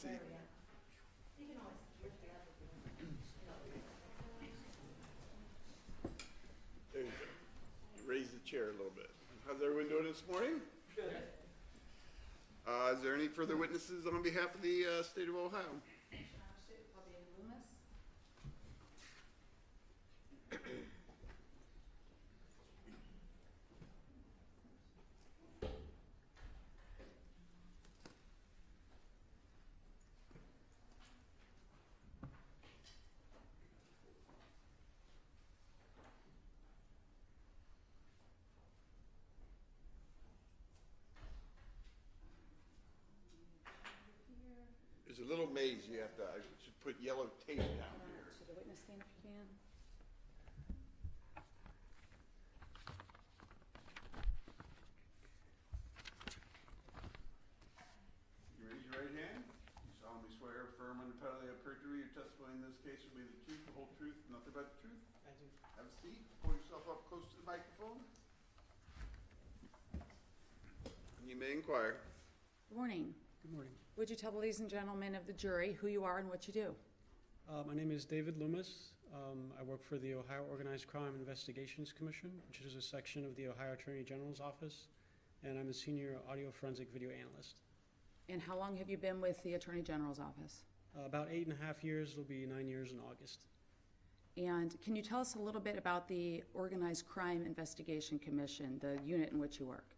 seat. There you go. Raise the chair a little bit. How's everyone doing this morning? Good. Is there any further witnesses on behalf of the state of Ohio? Probably Loomis. There's a little maze you have to, I should put yellow tape down here. To the witness stand if you can. You raise your right hand. You solemnly swear, affirm under penalty of perjury, your testimony in this case will be the truth, the whole truth, and nothing but the truth. I do. Have a seat. Pull yourself up close to the microphone. And you may inquire. Good morning. Good morning. Would you tell the ladies and gentlemen of the jury who you are and what you do? My name is David Loomis. I work for the Ohio Organized Crime Investigations Commission, which is a section of the Ohio Attorney General's office, and I'm a senior audio forensic video analyst. And how long have you been with the Attorney General's office? About 8.5 years. It'll be 9 years in August. And can you tell us a little bit about the Organized Crime Investigation Commission, the unit in which you work?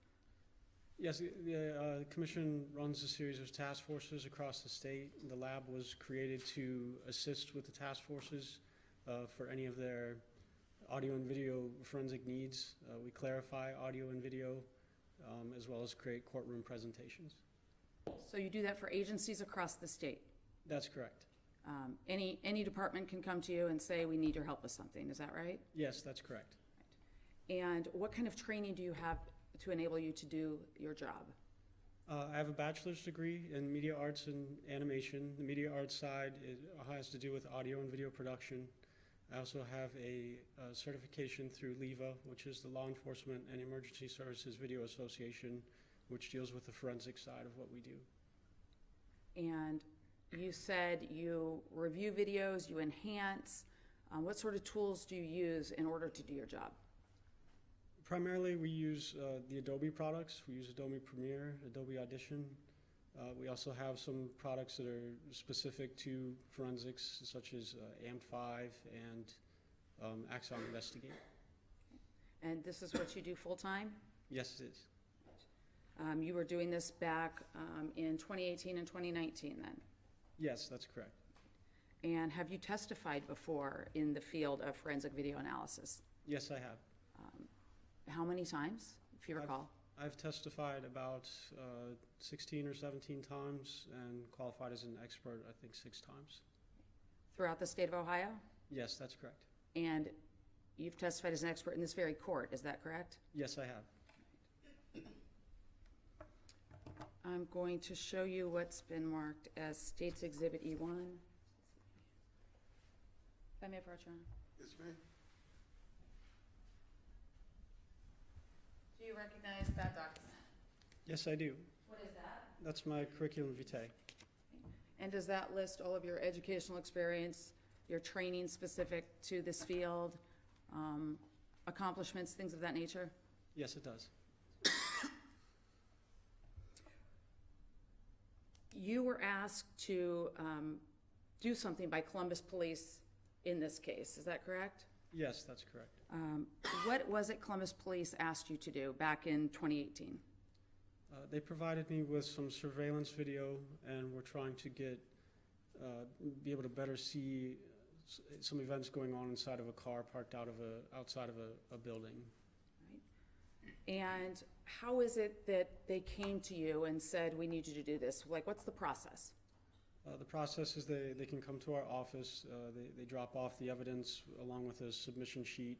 Yes, the commission runs a series of task forces across the state. The lab was created to assist with the task forces for any of their audio and video forensic needs. We clarify audio and video as well as create courtroom presentations. So you do that for agencies across the state? That's correct. Any department can come to you and say, we need your help with something, is that right? Yes, that's correct. And what kind of training do you have to enable you to do your job? I have a bachelor's degree in media arts and animation. The media arts side has to do with audio and video production. I also have a certification through LEVA, which is the Law Enforcement and Emergency Services Video Association, which deals with the forensic side of what we do. And you said you review videos, you enhance. What sort of tools do you use in order to do your job? Primarily, we use the Adobe products. We use Adobe Premiere, Adobe Audition. We also have some products that are specific to forensics, such as AMP5 and Axon Investigate. And this is what you do full-time? Yes, it is. You were doing this back in 2018 and 2019 then? Yes, that's correct. And have you testified before in the field of forensic video analysis? Yes, I have. How many times, if you recall? I've testified about 16 or 17 times and qualified as an expert, I think, 6 times. Throughout the state of Ohio? Yes, that's correct. And you've testified as an expert in this very court, is that correct? Yes, I have. I'm going to show you what's been marked as State's Exhibit E1. If I may approach, Your Honor. Yes, ma'am. Do you recognize that document? Yes, I do. What is that? That's my curriculum vitae. And does that list all of your educational experience, your training specific to this field, accomplishments, things of that nature? Yes, it does. You were asked to do something by Columbus Police in this case, is that correct? Yes, that's correct. What was it Columbus Police asked you to do back in 2018? They provided me with some surveillance video, and we're trying to get, be able to better see some events going on inside of a car parked outside of a building. Right. And how is it that they came to you and said, we need you to do this? Like, what's the process? The process is they can come to our office, they drop off the evidence along with a submission sheet.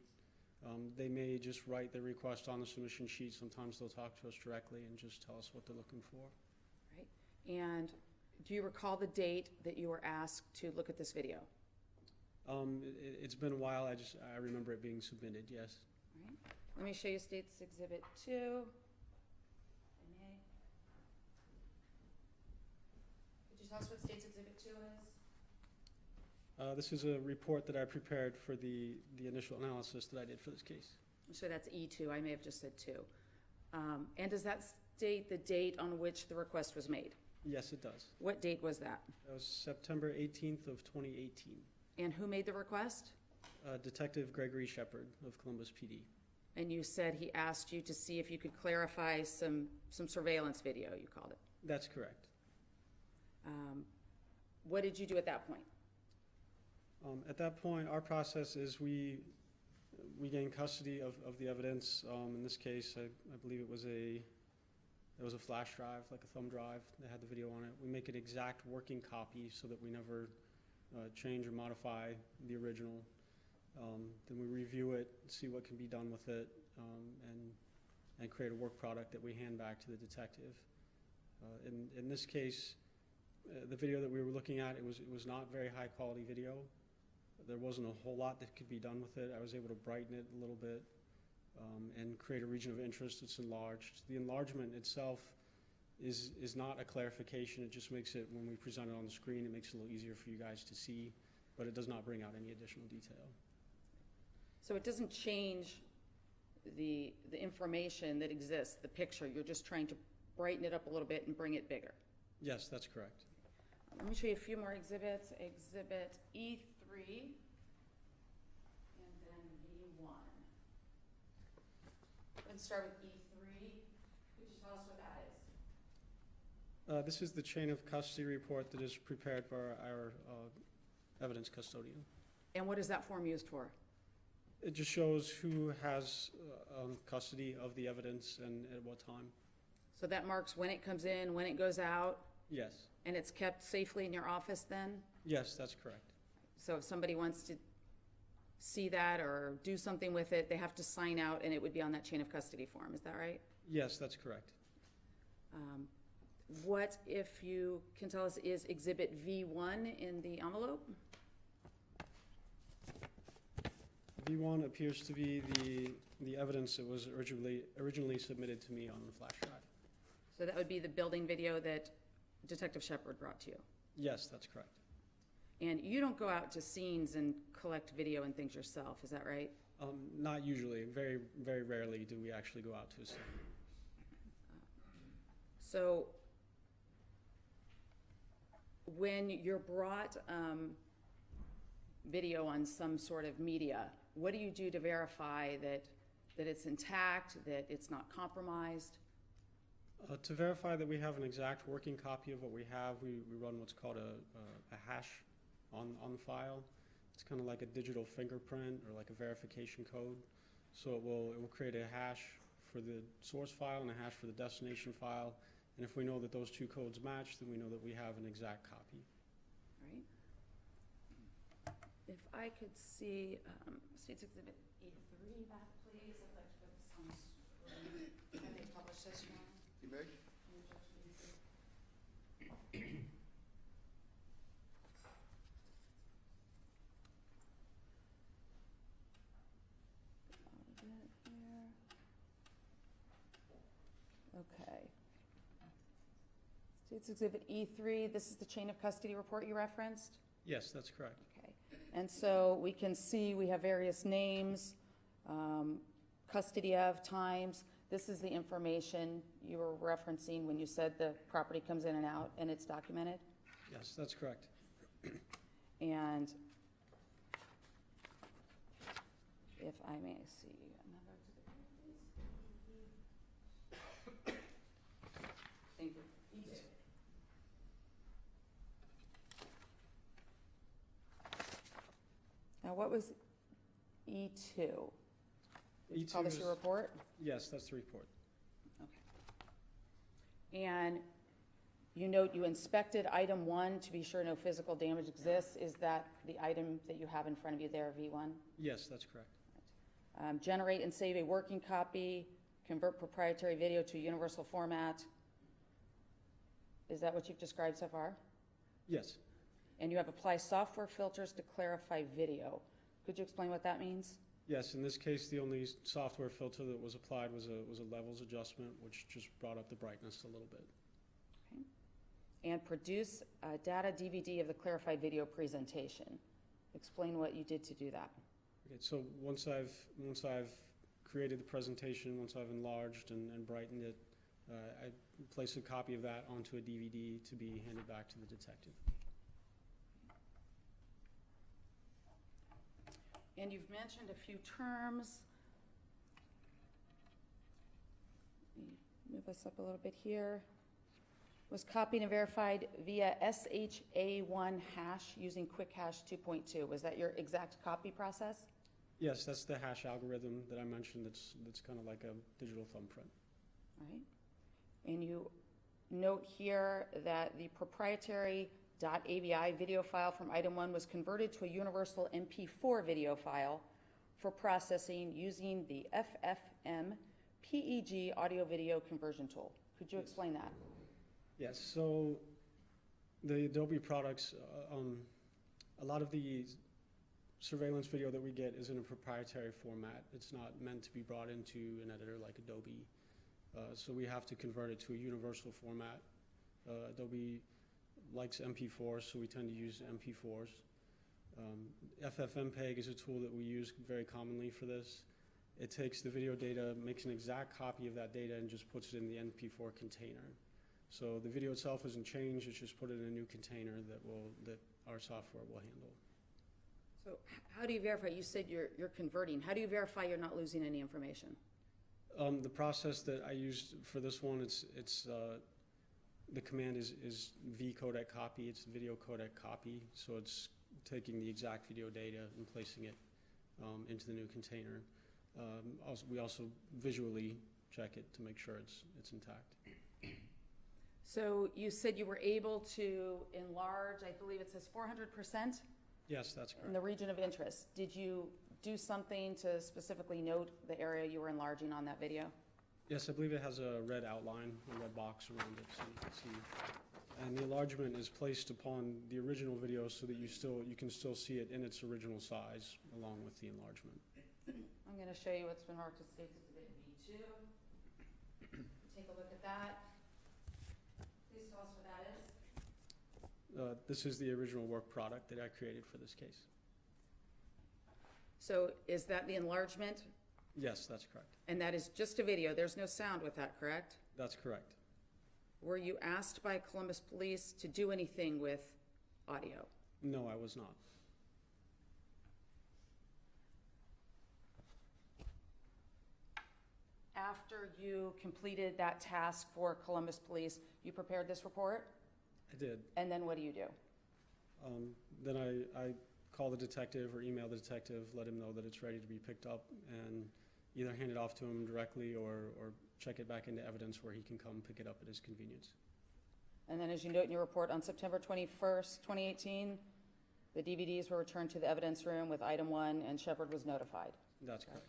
They may just write their request on the submission sheet. Sometimes they'll talk to us directly and just tell us what they're looking for. Right. And do you recall the date that you were asked to look at this video? It's been a while. I remember it being submitted, yes. Right. Let me show you State's Exhibit 2. Could you tell us what State's Exhibit 2 is? This is a report that I prepared for the initial analysis that I did for this case. So that's E2, I may have just said 2. And does that state the date on which the request was made? Yes, it does. What date was that? That was September 18th of 2018. And who made the request? Detective Gregory Shepard of Columbus PD. And you said he asked you to see if you could clarify some surveillance video, you called it. That's correct. What did you do at that point? At that point, our process is we gain custody of the evidence. In this case, I believe it was a flash drive, like a thumb drive that had the video on it. We make an exact working copy so that we never change or modify the original. Then we review it, see what can be done with it, and create a work product that we hand back to the detective. In this case, the video that we were looking at, it was not very high quality video. There wasn't a whole lot that could be done with it. I was able to brighten it a little bit and create a region of interest that's enlarged. The enlargement itself is not a clarification. It just makes it, when we present it on the screen, it makes it a little easier for you guys to see, but it does not bring out any additional detail. So it doesn't change the information that exists, the picture. You're just trying to brighten it up a little bit and bring it bigger. Yes, that's correct. Let me show you a few more exhibits. Exhibit E3 and then V1. Let's start with E3. Could you tell us what that is? This is the chain of custody report that is prepared by our evidence custodian. And what is that form used for? It just shows who has custody of the evidence and at what time. So that marks when it comes in, when it goes out, Yes. and it's kept safely in your office then? Yes, that's correct. So if somebody wants to see that or do something with it, they have to sign out and it would be on that chain of custody form, is that right? Yes, that's correct. What, if you can tell us, is Exhibit V1 in the envelope? V1 appears to be the evidence that was originally submitted to me on the flash drive. So that would be the building video that Detective Shepard brought to you? Yes, that's correct. And you don't go out to scenes and collect video and things yourself, is that right? Not usually. Very, very rarely do we actually go out to a scene. So when you're brought video on some sort of media, what do you do to verify that it's intact, that it's not compromised? To verify that we have an exact working copy of what we have, we run what's called a hash on the file. It's kind of like a digital fingerprint or like a verification code. So it will create a hash for the source file and a hash for the destination file. And if we know that those two codes match, then we know that we have an exact copy. Right. If I could see State's Exhibit E3 back, please. I'd like to put this on the screen. Can they publish this, John? You may. Okay. State's Exhibit E3, this is the chain of custody report you referenced? Yes, that's correct. Okay. And so we can see we have various names, custody of, times. This is the information you were referencing when you said the property comes in and out and it's documented? Yes, that's correct. And if I may see another exhibit, please. Thank you. E2. Now, what was E2? Did you call this your report? Yes, that's the report. Okay. And you note you inspected item 1 to be sure no physical damage exists. Is that the item that you have in front of you there, V1? Yes, that's correct. Generate and save a working copy, convert proprietary video to a universal format. Is that what you've described so far? Yes. And you have applied software filters to clarify video. Could you explain what that means? Yes, in this case, the only software filter that was applied was a levels adjustment, which just brought up the brightness a little bit. Okay. and produce a data DVD of the clarified video presentation. Explain what you did to do that. Okay, so once I've created the presentation, once I've enlarged and brightened it, I place a copy of that onto a DVD to be handed back to the detective. And you've mentioned a few terms. Let me move us up a little bit here. Was copied and verified via SHA-1 hash using quick hash 2.2. Was that your exact copy process? Yes, that's the hash algorithm that I mentioned. That's kind of like a digital thumbprint. All right. And you note here that the proprietary .avi video file from item 1 was converted to a universal MP4 video file for processing using the FFM PEG audio video conversion tool. Could you explain that? Yes, so the Adobe products, a lot of the surveillance video that we get is in a proprietary format. It's not meant to be brought into an editor like Adobe. So we have to convert it to a universal format. Adobe likes MP4s, so we tend to use MP4s. FFmpeg is a tool that we use very commonly for this. It takes the video data, makes an exact copy of that data, and just puts it in the MP4 container. So the video itself isn't changed, it's just put it in a new container that our software will handle. So how do you verify? You said you're converting. How do you verify you're not losing any information? The process that I used for this one, the command is vcodec copy. It's video codec copy. So it's taking the exact video data and placing it into the new container. We also visually check it to make sure it's intact. So you said you were able to enlarge, I believe it says 400%? Yes, that's correct. In the region of interest. Did you do something to specifically note the area you were enlarging on that video? Yes, I believe it has a red outline, a red box around it, so you can see. And the enlargement is placed upon the original video so that you can still see it in its original size along with the enlargement. I'm going to show you what's been marked as States Exhibit B2. Take a look at that. Please tell us what that is. This is the original work product that I created for this case. So is that the enlargement? Yes, that's correct. And that is just a video. There's no sound with that, correct? That's correct. Were you asked by Columbus Police to do anything with audio? No, I was not. After you completed that task for Columbus Police, you prepared this report? I did. And then what do you do? Then I call the detective or email the detective, let him know that it's ready to be picked up, and either hand it off to him directly or check it back into evidence where he can come pick it up at his convenience. And then as you note in your report, on September 21st, 2018, the DVDs were returned to the evidence room with item 1 and Shepard was notified. That's correct.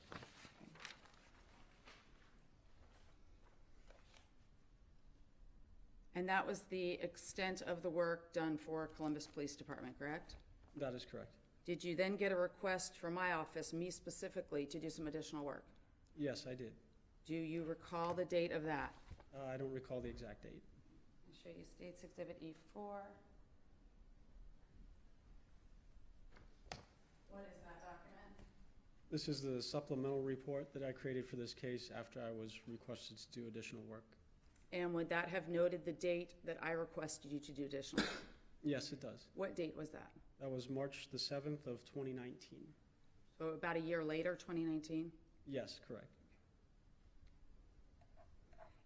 And that was the extent of the work done for Columbus Police Department, correct? That is correct. Did you then get a request from my office, me specifically, to do some additional work? Yes, I did. Do you recall the date of that? I don't recall the exact date. I'll show you States Exhibit E4. What is that document? This is the supplemental report that I created for this case after I was requested to do additional work. And would that have noted the date that I requested you to do additional work? Yes, it does. What date was that? That was March the 7th of 2019. So about a year later, 2019? Yes, correct.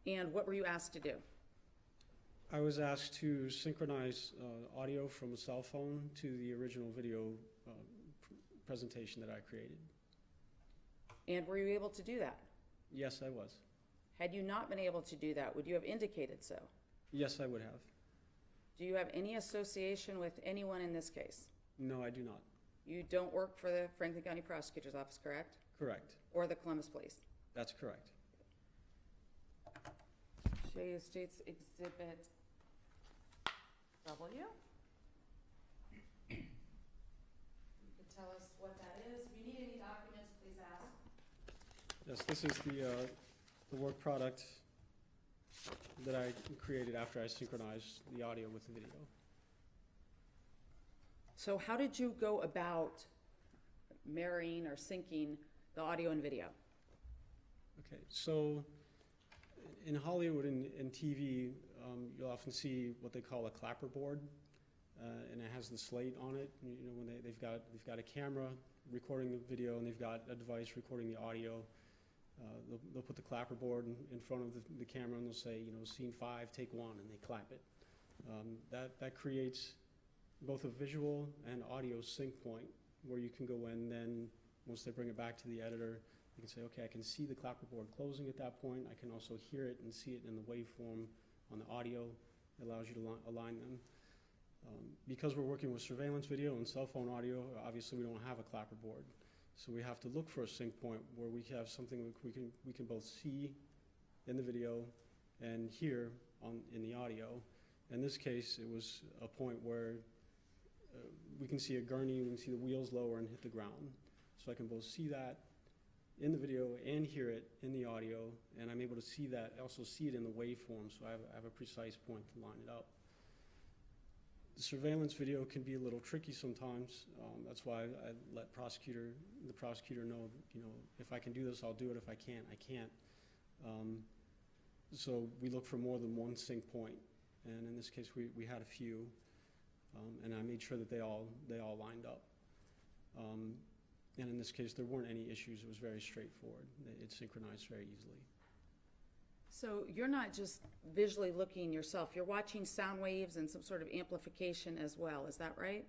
And what were you asked to do? I was asked to synchronize audio from a cell phone to the original video presentation that I created. And were you able to do that? Yes, I was. Had you not been able to do that, would you have indicated so? Yes, I would have. Do you have any association with anyone in this case? No, I do not. You don't work for the Franklin County Prosecutor's Office, correct? Correct. Or the Columbus Police? That's correct. Show you States Exhibit W. You can tell us what that is. If you need any documents, please ask. Yes, this is the work product that I created after I synchronized the audio with the video. So how did you go about marrying or syncing the audio and video? Okay, so in Hollywood and TV, you'll often see what they call a clapperboard, and it has the slate on it. You know, when they've got a camera recording the video and they've got a device recording the audio. They'll put the clapperboard in front of the camera and they'll say, you know, scene 5, take 1, and they clap it. That creates both a visual and audio sync point where you can go in. Then once they bring it back to the editor, you can say, okay, I can see the clapperboard closing at that point. I can also hear it and see it in the waveform on the audio. It allows you to align them. Because we're working with surveillance video and cell phone audio, obviously we don't have a clapperboard. So we have to look for a sync point where we have something we can both see in the video and hear in the audio. In this case, it was a point where we can see a gurney, we can see the wheels lower and hit the ground. So I can both see that in the video and hear it in the audio, and I'm able to see that, also see it in the waveform, so I have a precise point to line it up. The surveillance video can be a little tricky sometimes. That's why I let the prosecutor know, you know, if I can do this, I'll do it. If I can't, I can't. So we look for more than one sync point, and in this case, we had a few, and I made sure that they all lined up. And in this case, there weren't any issues. It was very straightforward. It synchronized very easily. So you're not just visually looking yourself, you're watching sound waves and some sort of amplification as well, is that right?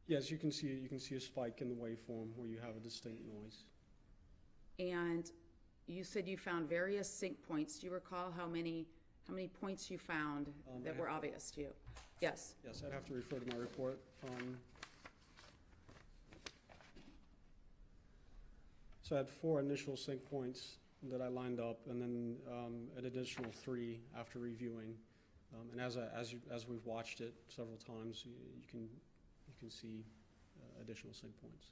Yes, you can see a spike in the waveform where you have a distinct noise. And you said you found various sync points. Do you recall how many points you found that were obvious to you? Yes. Yes, I'd have to refer to my report. So I had 4 initial sync points that I lined up, and then an additional 3 after reviewing. And as we've watched it several times, you can see additional sync points.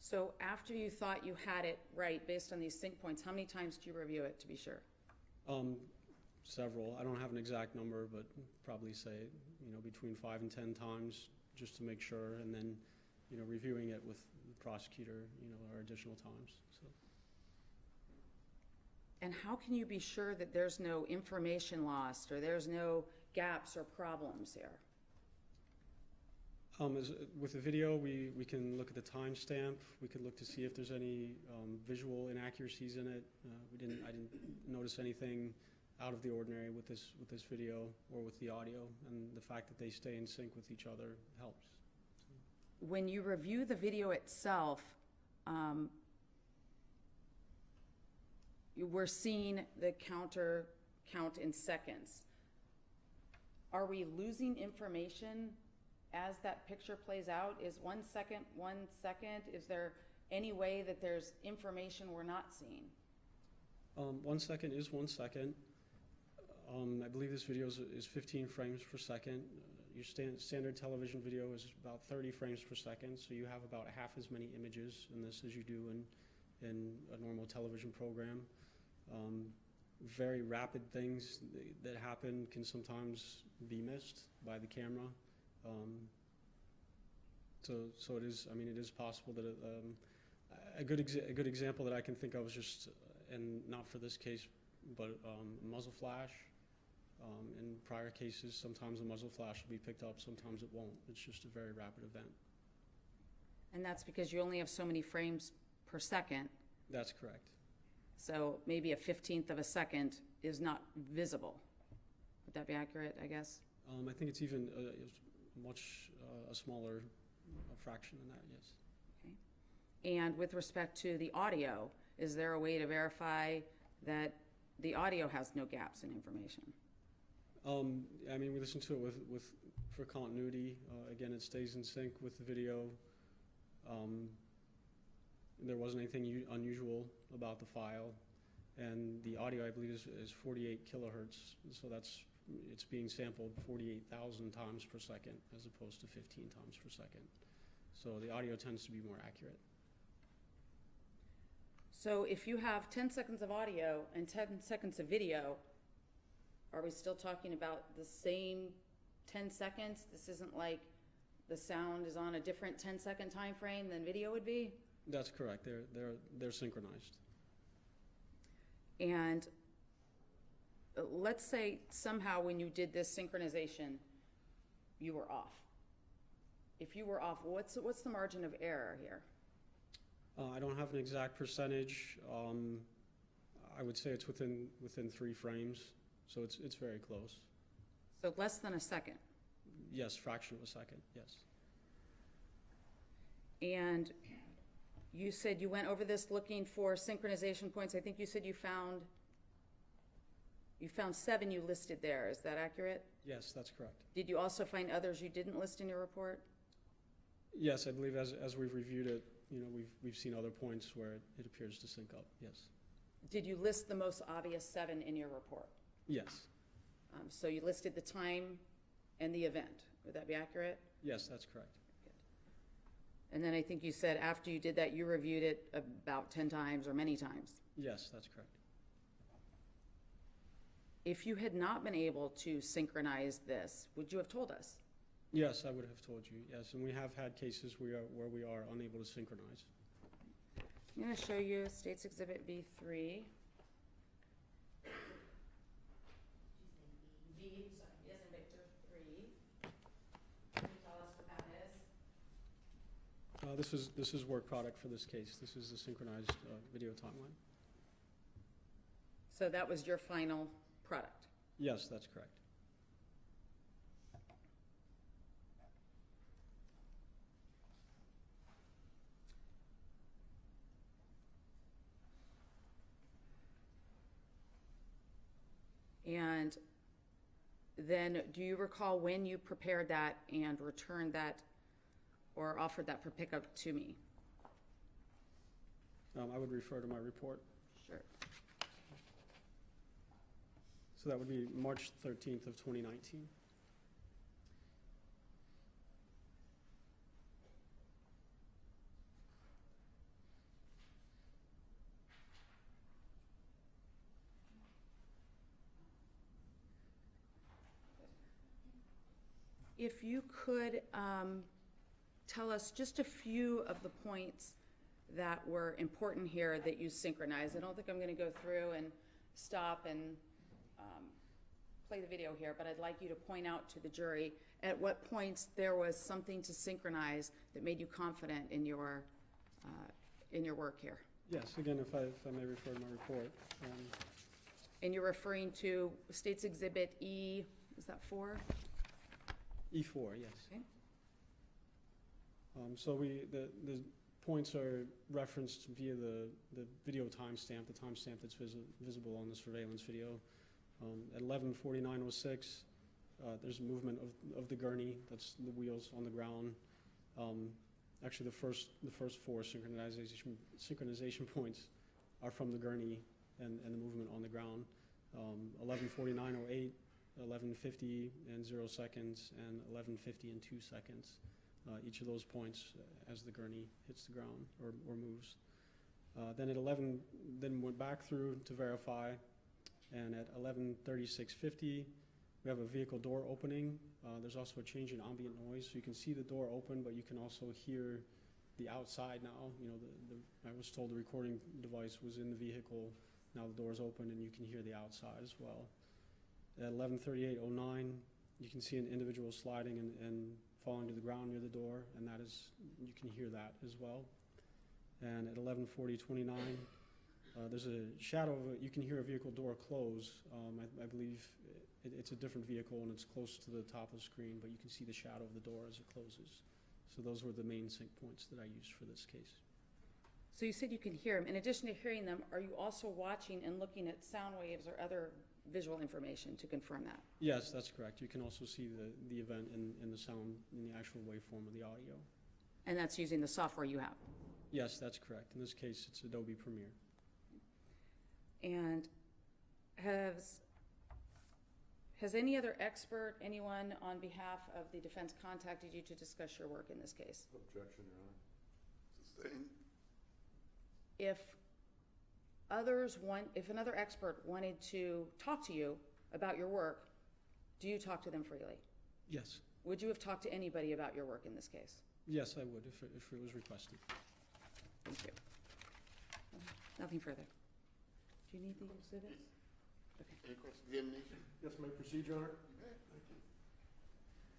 So after you thought you had it right based on these sync points, how many times do you review it to be sure? Several. I don't have an exact number, but probably say, you know, between 5 and 10 times just to make sure, and then, you know, reviewing it with the prosecutor, you know, or additional times. So. And how can you be sure that there's no information lost or there's no gaps or problems there? With the video, we can look at the timestamp. We could look to see if there's any visual inaccuracies in it. I didn't notice anything out of the ordinary with this video or with the audio, and the fact that they stay in sync with each other helps. When you review the video itself, we're seeing the counter count in seconds. Are we losing information as that picture plays out? Is 1 second 1 second? Is there any way that there's information we're not seeing? 1 second is 1 second. I believe this video is 15 frames per second. Your standard television video is about 30 frames per second, so you have about half as many images in this as you do in a normal television program. Very rapid things that happen can sometimes be missed by the camera. So it is. I mean, it is possible that a good example that I can think of is just, and not for this case, but muzzle flash. In prior cases, sometimes a muzzle flash will be picked up, sometimes it won't. It's just a very rapid event. And that's because you only have so many frames per second. That's correct. So maybe a 15th of a second is not visible. Would that be accurate, I guess? I think it's even a smaller fraction than that, yes. Okay. And with respect to the audio, is there a way to verify that the audio has no gaps in information? I mean, we listen to it for continuity. Again, it stays in sync with the video. There wasn't anything unusual about the file, and the audio, I believe, is 48 kilohertz. So it's being sampled 48,000 times per second as opposed to 15 times per second. So the audio tends to be more accurate. So if you have 10 seconds of audio and 10 seconds of video, are we still talking about the same 10 seconds? This isn't like the sound is on a different 10-second time frame than video would be? That's correct. They're synchronized. And let's say somehow when you did this synchronization, you were off. If you were off, what's the margin of error here? I don't have an exact percentage. I would say it's within 3 frames, so it's very close. So less than a second. Yes, fraction of a second, yes. And you said you went over this looking for synchronization points. I think you said you found 7 you listed there. Is that accurate? Yes, that's correct. Did you also find others you didn't list in your report? Yes, I believe as we've reviewed it, we've seen other points where it appears to sync up, yes. Did you list the most obvious 7 in your report? Yes. So you listed the time and the event. Would that be accurate? Yes, that's correct. Good. And then I think you said after you did that, you reviewed it about 10 times or many times. Yes, that's correct. If you had not been able to synchronize this, would you have told us? Yes, I would have told you, yes, and we have had cases where we are unable to synchronize. I'm going to show you State's Exhibit V3. Yes, and Victor 3. Can you tell us what that is? This is work product for this case. This is the synchronized video timeline. So that was your final product? Yes, that's correct. And then do you recall when you prepared that and returned that or offered that for pickup to me? I would refer to my report. Sure. So that would be March 13th of 2019. If you could tell us just a few of the points that were important here that you synchronized. I don't think I'm going to go through and stop and play the video here, but I'd like you to point out to the jury at what points there was something to synchronize that made you confident in your work here. Yes, again, if I may refer to my report. And you're referring to State's Exhibit E, is that 4? E4, yes. Okay. So the points are referenced via the video timestamp, the timestamp that's visible on the surveillance video. At 11:49:06, there's a movement of the gurney. That's the wheels on the ground. Actually, the first 4 synchronization points are from the gurney and the movement on the ground. 11:49:08. 11:50 and 0 seconds, and 11:50 and 2 seconds. Each of those points as the gurney hits the ground or moves. Then at 11, then went back through to verify, and at 11:36:50, we have a vehicle door opening. There's also a change in ambient noise, so you can see the door open, but you can also hear the outside now. I was told the recording device was in the vehicle. Now the door is open, and you can hear the outside as well. At 11:38:09, you can see an individual sliding and falling to the ground near the door, and you can hear that as well. And at 11:40:29, there's a shadow you can hear a vehicle door close. I believe it's a different vehicle and it's close to the top of the screen, but you can see the shadow of the door as it closes. So those were the main sync points that I used for this case. So you said you can hear them. In addition to hearing them, are you also watching and looking at sound waves or other visual information to confirm that? Yes, that's correct. You can also see the event in the sound, in the actual waveform of the audio. And that's using the software you have? Yes, that's correct. In this case, it's Adobe Premiere. And has any other expert, anyone on behalf of the defense contacted you to discuss your work in this case? Objection, Your Honor. Sustained. If another expert wanted to talk to you about your work, do you talk to them freely? Yes. Would you have talked to anybody about your work in this case? Yes, I would if it was requested. Thank you. Nothing further. Do you need the exhibits? Okay. Any cross-examination? Yes, may I proceed, Your Honor? Thank you.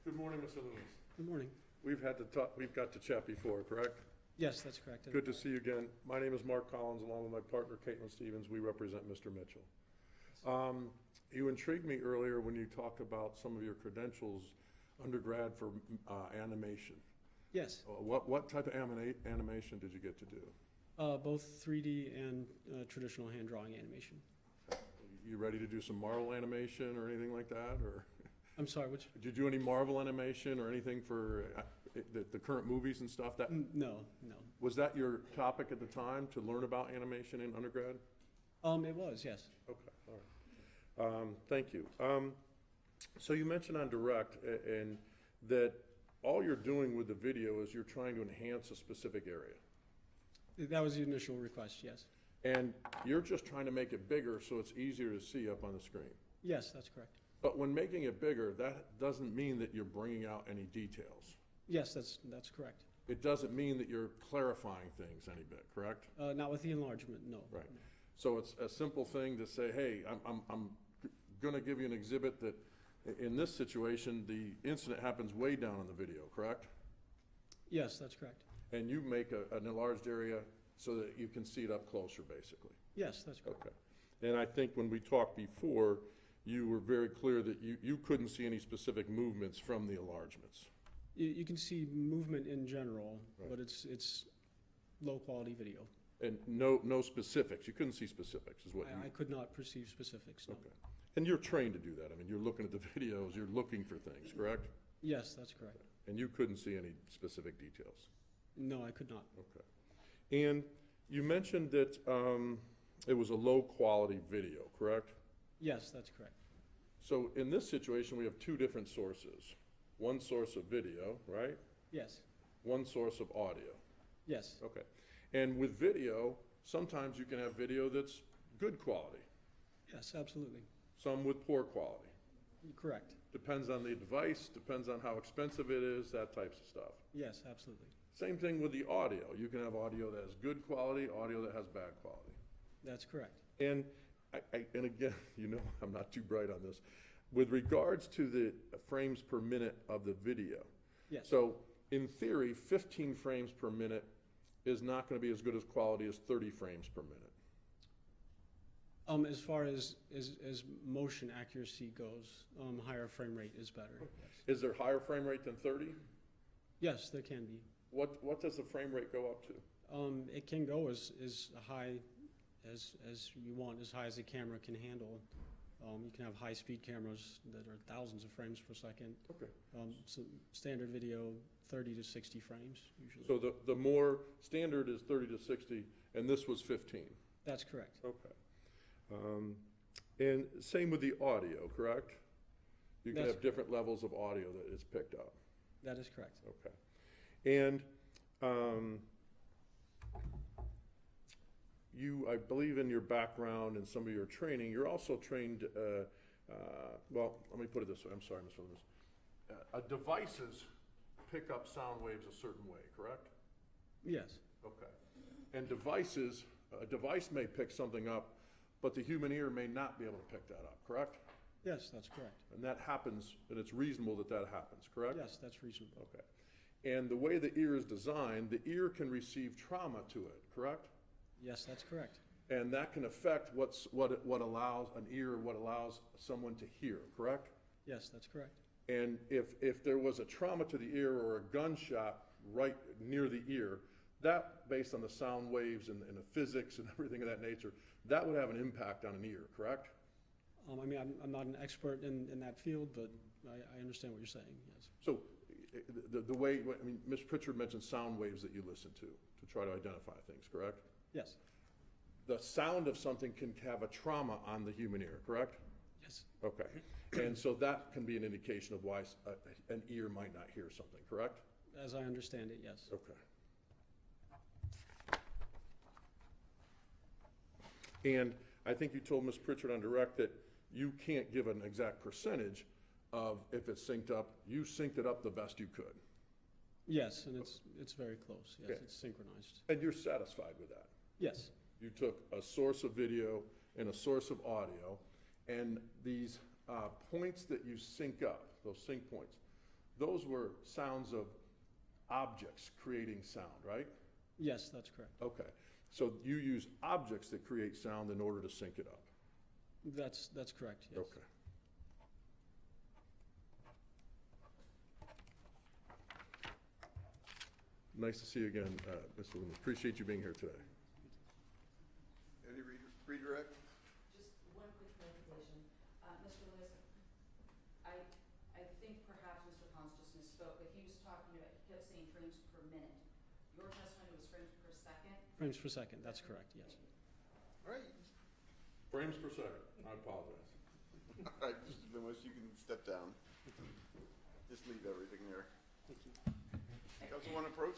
Good morning, Mr. Loomis. Good morning. We've got to chat before, correct? Yes, that's correct. Good to see you again. My name is Mark Collins, along with my partner, Caitlin Stevens. We represent Mr. Mitchell. You intrigued me earlier when you talked about some of your credentials, undergrad for animation. Yes, What type of animation did you get to do? both 3D and traditional hand drawing animation. You ready to do some Marvel animation or anything like that, or? I'm sorry, which? Did you do any Marvel animation or anything for the current movies and stuff? No. Was that your topic at the time, to learn about animation in undergrad? It was, yes. Okay, all right. Thank you. So you mentioned on direct and that all you're doing with the video is you're trying to enhance a specific area. That was the initial request, yes. And you're just trying to make it bigger so it's easier to see up on the screen. Yes, that's correct. But when making it bigger, that doesn't mean that you're bringing out any details. Yes, that's correct. It doesn't mean that you're clarifying things any bit, correct? Not with the enlargement, no. Right. So it's a simple thing to say, hey, I'm gonna give you an exhibit that, in this situation, the incident happens way down in the video, correct? Yes, that's correct. And you make an enlarged area so that you can see it up closer, basically. Yes, that's correct. Okay. And I think when we talked before, you were very clear that you couldn't see any specific movements from the enlargements. You can see movement in general, Right. but it's low-quality video. And no specifics. You couldn't see specifics, is what you... I could not perceive specifics, no. Okay. And you're trained to do that. I mean, you're looking at the videos, you're looking for things, correct? Yes, that's correct. And you couldn't see any specific details? No, I could not. Okay. And you mentioned that it was a low-quality video, correct? Yes, that's correct. So in this situation, we have two different sources. One source of video, right? Yes, One source of audio. yes, Okay. And with video, sometimes you can have video that's good quality, yes, absolutely. some with poor quality. Correct. Depends on the device, depends on how expensive it is, that types of stuff. Yes, absolutely. Same thing with the audio. You can have audio that has good quality, audio that has bad quality. That's correct. And and again, you know, I'm not too bright on this. With regards to the frames per minute of the video. Yes. So in theory, 15 frames per minute is not going to be as good as quality as 30 frames per minute. As far as motion accuracy goes, higher frame rate is better. Yes. Is there higher frame rate than 30? Yes, there can be. What does the frame rate go up to? It can go as high as you want, as high as the camera can handle. You can have high-speed cameras that are thousands of frames per second. Okay. So standard video, 30 to 60 frames usually. So the more standard is 30 to 60, and this was 15. That's correct. Okay. And same with the audio, correct? You can That's have different levels of audio that is picked up. That is correct. Okay. And you, I believe in your background and some of your training, you're also trained, well, let me put it this way. I'm sorry, Mr. Loomis. Devices pick up sound waves a certain way, correct? Yes. Okay. And devices, a device may pick something up, but the human ear may not be able to pick that up, correct? Yes, that's correct. And that happens, and it's reasonable that that happens, correct? Yes, that's reasonable. Okay. And the way the ear is designed, the ear can receive trauma to it, correct? Yes, that's correct. And that can affect what allows an ear, what allows someone to hear, correct? Yes, that's correct. And if there was a trauma to the ear or a gunshot right near the ear, that, based on the sound waves and the physics and everything of that nature, that would have an impact on an ear, correct? I mean, I'm not an expert in that field, but I understand what you're saying, yes. So the way, I mean, Ms. Pritchard mentioned sound waves that you listen to try to identify things, correct? Yes. The sound of something can have a trauma on the human ear, correct? Yes. Okay. And so that can be an indication of why an ear might not hear something, correct? As I understand it, yes. Okay. And I think you told Ms. Pritchard on direct that you can't give an exact percentage of if it's synced up. You synced it up the best you could. Yes, and it's very close. Yes, Okay. it's synchronized. And you're satisfied with that? Yes, You took a source of video and a source of audio, and these points that you sync up, those sync points, those were sounds of objects creating sound, right? yes, that's correct. Okay, so you use objects that create sound in order to sync it up? That's correct, yes. Okay. Nice to see you again, Mr. Loomis. Appreciate you being here today. Any redirect? Just one quick clarification. Mr. Lewis, I think perhaps Mr. Collins just misspoke, but he was talking about, he kept saying frames per minute. Your testimony was frames per second? Frames per second, that's correct, yes. All right, Frames per second, I apologize. all right, Mr. Loomis, you can step down. Just leave everything there. Thank you. Councilman approach?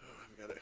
I've got it.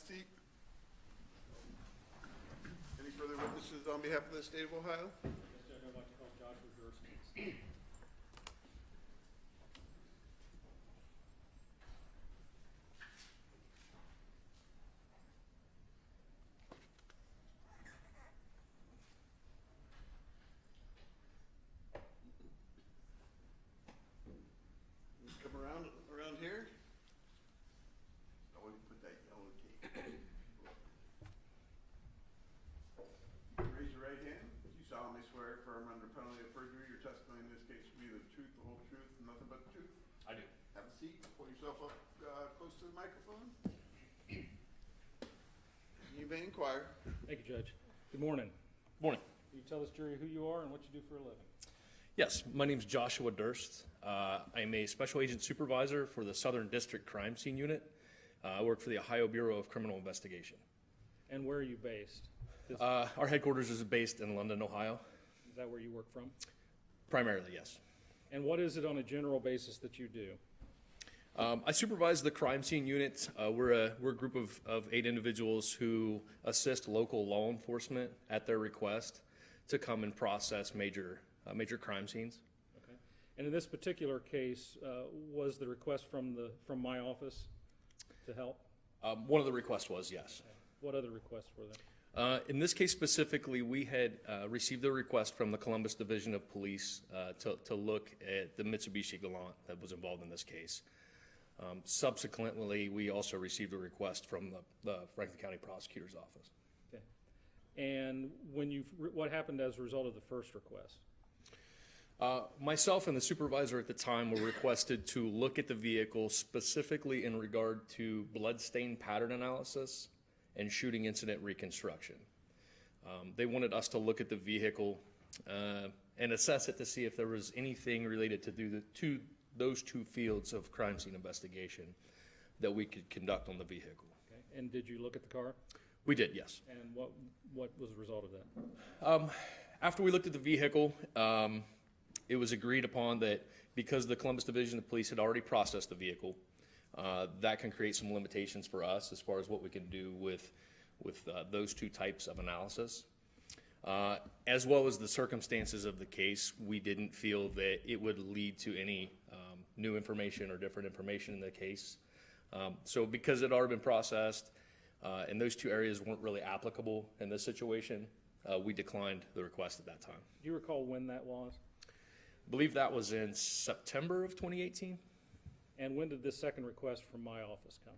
seat. Any further witnesses on behalf of the state of Ohio? Yes, Judge, I'd like to call Joshua Durst, please. Come around here. Oh, we put that yellow tape. Raise your right hand. Do you solemnly swear affirm under penalty of perjury your testimony in this case will be the truth, the whole truth, and nothing but the truth? I do. Have a seat. Pull yourself up close to the microphone. You may inquire. Thank you, Judge. Good morning. Morning. Can you tell this jury who you are and what you do for a living? Yes, my name's Joshua Durst. I'm a special agent supervisor for the Southern District Crime Scene Unit. I work for the Ohio Bureau of Criminal Investigation. And where are you based? Our headquarters is based in London, Ohio. Is that where you work from? Primarily, yes. And what is it on a general basis that you do? I supervise the crime scene unit. We're a group of 8 individuals who assist local law enforcement at their request to come and process major crime scenes. Okay. And in this particular case, was the request from my office to help? One of the requests was yes. Okay. What other requests were there? In this case specifically, we had received a request from the Columbus Division of Police to look at the Mitsubishi Galant that was involved in this case. Subsequently, we also received a request from the Franklin County Prosecutor's Office. Okay. And what happened as a result of the first request? Myself and the supervisor at the time were requested to look at the vehicle specifically in regard to bloodstain pattern analysis and shooting incident reconstruction. They wanted us to look at the vehicle and assess it to see if there was anything related to those 2 fields of crime scene investigation that we could conduct on the vehicle. Okay. And did you look at the car? We did, yes. And what was the result of that? After we looked at the vehicle, it was agreed upon that because the Columbus Division of Police had already processed the vehicle, that can create some limitations for us as far as what we can do with those 2 types of analysis. As well as the circumstances of the case, we didn't feel that it would lead to any new information or different information in the case. So because it had already been processed and those 2 areas weren't really applicable in this situation, we declined the request at that time. Do you recall when that was? I believe that was in September of 2018. And when did this second request from my office come?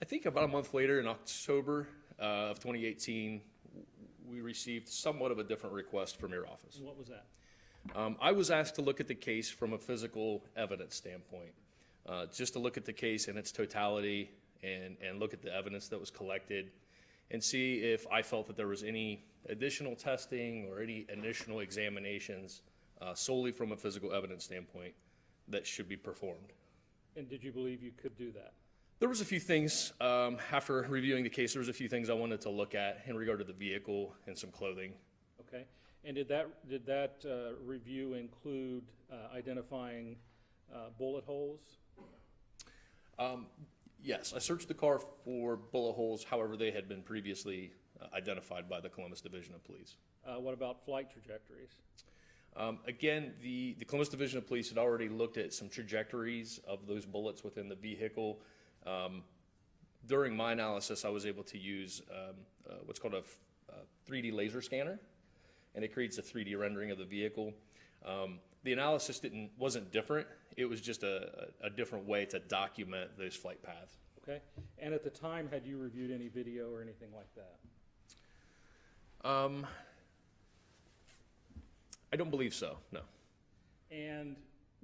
I think about a month later in October of 2018, we received somewhat of a different request from your office. And what was that? I was asked to look at the case from a physical evidence standpoint, just to look at the case in its totality and look at the evidence that was collected and see if I felt that there was any additional testing or any additional examinations solely from a physical evidence standpoint that should be performed. And did you believe you could do that? There was a few things, after reviewing the case, there was a few things I wanted to look at in regard to the vehicle and some clothing. Okay. And did that review include identifying bullet holes? Yes, I searched the car for bullet holes. However, they had been previously identified by the Columbus Division of Police. What about flight trajectories? Again, the Columbus Division of Police had already looked at some trajectories of those bullets within the vehicle. During my analysis, I was able to use what's called a 3D laser scanner, and it creates a 3D rendering of the vehicle. The analysis wasn't different. It was just a different way to document those flight paths. Okay. And at the time, had you reviewed any video or anything like that? I don't believe so, no. And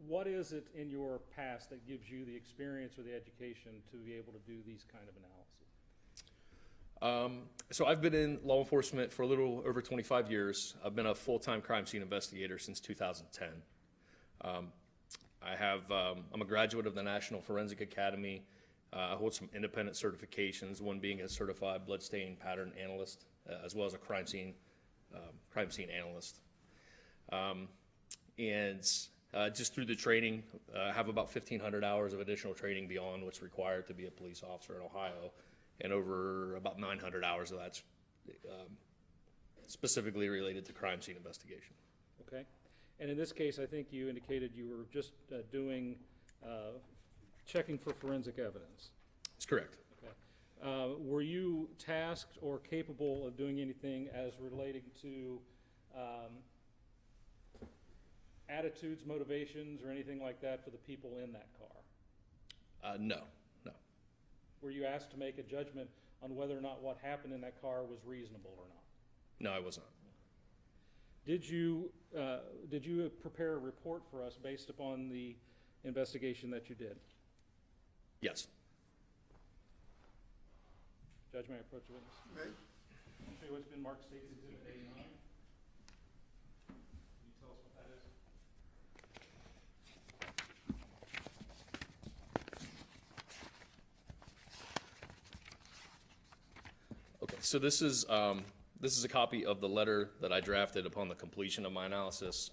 what is it in your past that gives you the experience or the education to be able to do these kind of analysis? So I've been in law enforcement for a little over 25 years. I've been a full-time crime scene investigator since 2010. I'm a graduate of the National Forensic Academy. I hold some independent certifications, one being a certified bloodstain pattern analyst, as well as a crime scene analyst. Just through the training, I have about 1,500 hours of additional training beyond what's required to be a police officer in Ohio. and over about 900 hours of that's specifically related to crime scene investigation. Okay. And in this case, I think you indicated you were just doing, checking for forensic evidence. That's correct. Okay. Were you tasked or capable of doing anything as relating to attitudes, motivations, or anything like that for the people in that car? No. Were you asked to make a judgment on whether or not what happened in that car was reasonable or not? No, I was not. Did you prepare a report for us based upon the investigation that you did? Yes. Judge, may I approach the witness? Okay. I'll show you what's been marked State's Exhibit A9. Can you tell us what that is? Okay, so this is a copy of the letter that I drafted upon the completion of my analysis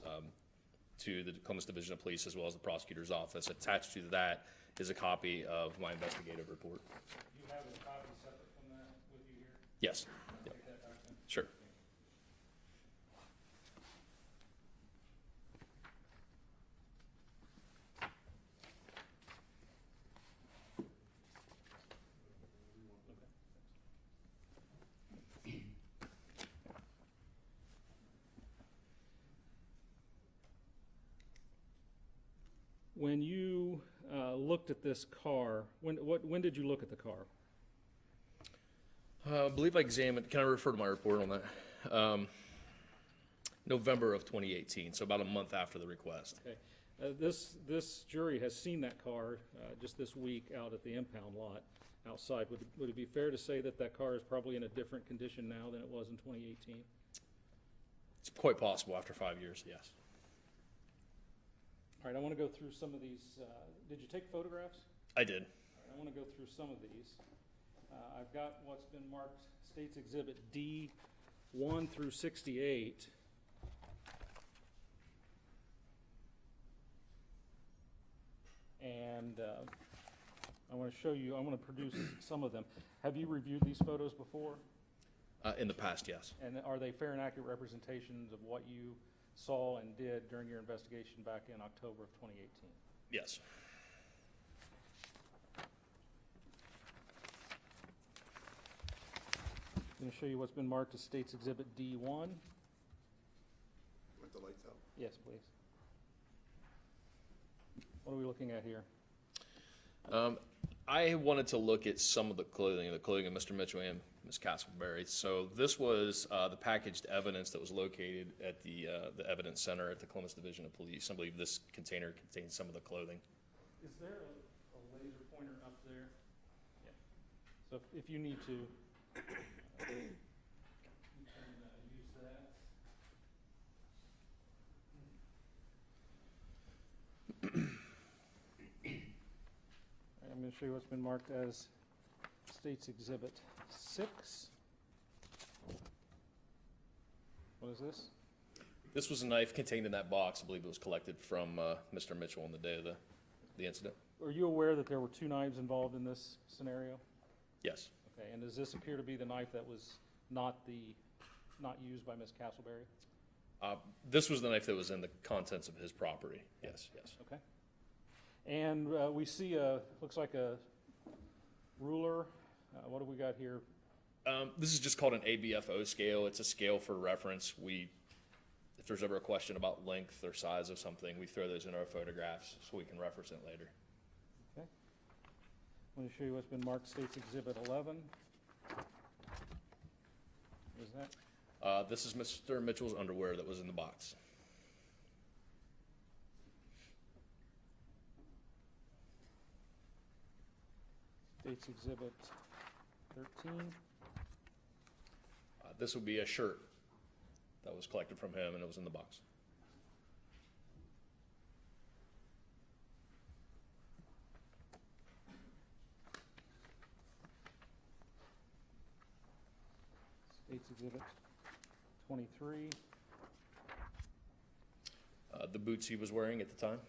to the Columbus Division of Police as well as the prosecutor's office. Attached to that is a copy of my investigative report. Do you have a copy separate from that with you here? Yes. Yep. Take that back then. Sure. When you looked at this car, when did you look at the car? I believe I examined, can I refer to my report on that? November of 2018, so about a month after the request. Okay. This jury has seen that car just this week out at the impound lot outside. Would it be fair to say that that car is probably in a different condition now than it was in 2018? It's quite possible after 5 years, yes. All right, I want to go through some of these. Did you take photographs? I did. All right, I want to go through some of these. I've got what's been marked State's Exhibit D1 through 68. And I want to show you, I want to produce some of them. Have you reviewed these photos before? In the past, yes. And are they fair and accurate representations of what you saw and did during your investigation back in October of 2018? Yes. I'm going to show you what's been marked as State's Exhibit D1. With the lights out. Yes, please. What are we looking at here? I wanted to look at some of the clothing of Mr. Mitchell and Ms. Castleberry. So this was the packaged evidence that was located at the evidence center at the Columbus Division of Police. I believe this container contains some of the clothing. Is there a laser pointer up there? Yeah. So if you need to, you can use that. I'm going to show you what's been marked as State's Exhibit 6. What is this? This was a knife contained in that box. I believe it was collected from Mr. Mitchell on the day of the incident. Are you aware that there were two knives involved in this scenario? Yes. Okay, and does this appear to be the knife that was not used by Ms. Castleberry? This was the knife that was in the contents of his property. Yes, yes. Okay. And we see looks like a ruler. What do we got here? This is just called an ABFO scale. It's a scale for reference. If there's ever a question about length or size of something, we throw those in our photographs so we can reference it later. Okay. I'm going to show you what's been marked State's Exhibit 11. What is that? This is Mr. Mitchell's underwear that was in the box. State's Exhibit 13. This would be a shirt that was collected from him and it was in the box. State's Exhibit 23. The boots he was wearing at the time.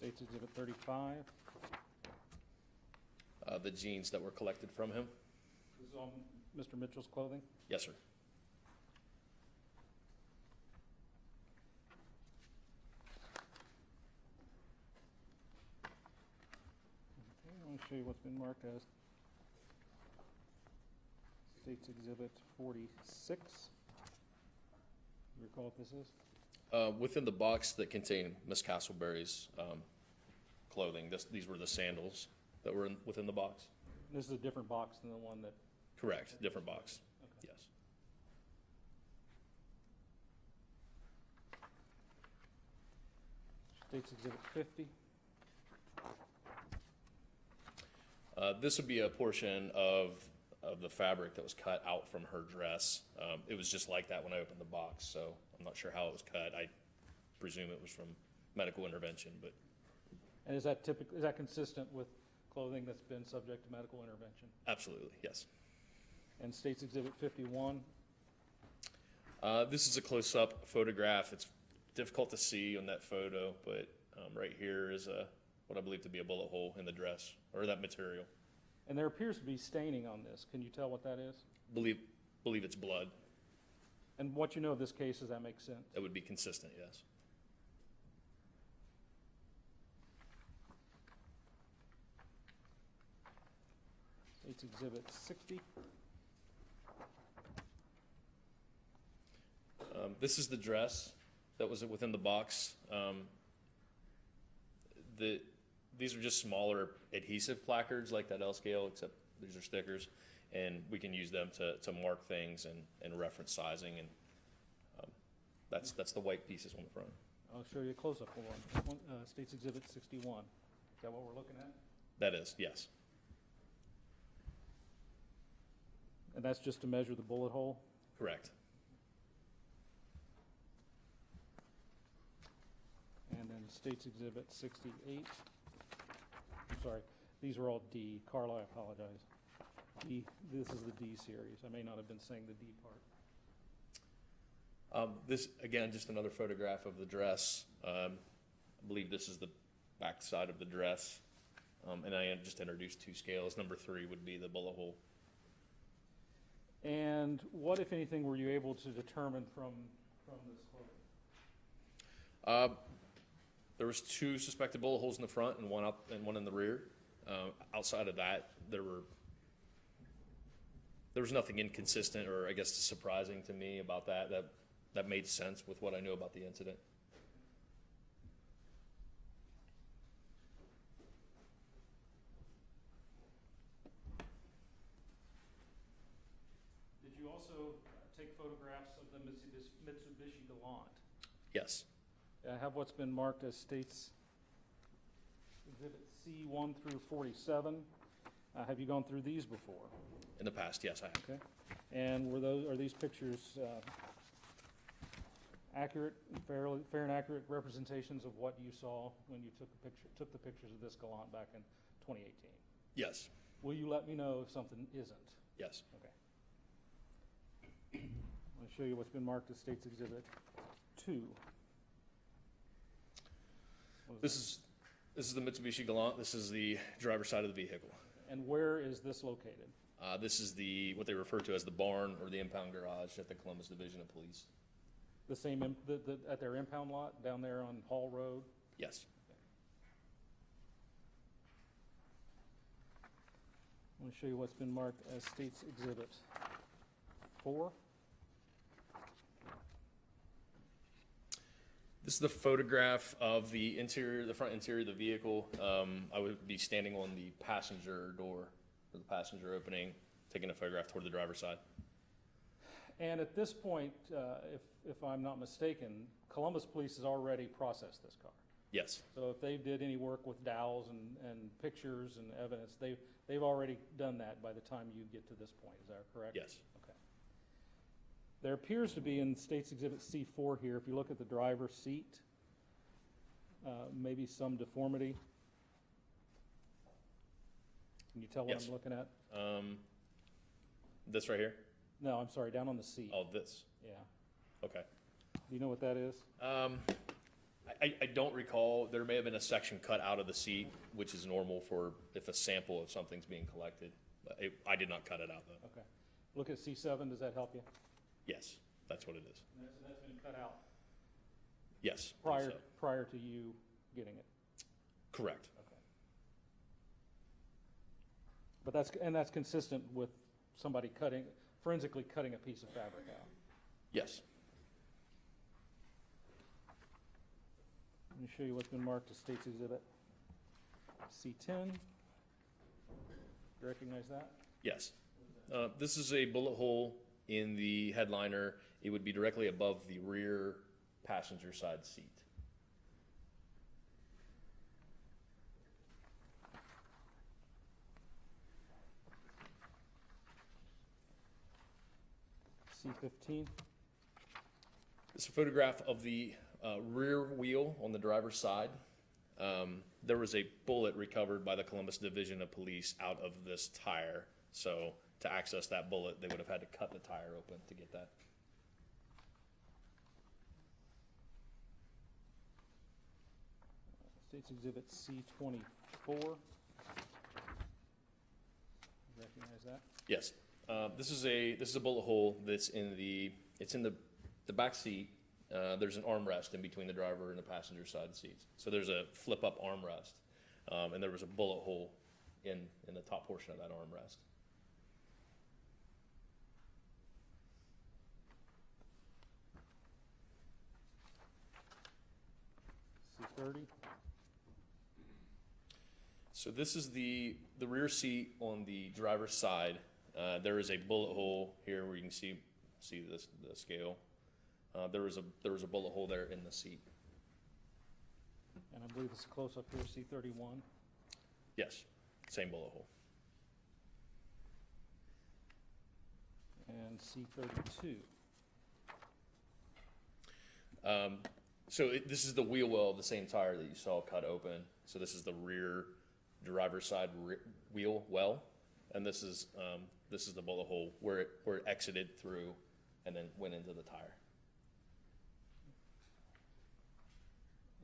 State's Exhibit 35. The jeans that were collected from him. This is on Mr. Mitchell's clothing. Yes, sir. Okay, let me show you what's been marked as State's Exhibit 46. You recall what this is? Within the box that contained Miss Castleberry's clothing, these were the sandals that were within the box. This is a different box than the one that... Correct, different box. Okay. Yes. State's Exhibit 50. This would be a portion of the fabric that was cut out from her dress. It was just like that when I opened the box, so I'm not sure how it was cut. I presume it was from medical intervention, but And is that typical, is that consistent with clothing that's been subject to medical intervention? absolutely, yes. And State's Exhibit 51. This is a close-up photograph. It's difficult to see on that photo, but right here is what I believe to be a bullet hole in the dress, or that material. And there appears to be staining on this. Can you tell what that is? Believe it's blood. And what you know of this case, does that make sense? It would be consistent, yes. State's Exhibit 60. This is the dress that was within the box. These are just smaller adhesive placards like that L scale, except these are stickers, and we can use them to mark things and reference sizing, and that's the white pieces on the front. I'll show you a close-up of one. State's Exhibit 61. Is that what we're looking at? That is, yes. And that's just to measure the bullet hole? Correct. And then State's Exhibit 68. I'm sorry, these are all D. Carl, I apologize. D, this is the D series. I may not have been saying the D part. This, again, just another photograph of the dress. I believe this is the back side of the dress. And I just introduced two scales. Number 3 would be the bullet hole. And what, if anything, were you able to determine from this clothing? There was 2 suspected bullet holes in the front and one up and one in the rear. Outside of that, there was nothing inconsistent or I guess surprising to me about that made sense with what I knew about the incident. Did you also take photographs of the Mitsubishi Galant? Yes. I have what's been marked as State's Exhibit C1 through 47. Have you gone through these before? In the past, yes, I have. Okay. And are these pictures accurate, fair and accurate representations of what you saw when you took the pictures of this Galant back in 2018? Yes. Will you let me know if something isn't? Yes. Okay. I'll show you what's been marked as State's Exhibit 2. This is the Mitsubishi Galant. This is the driver's side of the vehicle. And where is this located? This is what they refer to as the barn or the impound garage at the Columbus Division of Police. The same at their impound lot down there on Hall Road? Yes. I'm going to show you what's been marked as State's Exhibit 4. This is the photograph of the front interior of the vehicle. I would be standing on the passenger door, or the passenger opening, taking a photograph toward the driver's side. And at this point, if I'm not mistaken, Columbus Police has already processed this car. Yes. So if they did any work with dowels and pictures and evidence, they've already done that by the time you get to this point. Is that correct? Yes. Okay. There appears to be in State's Exhibit C4 here, if you look at the driver's seat, maybe some deformity. Can you tell what Yes. I'm looking at? This right here? No, I'm sorry, down on the seat. Oh, this. Yeah. Okay. Do you know what that is? I don't recall. There may have been a section cut out of the seat, which is normal for if a sample of something's being collected. But I did not cut it out, though. Okay. Look at C7, does that help you? Yes, that's what it is. And that's been cut out Yes. prior, so. prior to you getting it? Correct. Okay. But that's consistent with somebody forensically cutting a piece of fabric out? Yes. Let me show you what's been marked as State's Exhibit C10. You recognize that? Yes. This is a bullet hole in the headliner. It would be directly above the rear passenger side seat. C15. This is a photograph of the rear wheel on the driver's side. There was a bullet recovered by the Columbus Division of Police out of this tire. So to access that bullet, they would have had to cut the tire open to get that. State's Exhibit C24. Recognize that? Yes. This is a bullet hole that's in the back seat. There's an armrest in between the driver and the passenger side seats. So there's a flip up armrest, and there was a bullet hole in the top portion of that armrest. C30. So this is the rear seat on the driver's side. There is a bullet hole here where you can see the scale. There was a bullet hole there in the seat. And I believe it's close up here, C31. Yes, same bullet hole. And C32. This is the wheel well of the same tire that you saw cut open. So this is the rear driver's side wheel well, and this is the bullet hole where it exited through and then went into the tire.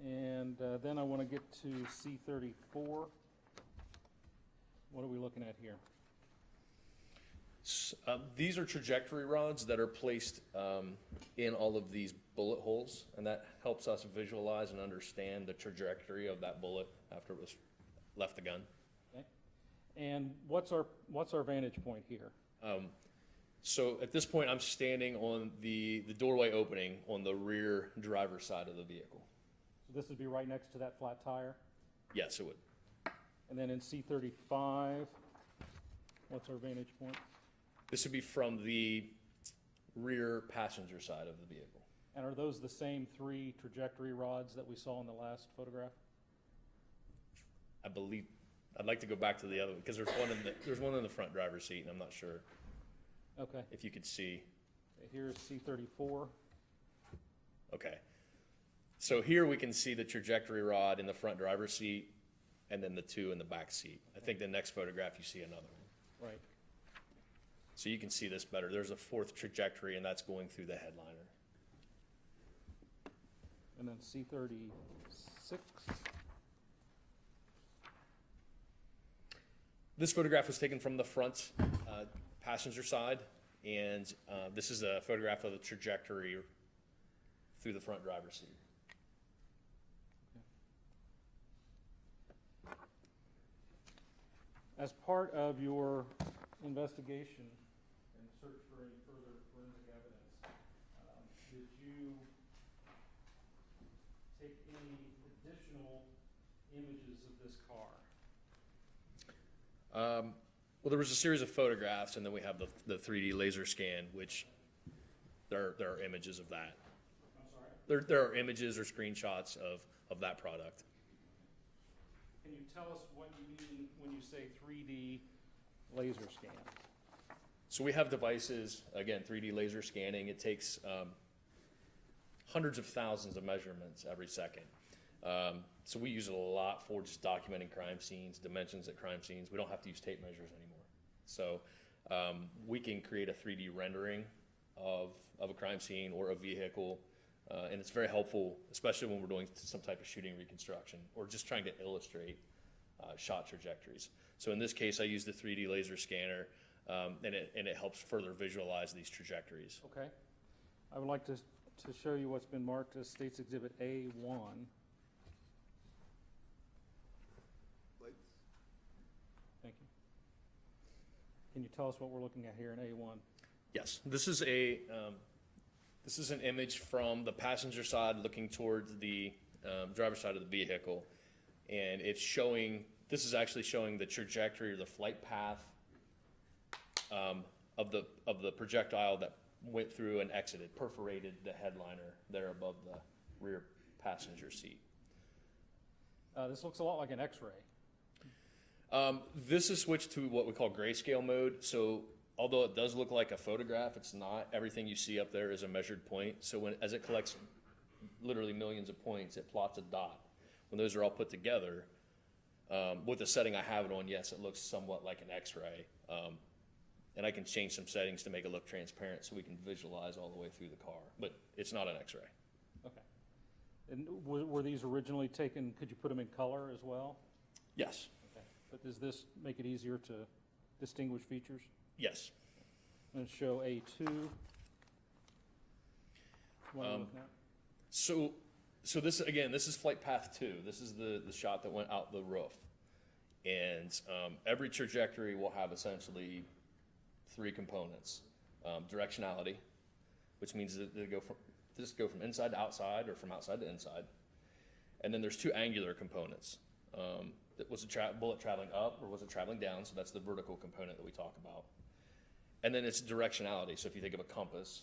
And then I want to get to C34. What are we looking at here? These are trajectory rods that are placed in all of these bullet holes, and that helps us visualize and understand the trajectory of that bullet after it was left the gun. Okay. And what's our vantage point here? So at this point, I'm standing on the doorway opening on the rear driver's side of the vehicle. So this would be right next to that flat tire? Yes, it would. And then in C35, what's our vantage point? This would be from the rear passenger side of the vehicle. And are those the same three trajectory rods that we saw in the last photograph? I believe, I'd like to go back to the other one, because there's one in the front driver's seat, and I'm not sure Okay. if you could see. Here's C34. Okay. So here we can see the trajectory rod in the front driver's seat, and then the two in the back seat. I think the next photograph you see another one. Right. So you can see this better. There's a fourth trajectory, and that's going through the headliner. And then C36. This photograph was taken from the front passenger side, and this is a photograph of the trajectory through the front driver's seat. As part of your investigation and search for any further forensic evidence, did you take any additional images of this car? Well, there was a series of photographs, and then we have the 3D laser scan, which there are images of that. I'm sorry? There are images or screenshots of that product. Can you tell us what you mean when you say 3D laser scan? So we have devices, again, 3D laser scanning. It takes hundreds of thousands of measurements every second. So we use it a lot for just documenting crime scenes, dimensions at crime scenes. We don't have to use tape measures anymore. So we can create a 3D rendering of a crime scene or a vehicle And it's very helpful, especially when we're doing some type of shooting reconstruction or just trying to illustrate shot trajectories. So in this case, I used the 3D laser scanner, and it helps further visualize these trajectories. Okay. I would like to show you what's been marked as State's Exhibit A1. Lights. Thank you. Can you tell us what we're looking at here in A1? Yes, this is an image from the passenger side looking towards the driver's side of the vehicle, and it's showing. This is actually showing the trajectory or the flight path of the projectile that went through and exited, perforated the headliner there above the rear passenger seat. This looks a lot like an X-ray. This is switched to what we call grayscale mode. So although it does look like a photograph, it's not. Everything you see up there is a measured point. So as it collects literally millions of points, it plots a dot. When those are all put together, with the setting I have it on, yes, it looks somewhat like an X-ray. And I can change some settings to make it look transparent so we can visualize all the way through the car. But it's not an X-ray. Okay. And were these originally taken, could you put them in color as well? Yes. Okay. But does this make it easier to distinguish features? Yes. I'm going to show A2. What are we looking at? So this, again, this is flight path 2. This is the shot that went out the roof. And every trajectory will have essentially 3 components. Directionality, which means that they go from inside to outside or from outside to inside. And then there's 2 angular components. Was a bullet traveling up or was it traveling down? So that's the vertical component that we talk about. And then it's directionality. So if you think of a compass,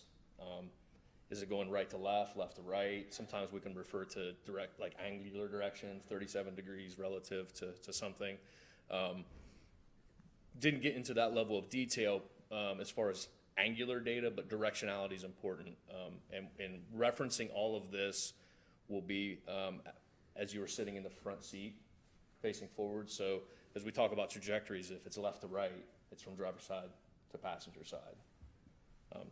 is it going right to left to right? Sometimes we can refer to direct, like angular direction, 37 degrees relative to something. Didn't get into that level of detail as far as angular data, but directionality is important. And referencing all of this will be as you were sitting in the front seat facing forward. So as we talk about trajectories, if it's left to right, it's from driver's side to passenger side.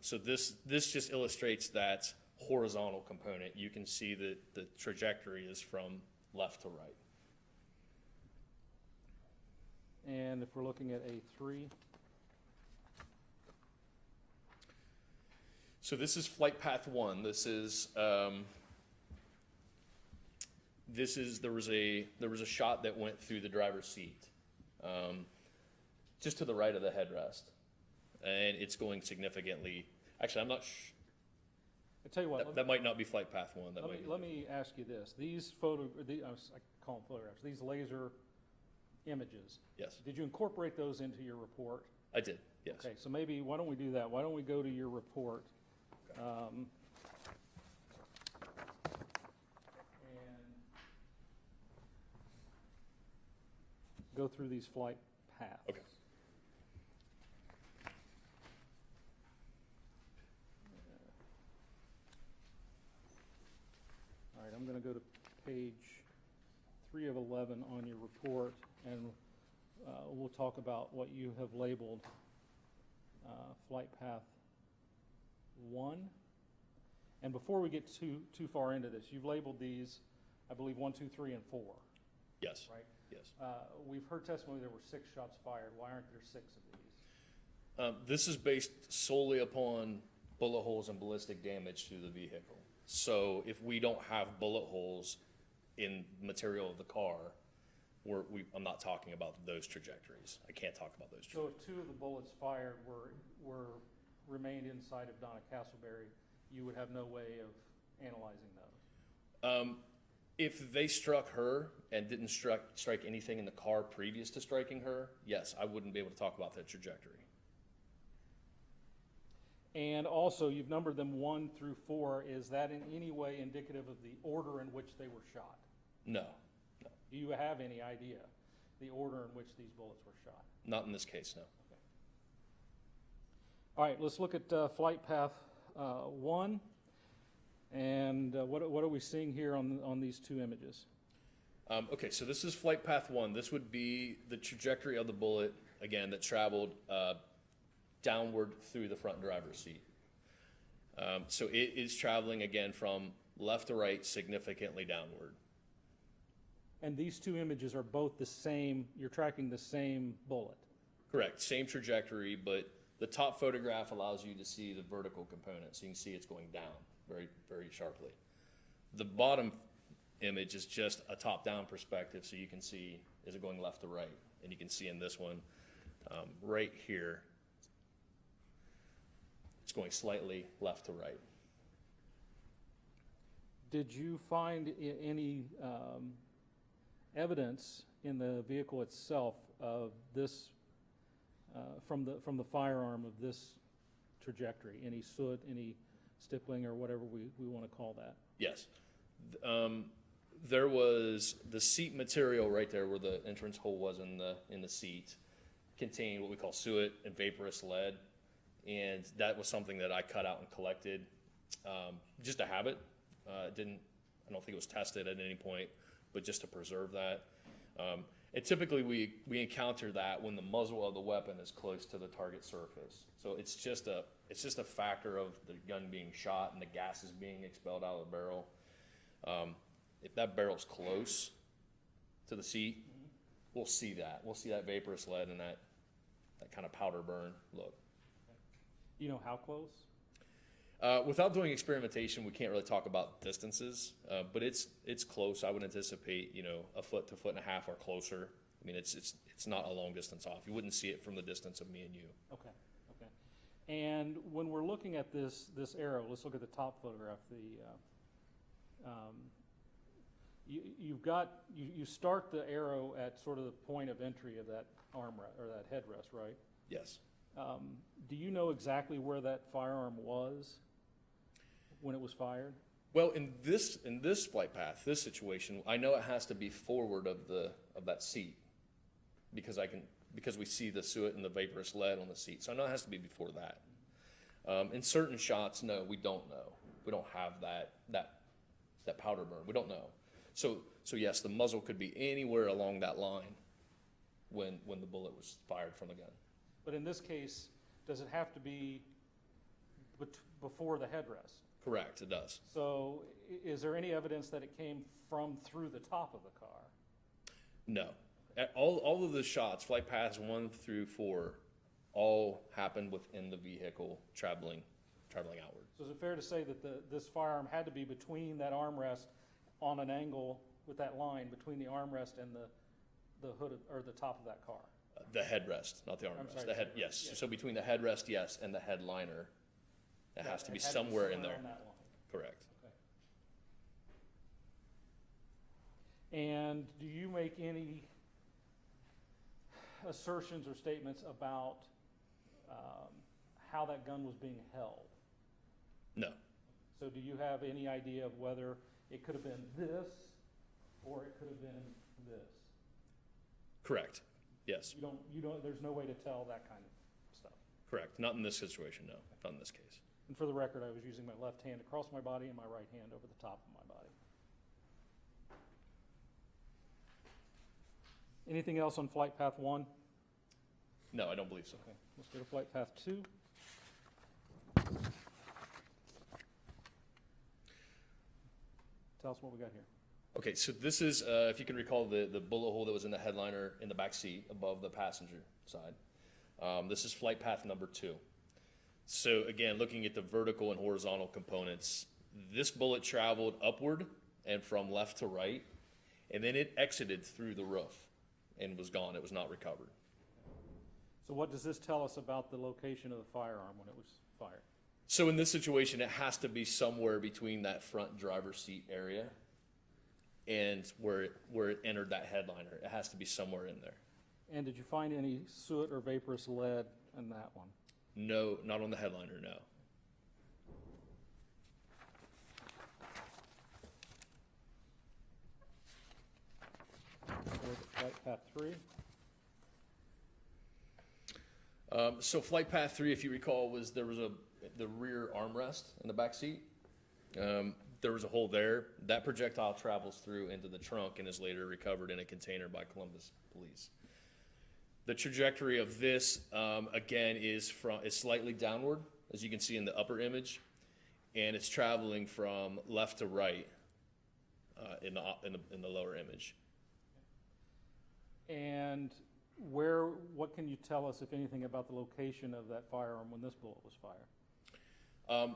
So this just illustrates that horizontal component. You can see that the trajectory is from left to right. And if we're looking at A3, so this is flight path 1. This is there was a shot that went through the driver's seat, just to the right of the headrest, and it's going significantly. Actually, I'm not. I tell you what. That might not be flight path 1. Let me ask you this: these I call them photographs. These laser images. Yes. Did you incorporate those into your report? I did. Yes. Okay, so maybe why don't we do that? Why don't we go to your report? And go through these flight paths. Okay. All right, I'm going to go to page 3 of 11 on your report, and we'll talk about what you have labeled flight path 1. And before we get too far into this, you've labeled these, I believe, 1, 2, 3, and 4. Yes. Right? Yes. We've heard testimony there were 6 shots fired. Why aren't there 6 of these? This is based solely upon bullet holes and ballistic damage to the vehicle. So if we don't have bullet holes in material of the car, I'm not talking about those trajectories. I can't talk about those So trajectories. if 2 of the bullets fired remained inside of Donna Castleberry, you would have no way of analyzing those? If they struck her and didn't strike anything in the car previous to striking her, yes, I wouldn't be able to talk about that trajectory. And also, you've numbered them 1 through 4. Is that in any way indicative of the order in which they were shot? No. Do you have any idea the order in which these bullets were shot? Not in this case, no. Okay. All right, let's look at flight path 1. And what are we seeing here on these 2 images? Okay, so this is flight path 1. This would be the trajectory of the bullet, again, that traveled downward through the front driver's seat. So it is traveling, again, from left to right, significantly downward. And these two images are both the same, you're tracking the same bullet. Correct, same trajectory, but the top photograph allows you to see the vertical component, so you can see it's going down very, very sharply. The bottom image is just a top-down perspective, so you can see, is it going left to right? And you can see in this one, right here, it's going slightly left to right. Did you find any evidence in the vehicle itself of this, from the firearm of this trajectory? Any soot, any stippling, or whatever we want to call that? Yes. There was the seat material right there where the entrance hole was in the seat contained what we call suet and vaporous lead, and that was something that I cut out and collected just to have it. I don't think it was tested at any point, but just to preserve that. And typically we encounter that when the muzzle of the weapon is close to the target surface. So it's just a factor of the gun being shot and the gases being expelled out of the barrel. If that barrel's close to the seat, we'll see that. We'll see that vaporous lead and that kind of powder burn look. You know how close? Without doing experimentation, we can't really talk about distances, but it's close. I would anticipate, a foot to foot and a half or closer. I mean, it's not a long distance off. You wouldn't see it from the distance of me and you. Okay. And when we're looking at this arrow, let's look at the top photograph. You start the arrow at sort of the point of entry of that armrest or that headrest, right? Yes. Do you know exactly where that firearm was when it was fired? Well, in this flight path, this situation, I know it has to be forward of that seat because we see the suet and the vaporous lead on the seat. So I know it has to be before that. In certain shots, no, we don't know. We don't have that powder burn. We don't know. So yes, the muzzle could be anywhere along that line when the bullet was fired from the gun. But in this case, does it have to be before the headrest? Correct, it does. So is there any evidence that it came from through the top of the car? No. All of the shots, flight paths 1 through 4, all happened within the vehicle traveling outward. So is it fair to say that this firearm had to be between that armrest on an angle with that line between the armrest and the hood or the top of that car? The headrest, not the armrest. sorry, The head, yes. Yeah. So between the headrest, yes, and the headliner, it has to be somewhere in there. On that line. Correct. Okay. And do you make any assertions or statements about how that gun was being held? No. So do you have any idea of whether it could have been this or it could have been this? Correct. Yes. You don't, there's no way to tell that kind of stuff. Correct. Not in this situation, no. Not in this case. And for the record, I was using my left hand across my body and my right hand over the top of my body. Anything else on flight path 1? No, I don't believe so. Okay, let's go to flight path 2. Tell us what we got here. Okay, so this is, if you can recall, the bullet hole that was in the headliner in the back seat above the passenger side. This is flight path number 2. So again, looking at the vertical and horizontal components, this bullet traveled upward and from left to right, and then it exited through the roof and was gone. It was not recovered. So what does this tell us about the location of the firearm when it was fired? So in this situation, it has to be somewhere between that front driver's seat area and where it entered that headliner. It has to be somewhere in there. And did you find any soot or vaporous lead in that one? No, not on the headliner, no. Flight path 3. So flight path 3, if you recall, was the rear armrest in the back seat. There was a hole there. That projectile travels through into the trunk and is later recovered in a container by Columbus police. The trajectory of this, again, is slightly downward, as you can see in the upper image. and it's traveling from left to right in the lower image. And what can you tell us, if anything, about the location of that firearm when this bullet was fired?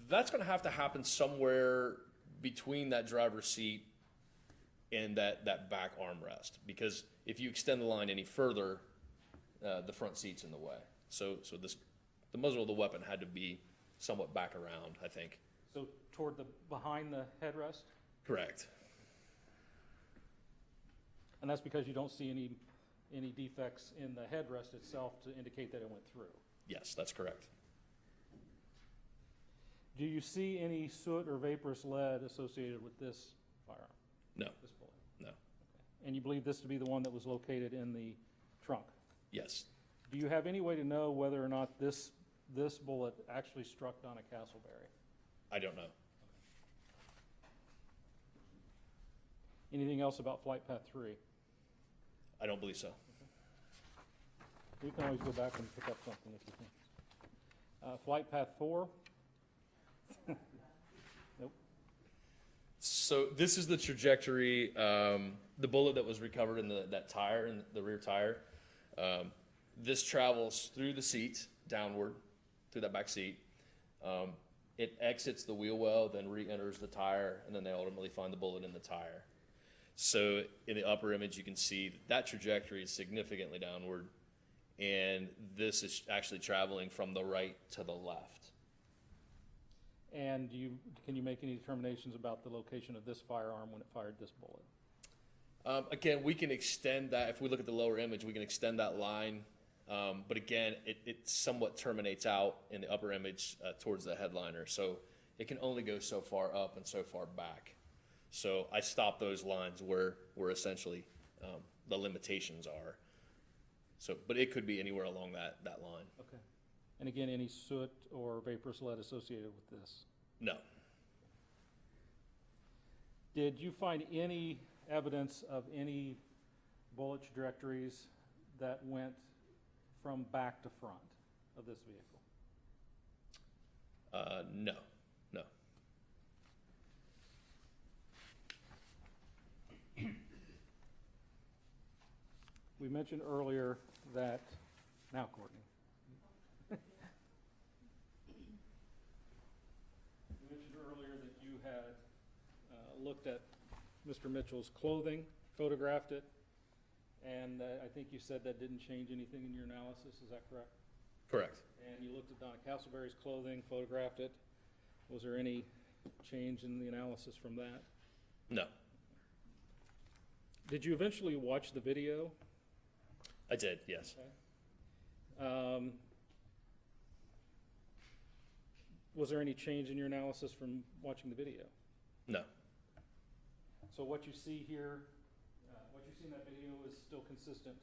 That's going to have to happen somewhere between that driver's seat and that back armrest, because if you extend the line any further, the front seat's in the way. So the muzzle of the weapon had to be somewhat back around, I think. So behind the headrest? Correct. And that's because you don't see any defects in the headrest itself to indicate that it went through? Yes, that's correct. Do you see any soot or vaporous lead associated with this firearm? No. This bullet? No. And you believe this to be the one that was located in the trunk? Yes. Do you have any way to know whether or not this bullet actually struck Donna Castleberry? I don't know. Anything else about Flight Path 3? I don't believe so. We can always go back and pick up something if you think. Flight Path 4? Nope. So this is the trajectory, the bullet that was recovered in that tire, in the rear tire. This travels through the seat, downward, through that back seat. It exits the wheel well, then re-enters the tire, and then they ultimately find the bullet in the tire. So in the upper image, you can see that trajectory is significantly downward, and this is actually traveling from the right to the left. And can you make any determinations about the location of this firearm when it fired this bullet? Again, we can extend that. If we look at the lower image, we can extend that line. But again, it somewhat terminates out in the upper image towards the headliner. So it can only go so far up and so far back. So I stopped those lines where essentially the limitations are. So, but it could be anywhere along that line. Okay. And again, any soot or vaporous lead associated with this? No. Did you find any evidence of any bullet trajectories that went from back to front of this vehicle? No. No. We mentioned earlier that, now Courtney. We mentioned earlier that you had looked at Mr. Mitchell's clothing, photographed it, and I think you said that didn't change anything in your analysis, is that correct? Correct. And you looked at Donna Castleberry's clothing, photographed it. Was there any change in the analysis from that? No. Did you eventually watch the video? I did, yes. Okay. Was there any change in your analysis from watching the video? No. So what you see here, what you see in that video is still consistent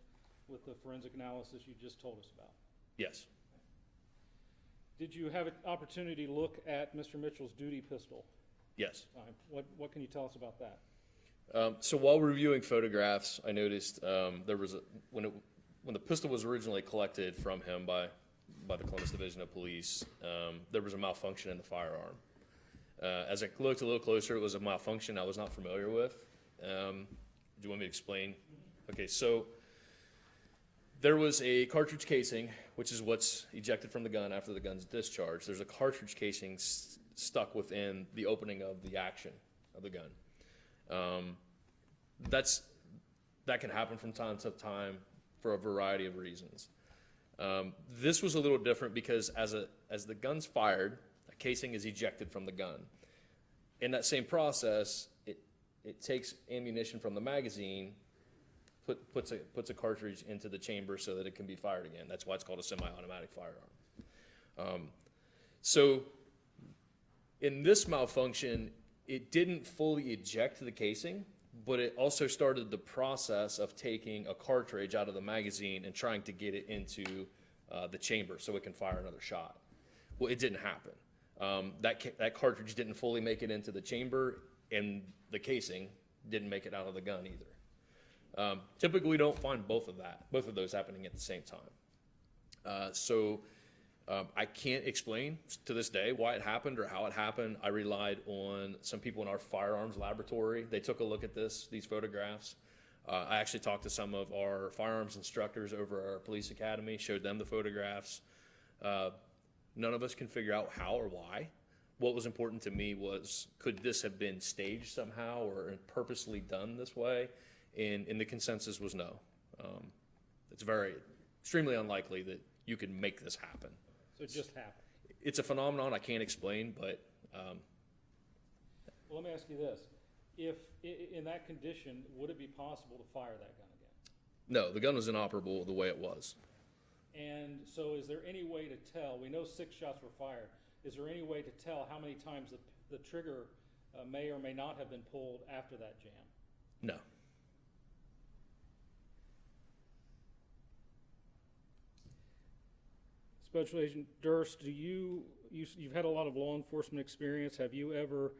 with the forensic analysis you just told us about? Yes. Did you have an opportunity to look at Mr. Mitchell's duty pistol? Yes. What can you tell us about that? So while reviewing photographs, I noticed there was when the pistol was originally collected from him by the Columbus Division of Police, there was a malfunction in the firearm. As I looked a little closer, it was a malfunction I was not familiar with. Do you want me to explain? Okay, so there was a cartridge casing, which is what's ejected from the gun after the gun's discharged. There's a cartridge casing stuck within the opening of the action of the gun. That can happen from time to time for a variety of reasons. This was a little different because as the gun's fired, a casing is ejected from the gun. In that same process, it takes ammunition from the magazine, puts a cartridge into the chamber so that it can be fired again. That's why it's called a semi-automatic firearm. So in this malfunction, it didn't fully eject the casing, but it also started the process of taking a cartridge out of the magazine and trying to get it into the chamber so it can fire another shot. Well, it didn't happen. That cartridge didn't fully make it into the chamber, and the casing didn't make it out of the gun either. Typically, we don't find both of those happening at the same time. So I can't explain to this day why it happened or how it happened. I relied on some people in our firearms laboratory. They took a look at these photographs. I actually talked to some of our firearms instructors over our police academy, showed them the photographs. None of us can figure out how or why. What was important to me was, could this have been staged somehow or purposely done this way? And the consensus was no. It's extremely unlikely that you could make this happen. So it just happened. It's a phenomenon I can't explain, but Well, let me ask you this. If, in that condition, would it be possible to fire that gun again? no, the gun was inoperable the way it was. And so is there any way to tell, we know 6 shots were fired, is there any way to tell how many times the trigger may or may not have been pulled after that jam? No. Special Agent Durst, you've had a lot of law enforcement experience. Have you ever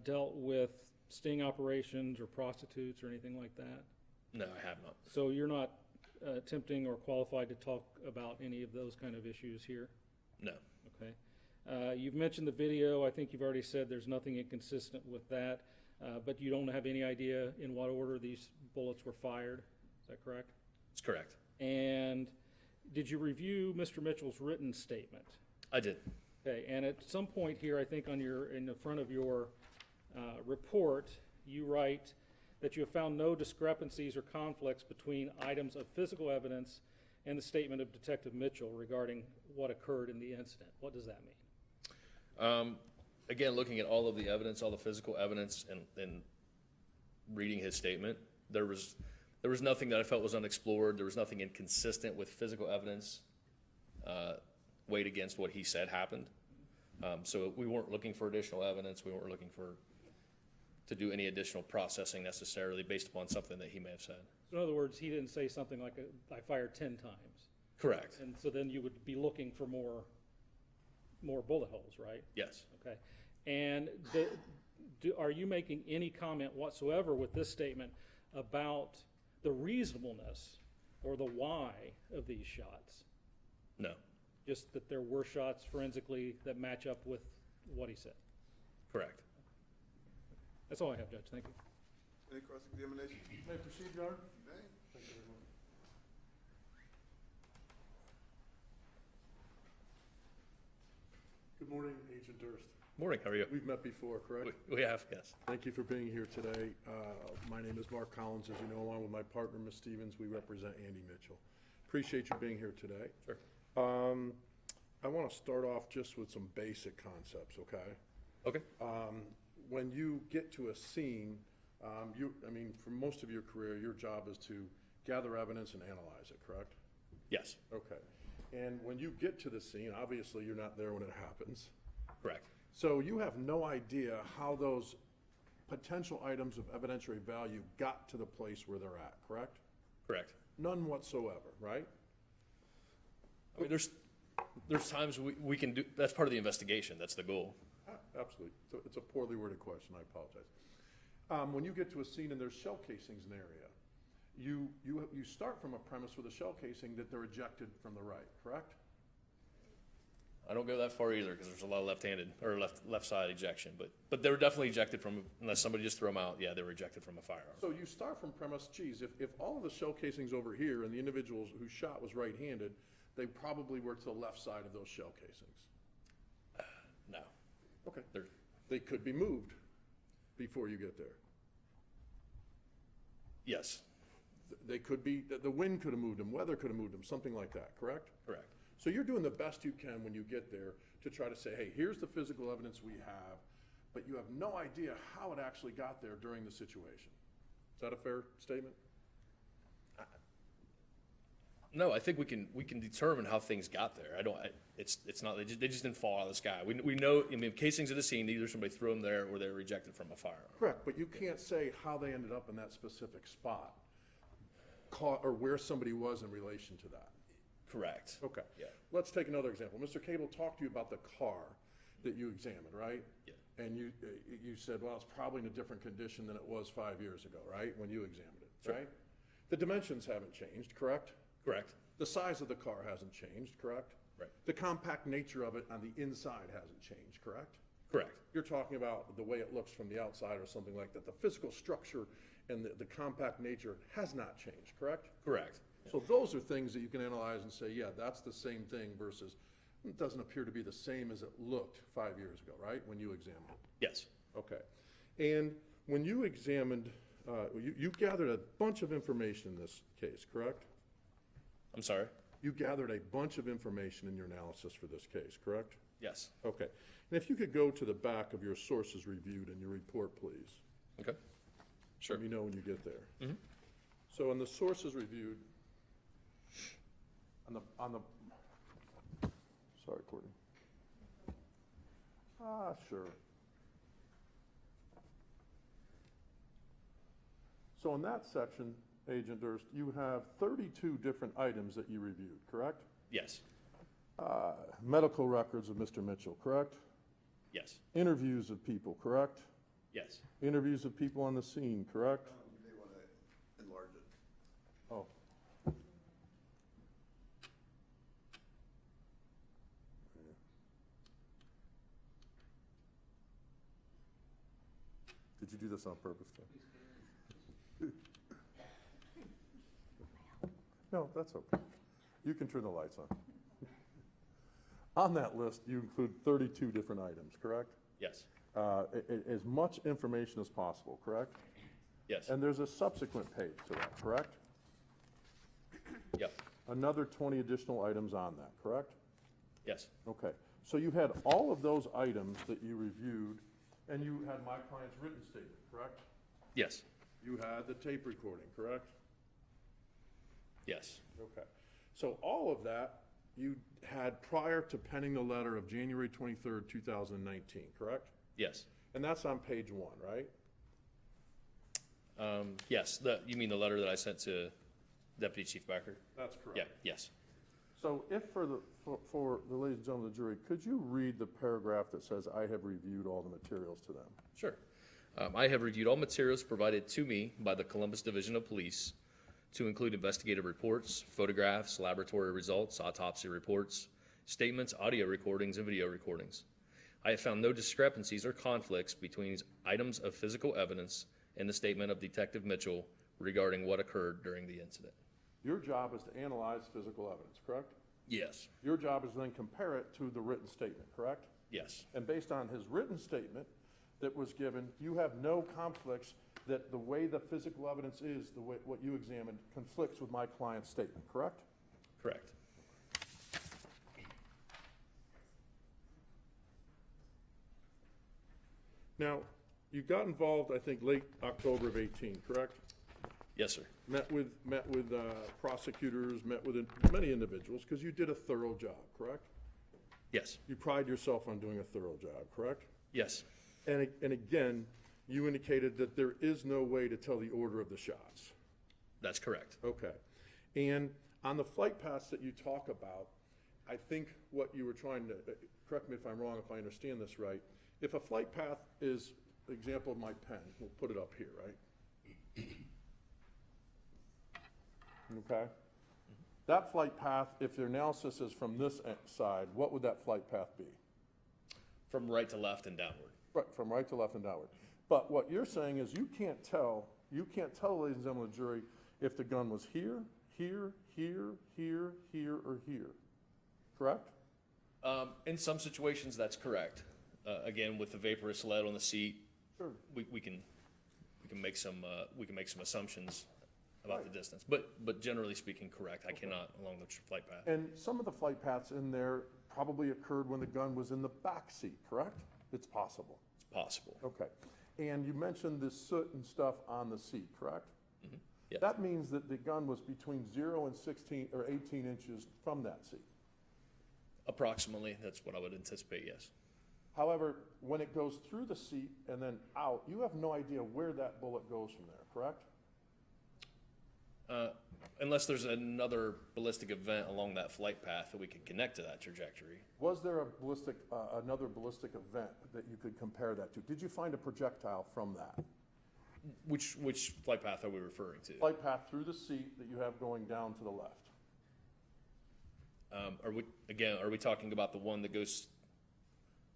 dealt with sting operations or prostitutes or anything like that? No, I have not. So you're not attempting or qualified to talk about any of those kind of issues here? No. Okay. You've mentioned the video. I think you've already said there's nothing inconsistent with that, but you don't have any idea in what order these bullets were fired. Is that correct? It's correct. And did you review Mr. Mitchell's written statement? I did. Okay, and at some point here, I think in the front of your report, you write that you have found no discrepancies or conflicts between items of physical evidence and the statement of Detective Mitchell regarding what occurred in the incident. What does that mean? Again, looking at all of the evidence, all the physical evidence, and reading his statement, there was nothing that I felt was unexplored. There was nothing inconsistent with physical evidence weighed against what he said happened. So we weren't looking for additional evidence. We weren't looking to do any additional processing necessarily based upon something that he may have said. So in other words, he didn't say something like, I fired 10 times. Correct. And so then you would be looking for more bullet holes, right? Yes. Okay. And are you making any comment whatsoever with this statement about the reasonableness or the why of these shots? No. Just that there were shots forensically that match up with what he said? Correct. That's all I have, Judge. Thank you. Any cross-examination? May I proceed, Your Honor? May? Thank you very much. Good morning, Agent Durst. Morning. How are you? We've met before, correct? We have, yes. Thank you for being here today. My name is Mark Collins. As you know, along with my partner, Ms. Stevens, we represent Andy Mitchell. Appreciate you being here today. Sure. I want to start off just with some basic concepts, okay? Okay. When you get to a scene, for most of your career, your job is to gather evidence and analyze it, correct? Yes. Okay. And when you get to the scene, obviously you're not there when it happens. Correct. So you have no idea how those potential items of evidentiary value got to the place where they're at, correct? Correct. None whatsoever, right? I mean, there's times we can do, that's part of the investigation. That's the goal. Absolutely. So it's a poorly worded question. I apologize. When you get to a scene and there's shell casings in the area, you start from a premise with a shell casing that they're ejected from the right, correct? I don't go that far either because there's a lot of left-handed or left side ejection, but they were definitely ejected from, unless somebody just threw them out. Yeah, they were ejected from a firearm. So you start from premise, geez, if all of the shell casings over here and the individuals who shot was right-handed, they probably were to the left side of those shell casings. No. Okay. They could be moved before you get there. Yes. They could be, the wind could have moved them, weather could have moved them, something like that, correct? Correct. So you're doing the best you can when you get there to try to say, hey, here's the physical evidence we have, but you have no idea how it actually got there during the situation. Is that a fair statement? No, I think we can determine how things got there. It's not, they just didn't fall out of the sky. We know, I mean, casings at the scene, either somebody threw them there or they were ejected from a firearm. Correct, but you can't say how they ended up in that specific spot, or where somebody was in relation to that. Correct. Okay. Yeah. Let's take another example. Mr. Cable talked to you about the car that you examined, right? Yeah. And you said, well, it's probably in a different condition than it was 5 years ago, right? When you examined it, Sure. right? The dimensions haven't changed, correct? Correct. The size of the car hasn't changed, correct? Right. The compact nature of it on the inside hasn't changed, correct? Correct. You're talking about the way it looks from the outside or something like that. The physical structure and the compact nature has not changed, correct? Correct. So those are things that you can analyze and say, yeah, that's the same thing versus it doesn't appear to be the same as it looked 5 years ago, right, when you examined it? Yes. Okay. And when you examined, you gathered a bunch of information in this case, correct? I'm sorry? You gathered a bunch of information in your analysis for this case, correct? Yes. Okay. And if you could go to the back of your sources reviewed in your report, please. Okay. Sure. Let me know when you get there. Mhm. So in the sources reviewed, sorry, Courtney. Sure. So in that section, Agent Durst, you have 32 different items that you reviewed, correct? Yes. Medical records of Mr. Mitchell, correct? Yes. Interviews of people, correct? Yes. Interviews of people on the scene, correct? You may want to enlarge it. Oh. Did you do this on purpose, Tim? No, that's okay. You can turn the lights on. On that list, you include 32 different items, correct? Yes. As much information as possible, correct? Yes. And there's a subsequent page to that, correct? Yep. Another 20 additional items on that, correct? Yes. Okay, so you had all of those items that you reviewed, and you had my client's written statement, correct? Yes. You had the tape recording, correct? Yes. Okay, so all of that you had prior to penning the letter of January 23rd, 2019, correct? Yes. And that's on page 1, right? Yes. You mean the letter that I sent to Deputy Chief Becker? That's correct. Yeah. Yes. So if for the ladies and gentlemen of the jury, could you read the paragraph that says, "I have reviewed all the materials to them"? Sure. I have reviewed all materials provided to me by the Columbus Division of Police, to include investigative reports, photographs, laboratory results, autopsy reports, statements, audio recordings, and video recordings. I have found no discrepancies or conflicts between items of physical evidence and the statement of Detective Mitchell regarding what occurred during the incident. Your job is to analyze physical evidence, correct? Yes. Your job is to then compare it to the written statement, correct? Yes. And based on his written statement that was given, you have no conflicts that the way the physical evidence is, the way what you examined, conflicts with my client's statement, correct? Correct. Now, you got involved, I think, late October of 18, correct? Yes, sir. Met with prosecutors, met with many individuals, because you did a thorough job, correct? Yes. You pride yourself on doing a thorough job, correct? Yes. And again, you indicated that there is no way to tell the order of the shots. That's correct. Okay. And on the flight paths that you talk about, I think what you were trying to, correct me if I'm wrong, if I understand this right, if a flight path is, example of my pen, we'll put it up here, right? Okay? That flight path, if the analysis is from this side, what would that flight path be? From right to left and downward. Right, from right to left and downward. But what you're saying is you can't tell, ladies and gentlemen of the jury, if the gun was here, here, here, here, here, or here. Correct? In some situations, that's correct. Again, with the vaporous lead on the seat, Sure. we can make some assumptions about the distance. But generally speaking, correct. I cannot along the flight path. And some of the flight paths in there probably occurred when the gun was in the back seat, correct? It's possible. It's possible. Okay. And you mentioned the soot and stuff on the seat, correct? Mm-hmm. Yeah. That means that the gun was between 0 and 16 or 18 inches from that seat. Approximately, that's what I would anticipate, yes. However, when it goes through the seat and then out, you have no idea where that bullet goes from there, correct? Unless there's another ballistic event along that flight path that we could connect to that trajectory. Was there a ballistic, another ballistic event that you could compare that to? Did you find a projectile from that? Which flight path are we referring to? Flight path through the seat that you have going down to the left. Are we talking about the one that goes,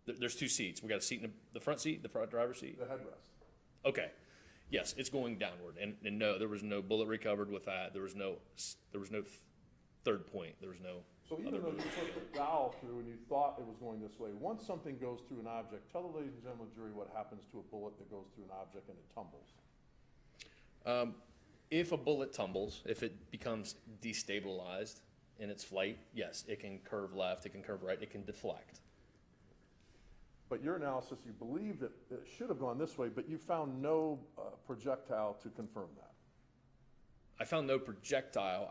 there's two seats. We got a seat in the front seat, the front driver's seat? The headrest. Okay. Yes, it's going downward. And no, there was no bullet recovered with that. There was no third point. There was no. So even though you put the dowel through and you thought it was going this way, once something goes through an object, tell the ladies and gentlemen of the jury what happens to a bullet that goes through an object and it tumbles. If a bullet tumbles, if it becomes destabilized in its flight, yes, it can curve left, it can curve right, it can deflect. But your analysis, you believe that it should have gone this way, but you found no projectile to confirm that. I found no projectile.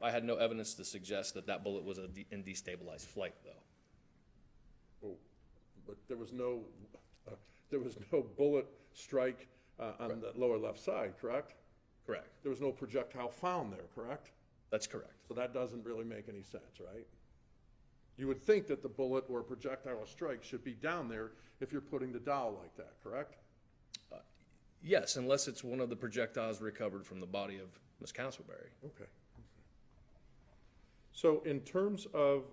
I had no evidence to suggest that that bullet was in destabilized flight, though. Oh, but there was no bullet strike on the lower left side, correct? Correct. There was no projectile found there, correct? That's correct. So that doesn't really make any sense, right? You would think that the bullet or projectile strike should be down there if you're putting the dowel like that, correct? Yes, unless it's one of the projectiles recovered from the body of Ms. Castleberry. Okay. So in terms of,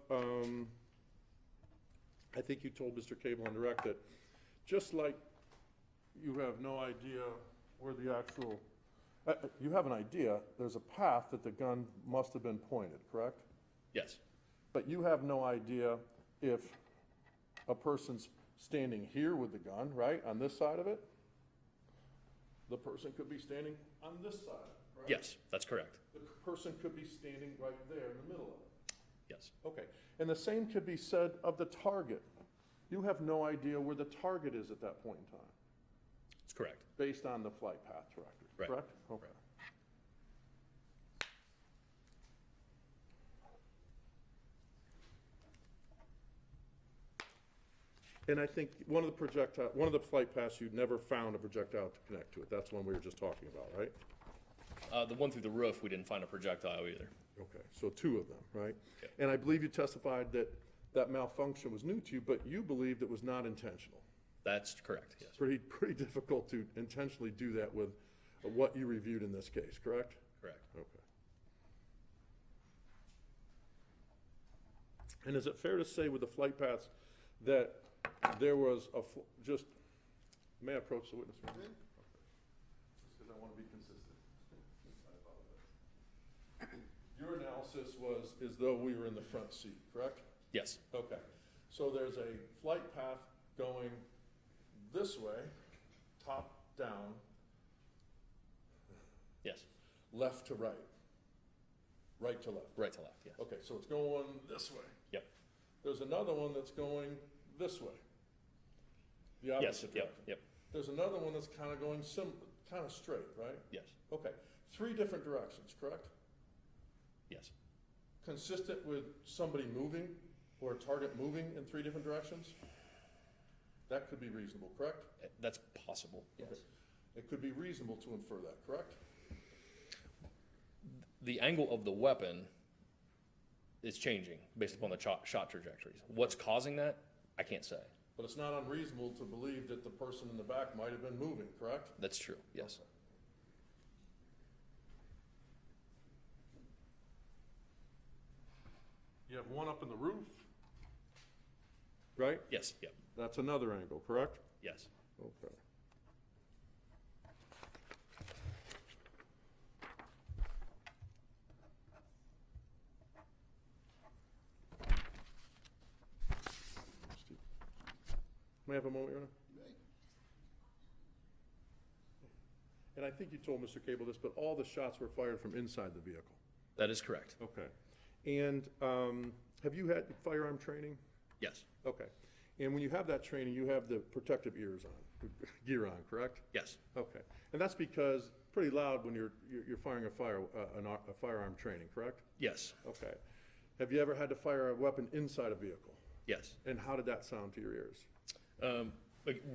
I think you told Mr. Cable on direct that just like you have no idea where the actual, you have an idea, there's a path that the gun must have been pointed, correct? Yes. But you have no idea if a person's standing here with the gun, right, on this side of it? The person could be standing on this side, right? Yes, that's correct. The person could be standing right there in the middle of it. Yes. Okay, and the same could be said of the target. You have no idea where the target is at that point in time, That's correct. based on the flight path directory, Right. correct? Okay. Right. And I think one of the flight paths, you never found a projectile to connect to it. That's one we were just talking about, right? The one through the roof, we didn't find a projectile either. Okay, so two of them, right? Yeah. And I believe you testified that that malfunction was new to you, but you believed it was not intentional. That's correct, yes. Pretty difficult to intentionally do that with what you reviewed in this case, correct? Correct. Okay. And is it fair to say with the flight paths that there was just, may I approach the witness? Just because I want to be consistent. I apologize. Your analysis was as though we were in the front seat, correct? Yes. Okay. So there's a flight path going this way, top down, Yes. left to right, right to left. Right to left, yes. Okay, so it's going this way. Yep. There's another one that's going this way. The Yes, opposite yep, direction. yep, There's another one that's kind of going kind of straight, right? yes, Okay, 3 different directions, correct? yes. Consistent with somebody moving or a target moving in 3 different directions? That could be reasonable, correct? That's possible, yes. Okay. It could be reasonable to infer that, correct? The angle of the weapon is changing based upon the shot trajectories. What's causing that, I can't say. But it's not unreasonable to believe that the person in the back might have been moving, correct? That's true, yes. Okay. You have one up in the roof, right? Yes, yep, That's another angle, correct? yes. Okay. May I have a moment, Your Honor? And I think you told Mr. Cable this, but all the shots were fired from inside the vehicle. That is correct, Okay. And have you had firearm training? yes, Okay. And when you have that training, you have the protective ears on, gear on, correct? yes, Okay. And that's because pretty loud when you're firing a firearm training, correct? yes, Okay. Have you ever had to fire a weapon inside a vehicle? yes. And how did that sound to your ears?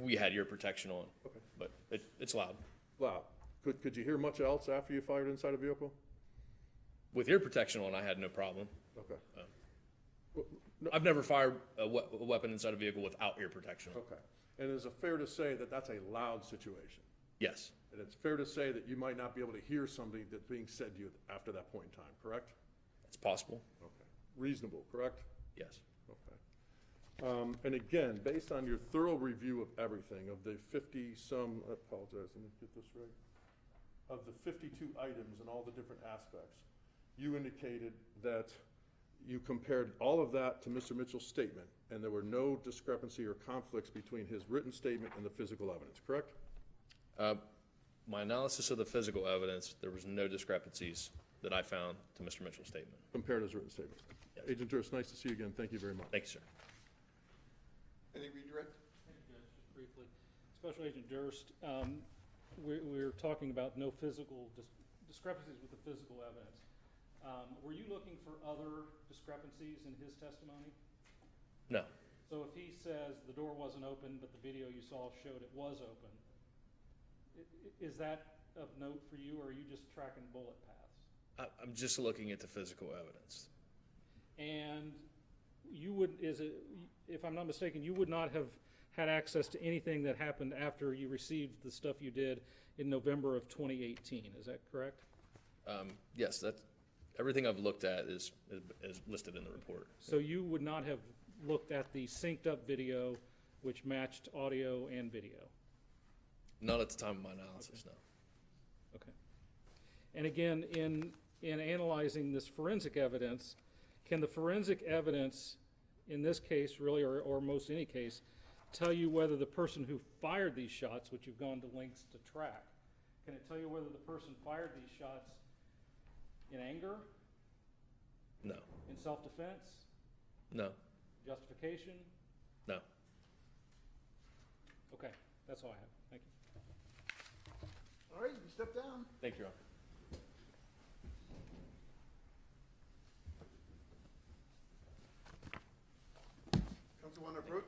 We had ear protection on, Okay. but it's loud. Loud. Could you hear much else after you fired inside a vehicle? With ear protection on, I had no problem. Okay. I've never fired a weapon inside a vehicle without ear protection on. Okay. And is it fair to say that that's a loud situation? Yes, And it's fair to say that you might not be able to hear something that's being said to you after that point in time, correct? it's possible. Okay. reasonable, correct? Yes. Okay. And again, based on your thorough review of everything, of the 50-some, I apologize, let me get this right, of the 52 items and all the different aspects, you indicated that you compared all of that to Mr. Mitchell's statement, and there were no discrepancy or conflicts between his written statement and the physical evidence, correct? My analysis of the physical evidence, there was no discrepancies that I found to Mr. Mitchell's statement. Compared to his written statement. Yes. Agent Durst, nice to see you again. Thank you very much. Thank you, sir. Any redirect? Thank you, Judge. Just briefly. Special Agent Durst, we're talking about no physical discrepancies with the physical evidence. Were you looking for other discrepancies in his testimony? No. So if he says the door wasn't open, but the video you saw showed it was open, is that of note for you, or are you just tracking bullet paths? I'm just looking at the physical evidence. And you would, if I'm not mistaken, you would not have had access to anything that happened after you received the stuff you did in November of 2018, is that correct? Yes, that's, everything I've looked at is listed in the report. So you would not have looked at the synced up video which matched audio and video? Not at the time of my analysis, no. Okay. And again, in analyzing this forensic evidence, can the forensic evidence in this case really, or most any case, tell you whether the person who fired these shots, which you've gone to lengths to track, can it tell you whether the person fired these shots in anger? No. In self-defense? No. Justification? No. Okay, that's all I have. Thank you. All right, you step down. Thank you, Your Honor. Council want to approach?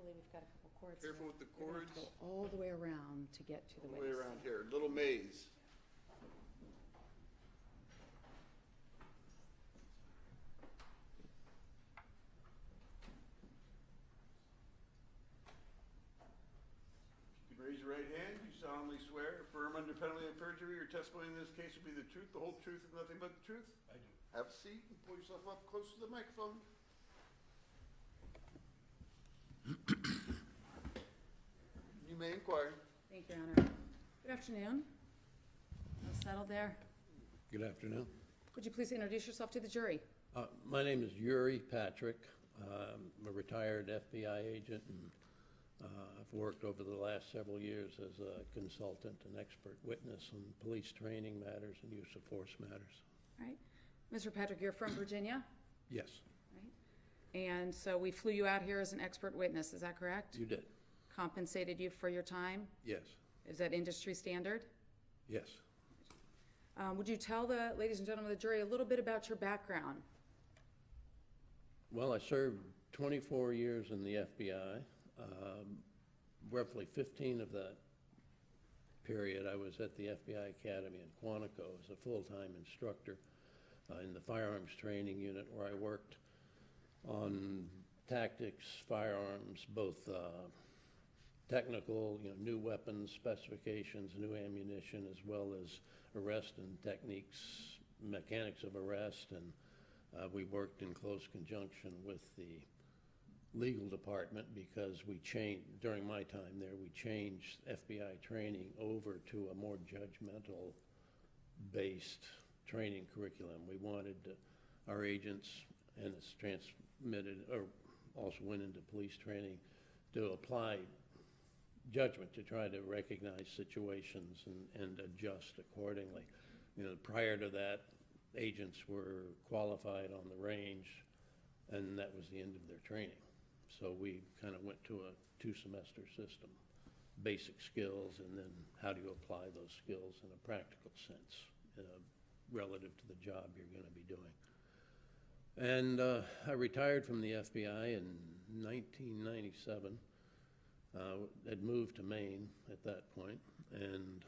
Carefully, we've got a couple cords. Careful here. with the We're gonna have cords. to go all the way around to get to the All the way witness around stand. here, little maze. You raise your right hand, you solemnly swear, affirm under penalty of perjury, your testimony in this case will be the truth, the whole truth, and nothing but the truth? I do. Have a seat and pull yourself up close to the microphone. You may inquire. Thank you, Your Honor. Good afternoon. All settled there? Good afternoon. Would you please introduce yourself to the jury? My name is Yuri Patrick. I'm a retired FBI agent, and I've worked over the last several years as a consultant and expert witness on police training matters and use of force matters. All right. Mr. Patrick, you're from Virginia? Yes, Right. And so we flew you out here as an expert witness, is that correct? you did. Compensated you for your time? Yes, Is that industry standard? yes. Would you tell the ladies and gentlemen of the jury a little bit about your background? Well, I served 24 years in the FBI. Roughly 15 of that period, I was at the FBI Academy in Quantico as a full-time instructor in the firearms training unit, where I worked on tactics, firearms, both technical, new weapons specifications, new ammunition, as well as arrest and techniques, mechanics of arrest, and we worked in close conjunction with the legal department because we changed, during my time there, we changed FBI training over to a more judgmental based training curriculum. We wanted our agents, and it's transmitted, or also went into police training, to apply judgment, to try to recognize situations and adjust accordingly. Prior to that, agents were qualified on the range, and that was the end of their training. So we kind of went to a 2-semester system, basic skills, and then how do you apply those skills in a practical sense, relative to the job you're going to be doing. And I retired from the FBI in 1997. Had moved to Maine at that point, and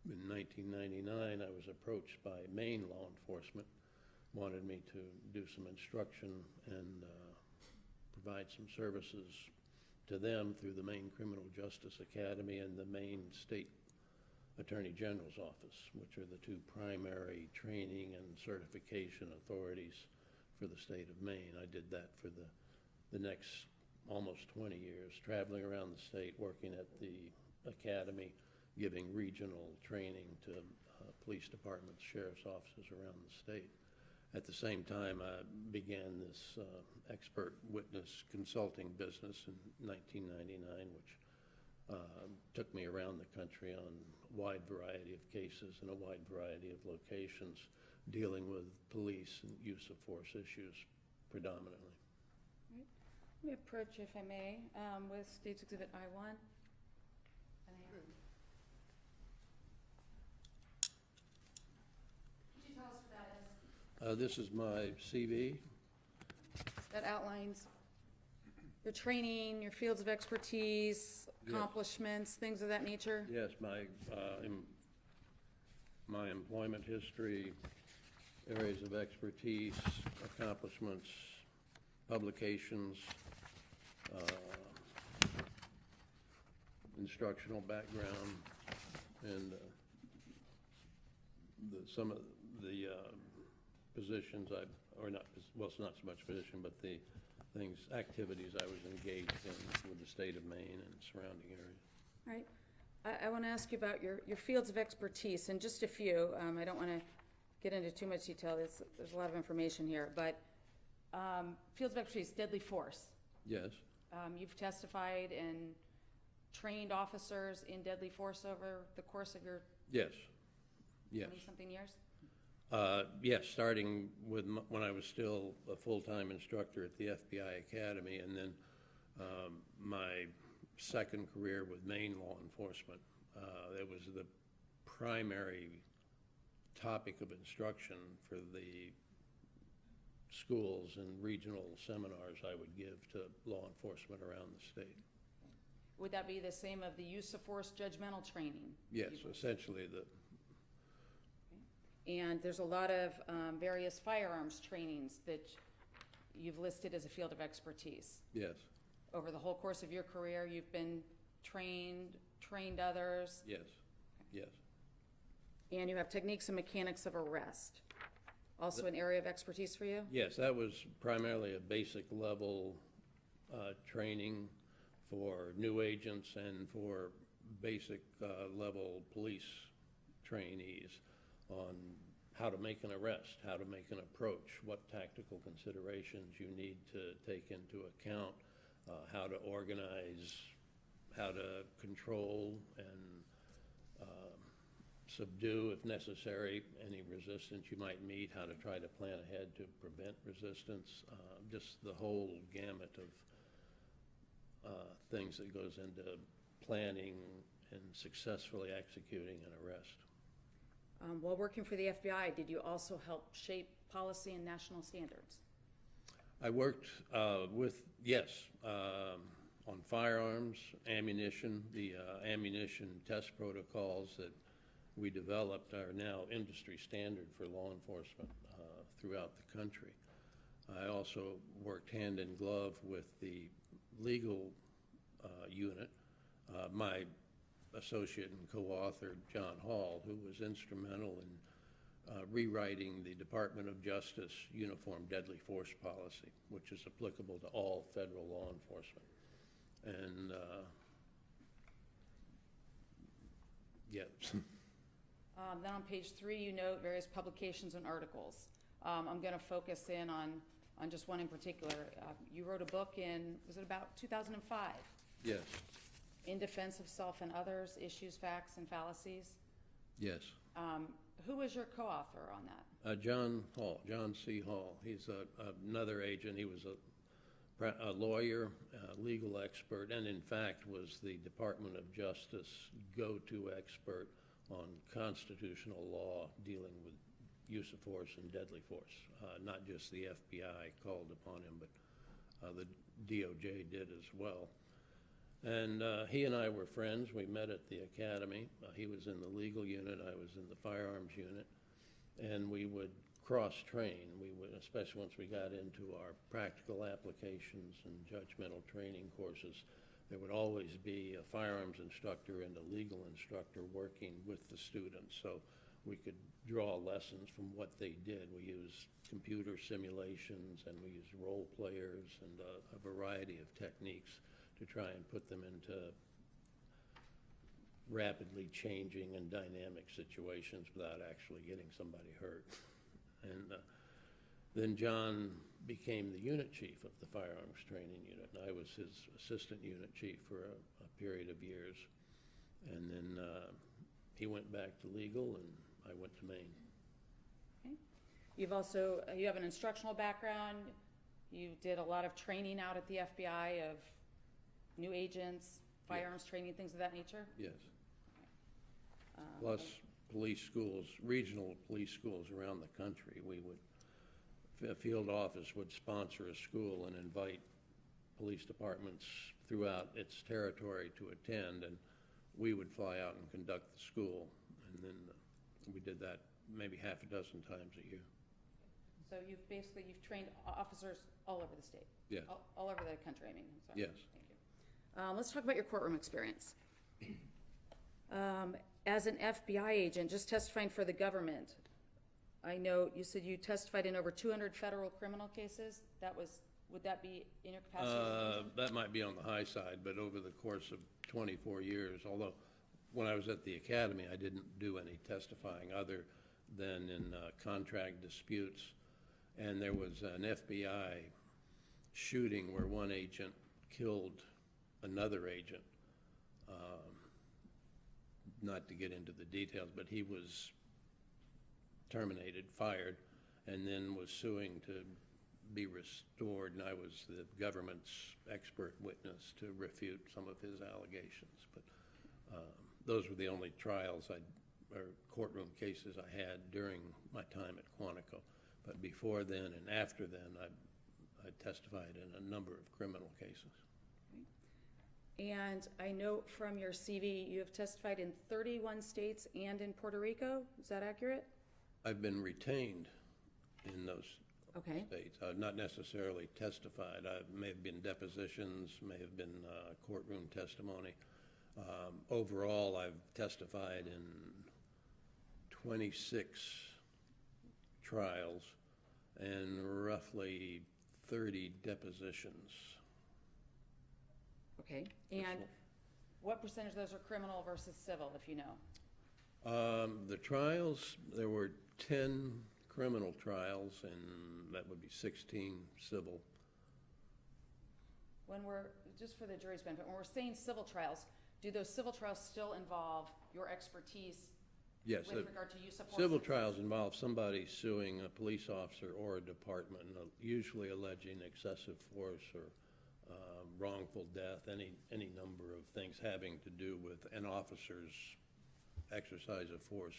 in 1999 I was approached by Maine law enforcement, wanted me to do some instruction and provide some services to them through the Maine Criminal Justice Academy and the Maine State Attorney General's Office, which are the two primary training and certification authorities for the state of Maine. I did that for the next almost 20 years, traveling around the state, working at the academy, giving regional training to police departments, sheriff's offices around the state. At the same time, I began this expert witness consulting business in 1999, which took me around the country on a wide variety of cases in a wide variety of locations, dealing with police and use of force issues predominantly. Let me approach, if I may, with State's Exhibit I-1. Could you tell us what that is? This is my CV. That outlines your training, your fields of expertise, accomplishments, things of that nature? Yes, my employment history, areas of expertise, accomplishments, publications, instructional background, and some of the positions well, it's not so much position, but the activities I was engaged in with the state of Maine and surrounding areas. All right. I want to ask you about your fields of expertise, and just a few. I don't want to get into too much detail. There's a lot of information here, but fields of expertise, deadly force. Yes. You've testified and trained officers in deadly force over the course of your Yes. Yes. 20-something years? Yes, starting with when I was still a full-time instructor at the FBI Academy, and then my second career with Maine law enforcement. It was the primary topic of instruction for the schools and regional seminars I would give to law enforcement around the state. Would that be the same of the use of force judgmental training? Yes, essentially And there's a lot of various firearms trainings that you've listed as a field of expertise. yes, Over the whole course of your career, you've been trained others, yes, yes. and you have techniques and mechanics of arrest. Also an area of expertise for you? Yes, that was primarily a basic level training for new agents and for basic level police trainees on how to make an arrest, how to make an approach, what tactical considerations you need to take into account, how to organize, how to control and subdue, if necessary, any resistance you might meet, how to try to plan ahead to prevent resistance, just the whole gamut of things that goes into planning and successfully executing an arrest. While working for the FBI, did you also help shape policy and national standards? I worked on firearms, ammunition. The ammunition test protocols that we developed are now industry standard for law enforcement throughout the country. I also worked hand in glove with the legal unit. My associate and co-author, John Hall, who was instrumental in rewriting the Department of Justice Uniform Deadly Force Policy, which is applicable to all federal law enforcement. And Then on page 3, you note various publications and articles. I'm going to focus in on just one in particular. You wrote a book in, was it about 2005? yes, In Defense of Self and Others, Issues, Facts, and Fallacies. yes. Who was your co-author on that? John Hall, John C. Hall. He's another agent. He was a lawyer, legal expert, and in fact was the Department of Justice go-to expert on constitutional law dealing with use of force and deadly force. Not just the FBI called upon him, but the DOJ did as well. And he and I were friends. We met at the academy. He was in the legal unit. I was in the firearms unit. And we would cross-train. We would, especially once we got into our practical applications and judgmental training courses, there would always be a firearms instructor and a legal instructor working with the students. So we could draw lessons from what they did. We used computer simulations and we used role players and a variety of techniques to try and put them into rapidly changing and dynamic situations without actually getting somebody hurt. And then John became the unit chief of the firearms training unit, and I was his assistant unit chief for a period of years. And then he went back to legal, and I went to Maine. Okay. You have an instructional background. You did a lot of training out at the FBI of new agents, firearms training, things of that nature? Yes. Plus police schools, regional police schools around the country. A field office would sponsor a school and invite police departments throughout its territory to attend, and we would fly out and conduct the school. And then we did that maybe half a dozen times a year. So you've trained officers all over the state? Yes. All over the country, I mean, I'm sorry. Yes. Thank you. Let's talk about your courtroom experience. As an FBI agent, just testifying for the government, I know you said you testified in over 200 federal criminal cases. Would that be in your capacity? That might be on the high side, but over the course of 24 years, although when I was at the academy, I didn't do any testifying other than in contract disputes. And there was an FBI shooting where one agent killed another agent. Not to get into the details, but he was terminated, fired, and then was suing to be restored, and I was the government's expert witness to refute some of his allegations. But those were the only trials or courtroom cases I had during my time at Quantico. But before then and after then, I testified in a number of criminal cases. And I note from your CV, you have testified in 31 states and in Puerto Rico. Is that accurate? I've been retained in those Okay. states. I've not necessarily testified. I may have been depositions, may have been courtroom testimony. Overall, I've testified in 26 trials and roughly 30 depositions. Okay. And what percentage of those are criminal versus civil, if you know? The trials, there were 10 criminal trials, and that would be 16 civil. When we're, just for the jury's benefit, when we're saying civil trials, do those civil trials still involve your expertise Yes, with regard to use of force? civil trials involve somebody suing a police officer or a department, usually alleging excessive force or wrongful death, any number of things having to do with an officer's exercise of force.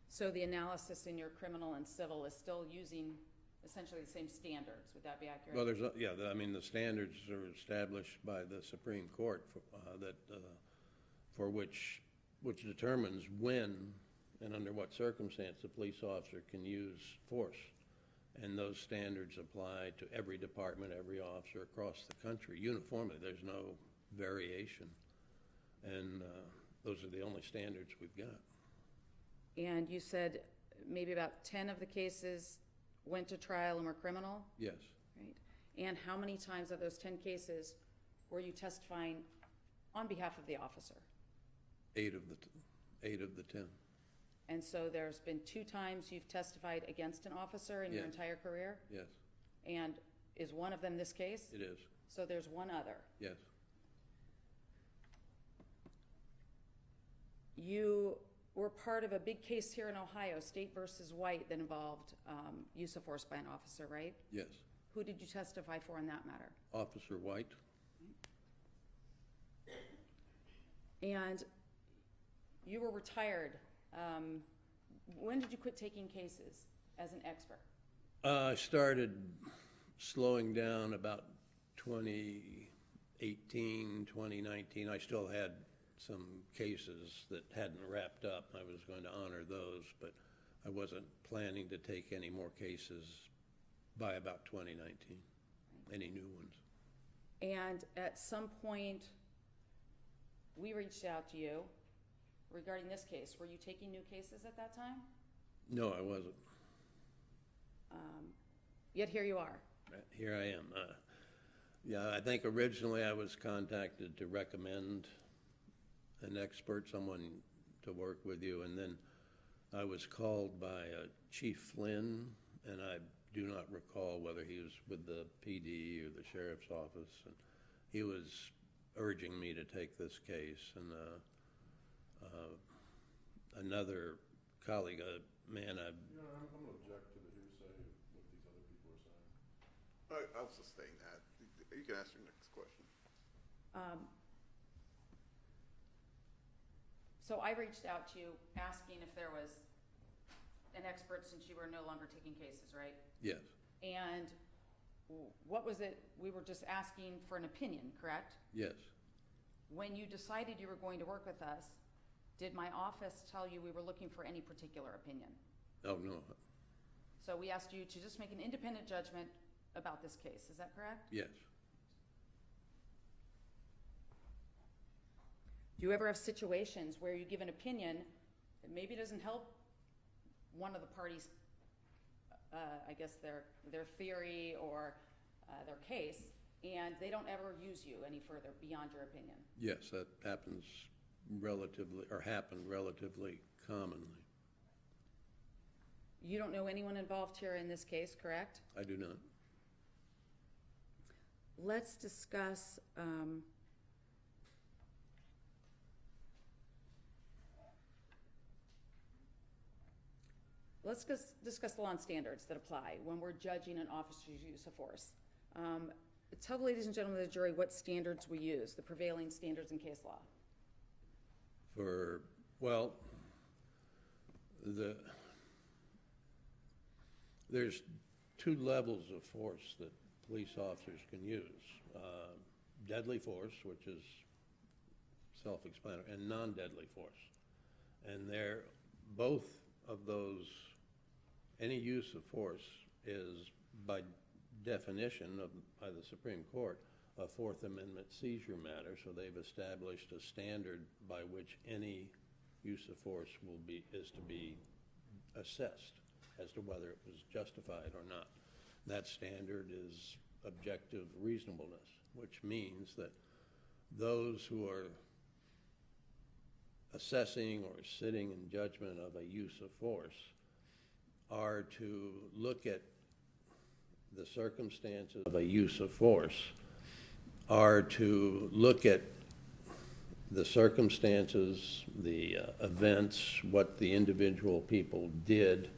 So the analysis in your criminal and civil is still using essentially the same standards. Would that be accurate? Well, I mean, the standards are established by the Supreme Court for which determines when and under what circumstance a police officer can use force. And those standards apply to every department, every officer across the country uniformly. There's no variation. And those are the only standards we've got. And you said maybe about 10 of the cases went to trial and were criminal, Yes. right? And how many times of those 10 cases were you testifying on behalf of the officer? 8 of the 10. And so there's been 2 times you've testified against an officer in your Yes. entire career? Yes, And is one of them this case? it is. So there's one other. Yes. You were part of a big case here in Ohio, State versus White, that involved use of force by an officer, right? Yes. Who did you testify for in that matter? Officer White. And you were retired. When did you quit taking cases as an expert? I started slowing down about 2018, 2019. I still had some cases that hadn't wrapped up. I was going to honor those, but I wasn't planning to take any more cases by about 2019, any new ones. And at some point, we reached out to you regarding this case. Were you taking new cases at that time? No, I wasn't. Yet here you are. Here I am. Yeah, I think originally I was contacted to recommend an expert, someone to work with you, and then I was called by Chief Flynn, and I do not recall whether he was with the PD or the sheriff's office, and he was urging me to take this case, and another colleague, a man I'm going to object to the hearsay of what these other people are saying. I'll sustain that. You can ask your next question. So I reached out to you asking if there was an expert since you were no longer taking cases, right? Yes, And what was it? We were just asking for an opinion, correct? yes. When you decided you were going to work with us, did my office tell you we were looking for any particular opinion? Oh, no, So we asked you to just make an independent judgment about this case. Is that correct? yes. Do you ever have situations where you give an opinion that maybe doesn't help one of the parties, I guess their theory or their case, and they don't ever use you any further beyond your opinion? Yes, that happens happened relatively commonly. You don't know anyone involved here in this case, correct? I do not. Let's discuss discuss the law and standards that apply when we're judging an officer's use of force. Tell the ladies and gentlemen of the jury what standards we use, the prevailing standards in case law. There's two levels of force that police officers can use. Deadly force, which is self-explanatory, and non-deadly force. And they're both of those, any use of force is by definition by the Supreme Court a Fourth Amendment seizure matter, so they've established a standard by which any use of force is to be assessed as to whether it was justified or not. That standard is objective reasonableness, which means that those who are assessing or sitting in judgment of a use of force are to look at the circumstances of a use of force, are to look at the circumstances, the events, what the individual people did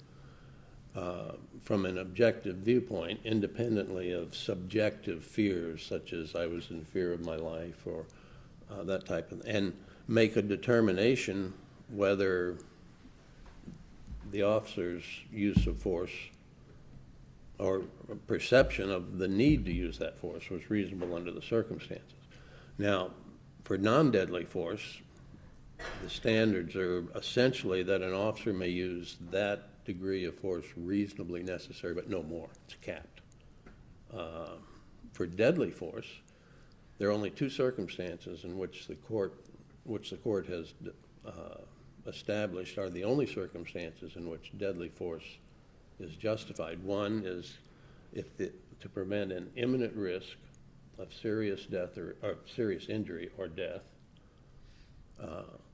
from an objective viewpoint, independently of subjective fears, such as I was in fear of my life or that type of, and make a determination whether the officer's use of force or perception of the need to use that force was reasonable under the circumstances. Now, for non-deadly force, the standards are essentially that an officer may use that degree of force reasonably necessary, but no more. It's capped. For deadly force, there are only two circumstances in which the court has established are the only circumstances in which deadly force is justified. One is to prevent an imminent risk of serious death or serious injury or death.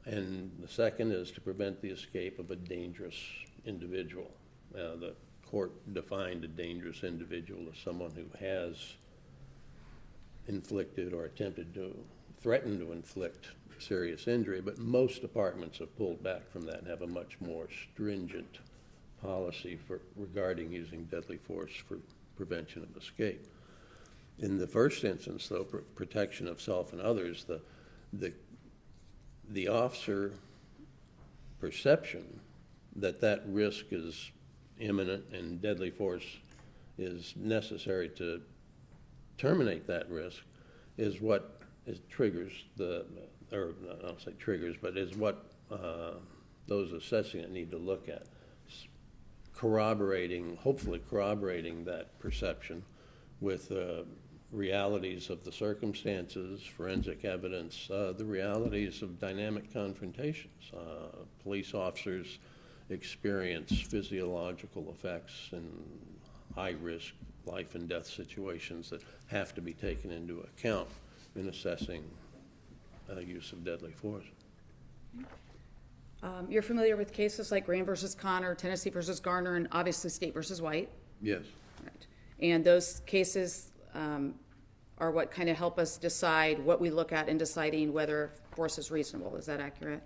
And the second is to prevent the escape of a dangerous individual. The court defined a dangerous individual as someone who has inflicted or attempted to threaten to inflict serious injury, but most departments have pulled back from that and have a much more stringent policy regarding using deadly force for prevention of escape. In the first instance, though, protection of self and others, the officer perception that risk is imminent and deadly force is necessary to terminate that risk is what triggers or I don't say triggers, but is what those assessing it need to look at. Hopefully corroborating that perception with realities of the circumstances, forensic evidence, the realities of dynamic confrontations. Police officers experience physiological effects in high-risk life and death situations that have to be taken into account in assessing use of deadly force. You're familiar with cases like Graham versus Connor, Tennessee versus Garner, and obviously State versus White? Yes. Right. And those cases are what kind of help us decide what we look at in deciding whether force is reasonable. Is that accurate?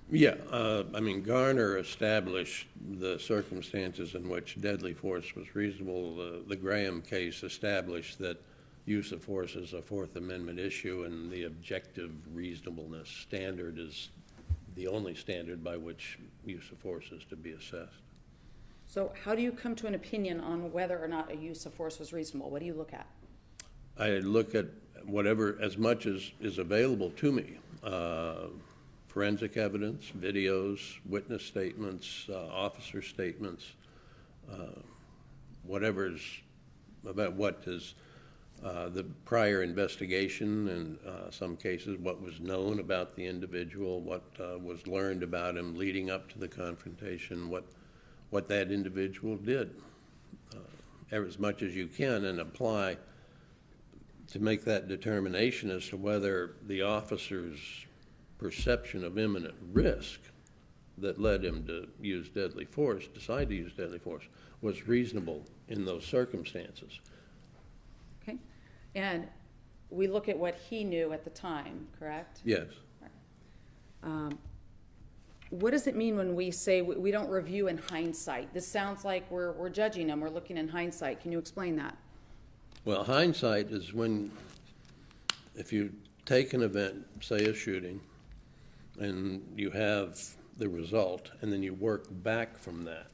Yeah. I mean, Garner established the circumstances in which deadly force was reasonable. The Graham case established that use of force is a Fourth Amendment issue, and the objective reasonableness standard is the only standard by which use of force is to be assessed. So how do you come to an opinion on whether or not a use of force was reasonable? What do you look at? I look at whatever, as much as is available to me. Forensic evidence, videos, witness statements, officer statements, whatever's about what is the prior investigation, and some cases what was known about the individual, what was learned about him leading up to the confrontation, what that individual did, as much as you can, and apply to make that determination as to whether the officer's perception of imminent risk that led him to use deadly force, decide to use deadly force, was reasonable in those circumstances. Okay. And we look at what he knew at the time, correct? Yes. What does it mean when we say we don't review in hindsight? This sounds like we're judging them, we're looking in hindsight. Can you explain that? Well, hindsight is when, if you take an event, say a shooting, and you have the result, and then you work back from that,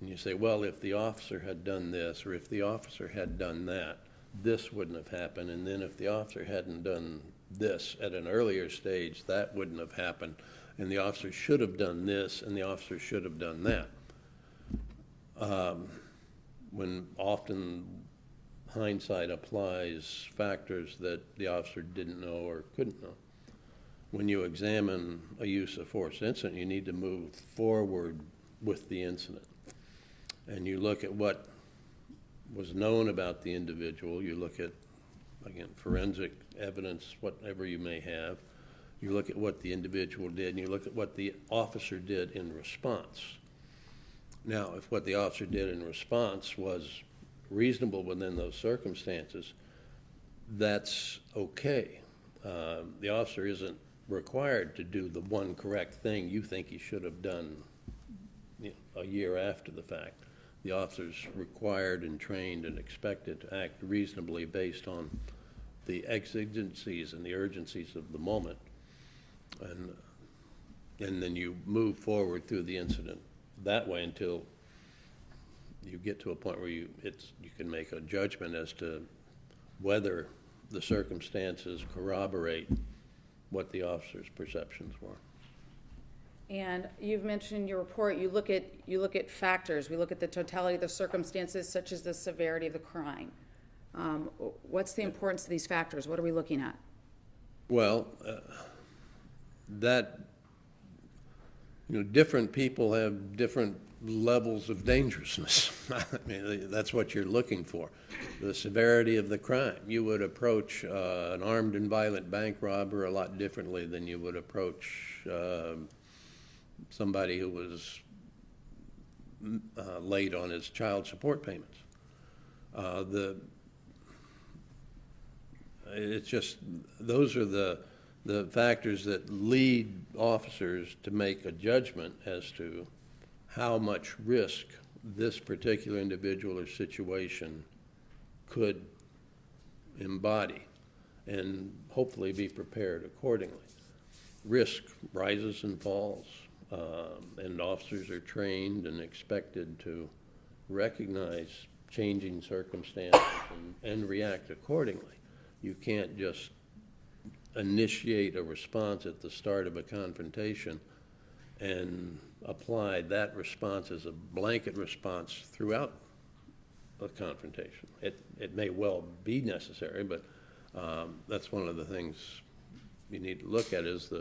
And you say, well, if the officer had done this, or if the officer had done that, this wouldn't have happened. And then if the officer hadn't done this at an earlier stage, that wouldn't have happened. And the officer should have done this, and the officer should have done that. When often hindsight applies factors that the officer didn't know or couldn't know. When you examine a use of force incident, you need to move forward with the incident. And you look at what was known about the individual. You look at, again, forensic evidence, whatever you may have. You look at what the individual did, and you look at what the officer did in response. Now, if what the officer did in response was reasonable within those circumstances, that's okay. The officer isn't required to do the one correct thing you think he should have done a year after the fact. The officer's required and trained and expected to act reasonably based on the exigencies and the urgencies of the moment. And then you move forward through the incident that way until you get to a point where you can make a judgment as to whether the circumstances corroborate what the officer's perceptions were. And you've mentioned in your report, you look at factors. We look at the totality of the circumstances, such as the severity of the crime. What's the importance of these factors? What are we looking at? Well, different people have different levels of dangerousness. I mean, that's what you're looking for. The severity of the crime. You would approach an armed and violent bank robber a lot differently than you would approach somebody who was late on his child support payments. It's just, those are the factors that lead officers to make a judgment as to how much risk this particular individual or situation could embody, and hopefully be prepared accordingly. Risk rises and falls, and officers are trained and expected to recognize changing circumstances and react accordingly. You can't just initiate a response at the start of a confrontation and apply that response as a blanket response throughout a confrontation. It may well be necessary, but that's one of the things you need to look at is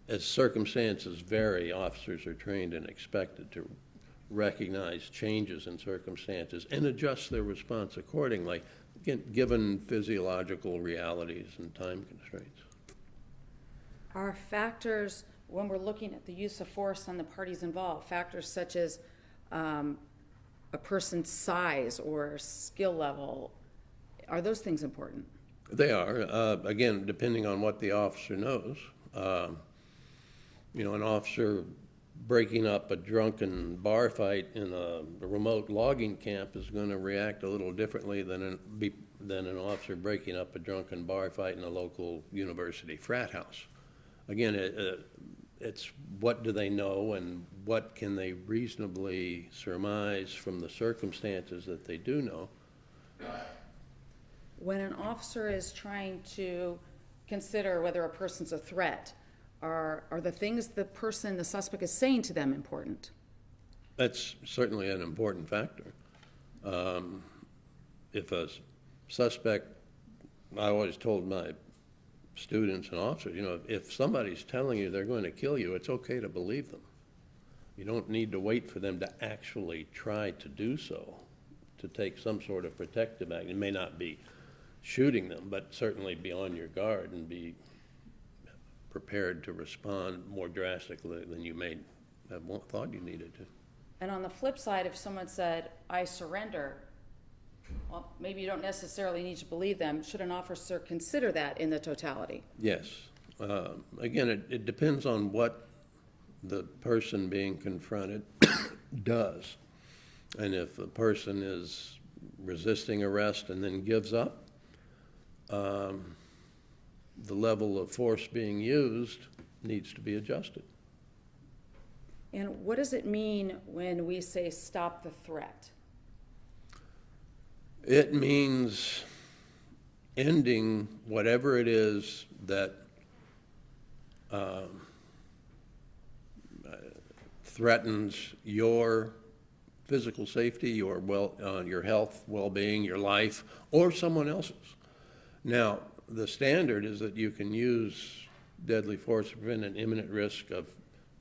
as circumstances vary, officers are trained and expected to recognize changes in circumstances and adjust their response accordingly, given physiological realities and time constraints. Are factors, when we're looking at the use of force on the parties involved, factors such as a person's size or skill level, are those things important? They are, again, depending on what the officer knows. An officer breaking up a drunken bar fight in a remote logging camp is going to react a little differently than an officer breaking up a drunken bar fight in a local university frat house. Again, it's what do they know and what can they reasonably surmise from the circumstances that they do know. When an officer is trying to consider whether a person's a threat, are the things the suspect is saying to them important? That's certainly an important factor. If a suspect, I always told my students and officers, if somebody's telling you they're going to kill you, it's okay to believe them. You don't need to wait for them to actually try to do so, to take some sort of protective act. It may not be shooting them, but certainly be on your guard and be prepared to respond more drastically than you may have thought you needed to. And on the flip side, if someone said, I surrender, well, maybe you don't necessarily need to believe them. Should an officer consider that in the totality? Yes. Again, it depends on what the person being confronted does. And if a person is resisting arrest and then gives up, the level of force being used needs to be adjusted. And what does it mean when we say stop the threat? It means ending whatever it is that threatens your physical safety, your health, well-being, your life, or someone else's. Now, the standard is that you can use deadly force to prevent an imminent risk of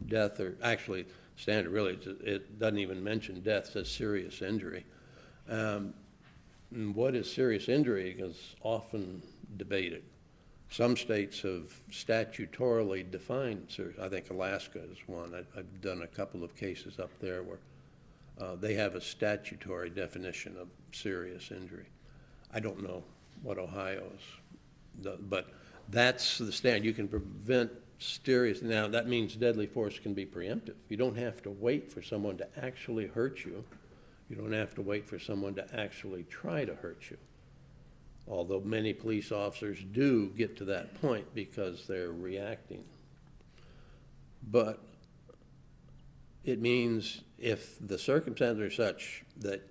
death, or actually, standard really, it doesn't even mention death, it says serious injury. And what is serious injury is often debated. Some states have statutorily defined serious. I think Alaska is one. I've done a couple of cases up there where they have a statutory definition of serious injury. I don't know what Ohio's, but that's the standard. You can prevent serious. Now, that means deadly force can be preemptive. You don't have to wait for someone to actually hurt you. You don't have to wait for someone to actually try to hurt you. Although many police officers do get to that point because they're reacting. But it means if the circumstances are such that,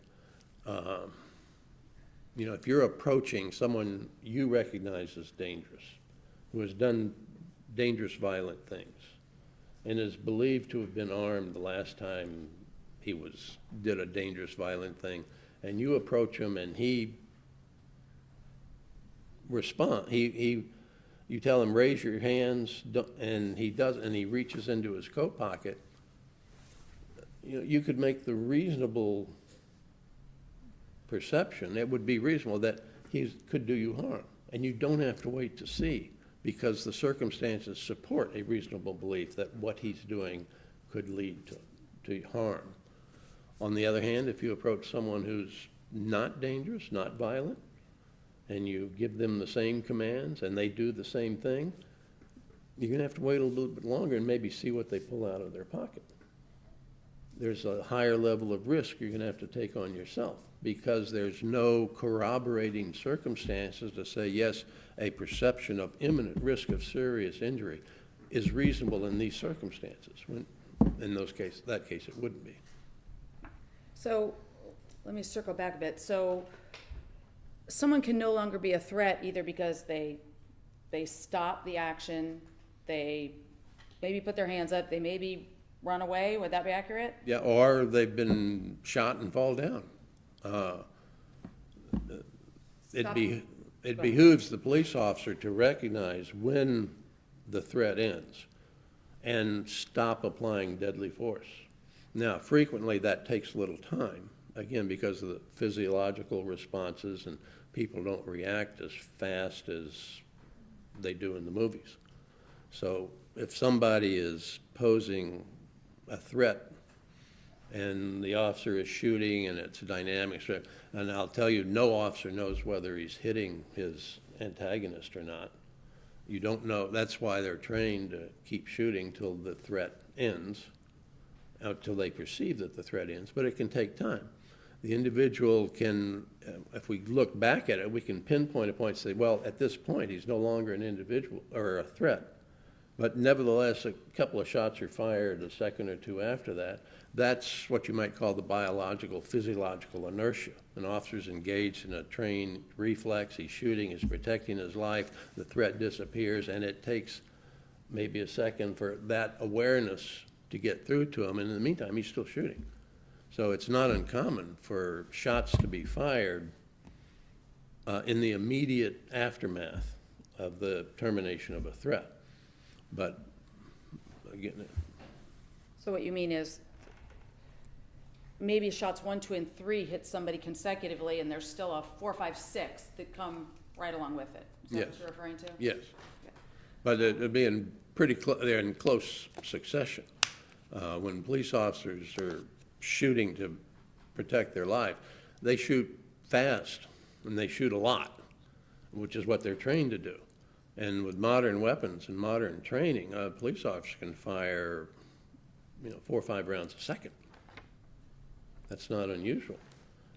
if you're approaching someone you recognize as dangerous, who has done dangerous, violent things, and is believed to have been armed the last time he did a dangerous, violent thing, and you approach him and he you tell him, raise your hands, and he does, and he reaches into his coat pocket, you could make the reasonable perception, it would be reasonable that he could do you harm, and you don't have to wait to see, because the circumstances support a reasonable belief that what he's doing could lead to harm. On the other hand, if you approach someone who's not dangerous, not violent, and you give them the same commands and they do the same thing, you're going to have to wait a little bit longer and maybe see what they pull out of their pocket. There's a higher level of risk you're going to have to take on yourself because there's no corroborating circumstances to say, yes, a perception of imminent risk of serious injury is reasonable in these circumstances. When, in that case, it wouldn't be. So let me circle back a bit. So someone can no longer be a threat either because they stop the action, they maybe put their hands up, they maybe run away. Would that be accurate? Yeah, or they've been shot and fall down. It behooves the police officer to recognize when the threat ends and stop applying deadly force. Now, frequently that takes a little time, again, because of the physiological responses, and people don't react as fast as they do in the movies. So if somebody is posing a threat and the officer is shooting and it's a dynamic threat, and I'll tell you, no officer knows whether he's hitting his antagonist or not. You don't know. That's why they're trained to keep shooting till the threat ends, till they perceive that the threat ends, but it can take time. The individual can, if we look back at it, we can pinpoint a point and say, well, at this point, he's no longer an individual or a threat. But nevertheless, a couple of shots are fired a second or two after that. That's what you might call the biological, physiological inertia. An officer's engaged in a trained reflex, he's shooting, he's protecting his life, the threat disappears, and it takes maybe a second for that awareness to get through to him, and in the meantime, he's still shooting. So it's not uncommon for shots to be fired in the immediate aftermath of the termination of a threat. But again, So what you mean is maybe shots 1, 2, and 3 hit somebody consecutively and there's still a 4, 5, 6 that come right along with it. Is that Yes. what you're referring to? yes. Okay. But it'd be in they're in close succession. When police officers are shooting to protect their life, they shoot fast and they shoot a lot, which is what they're trained to do. And with modern weapons and modern training, a police officer can fire, 4 or 5 rounds a second. That's not unusual.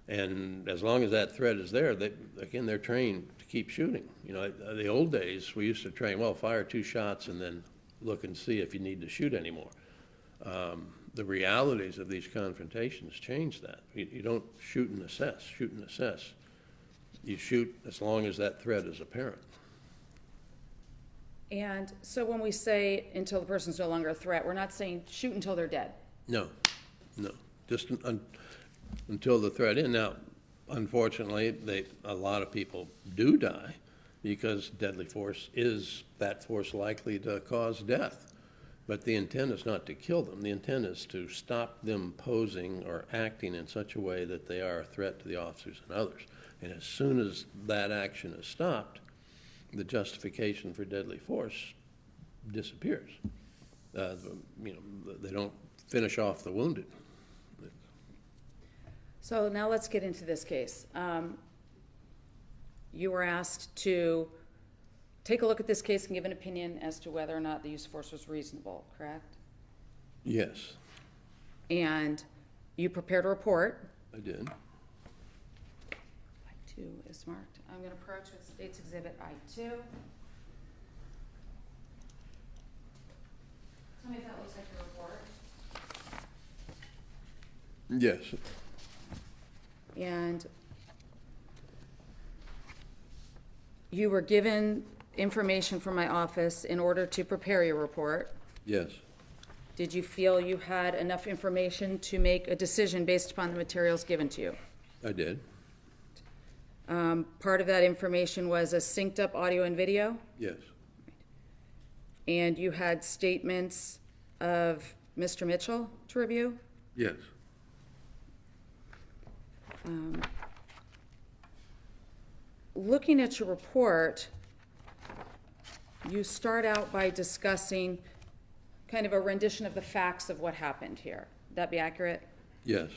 And as long as that threat is there, they're trained to keep shooting. The old days, we used to train, well, fire 2 shots and then look and see if you need to shoot anymore. the realities of these confrontations change that. You don't shoot and assess. You shoot as long as that threat is apparent. And so when we say until the person's no longer a threat, we're not saying shoot until they're dead. No, just until the threat ends. Now, unfortunately, a lot of people do die because deadly force is that force likely to cause death. But the intent is not to kill them. The intent is to stop them posing or acting in such a way that they are a threat to the officers and others. And as soon as that action is stopped, the justification for deadly force disappears. They don't finish off the wounded. So now let's get into this case. You were asked to take a look at this case and give an opinion as to whether or not the use of force was reasonable, correct? Yes, And you prepared a report. I did. I-2 is marked. I'm going to approach with State's Exhibit I-2. Tell me if that looks like your report. Yes. And you were given information from my office in order to prepare your report. Yes. Did you feel you had enough information to make a decision based upon the materials given to you? I did. Part of that information was a synced up audio and video, Yes. and you had statements of Mr. Mitchell to review. Yes. Looking at your report, you start out by discussing kind of a rendition of the facts of what happened here. Would that be accurate? Yes.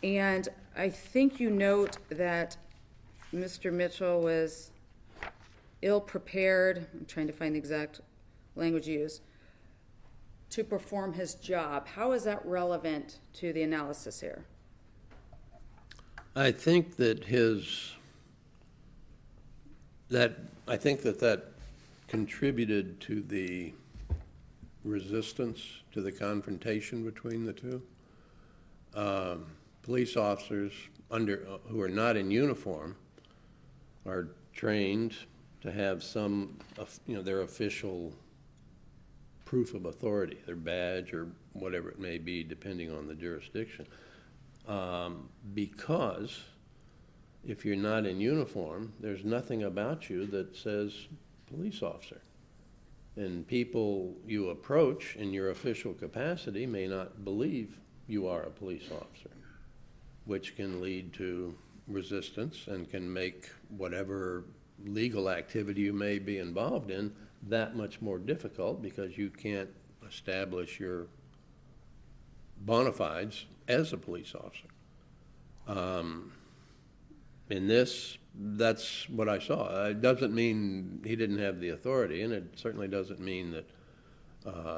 And I think you note that Mr. Mitchell was ill-prepared, I'm trying to find the exact language used, to perform his job. How is that relevant to the analysis here? I think that that contributed to the resistance to the confrontation between the two. Police officers who are not in uniform are trained to have some, their official proof of authority, their badge or whatever it may be, depending on the jurisdiction. Because if you're not in uniform, there's nothing about you that says police officer. And people you approach in your official capacity may not believe you are a police officer, which can lead to resistance and can make whatever legal activity you may be involved in that much more difficult because you can't establish your bona fides as a police officer. In this, that's what I saw. It doesn't mean he didn't have the authority, and it certainly doesn't mean that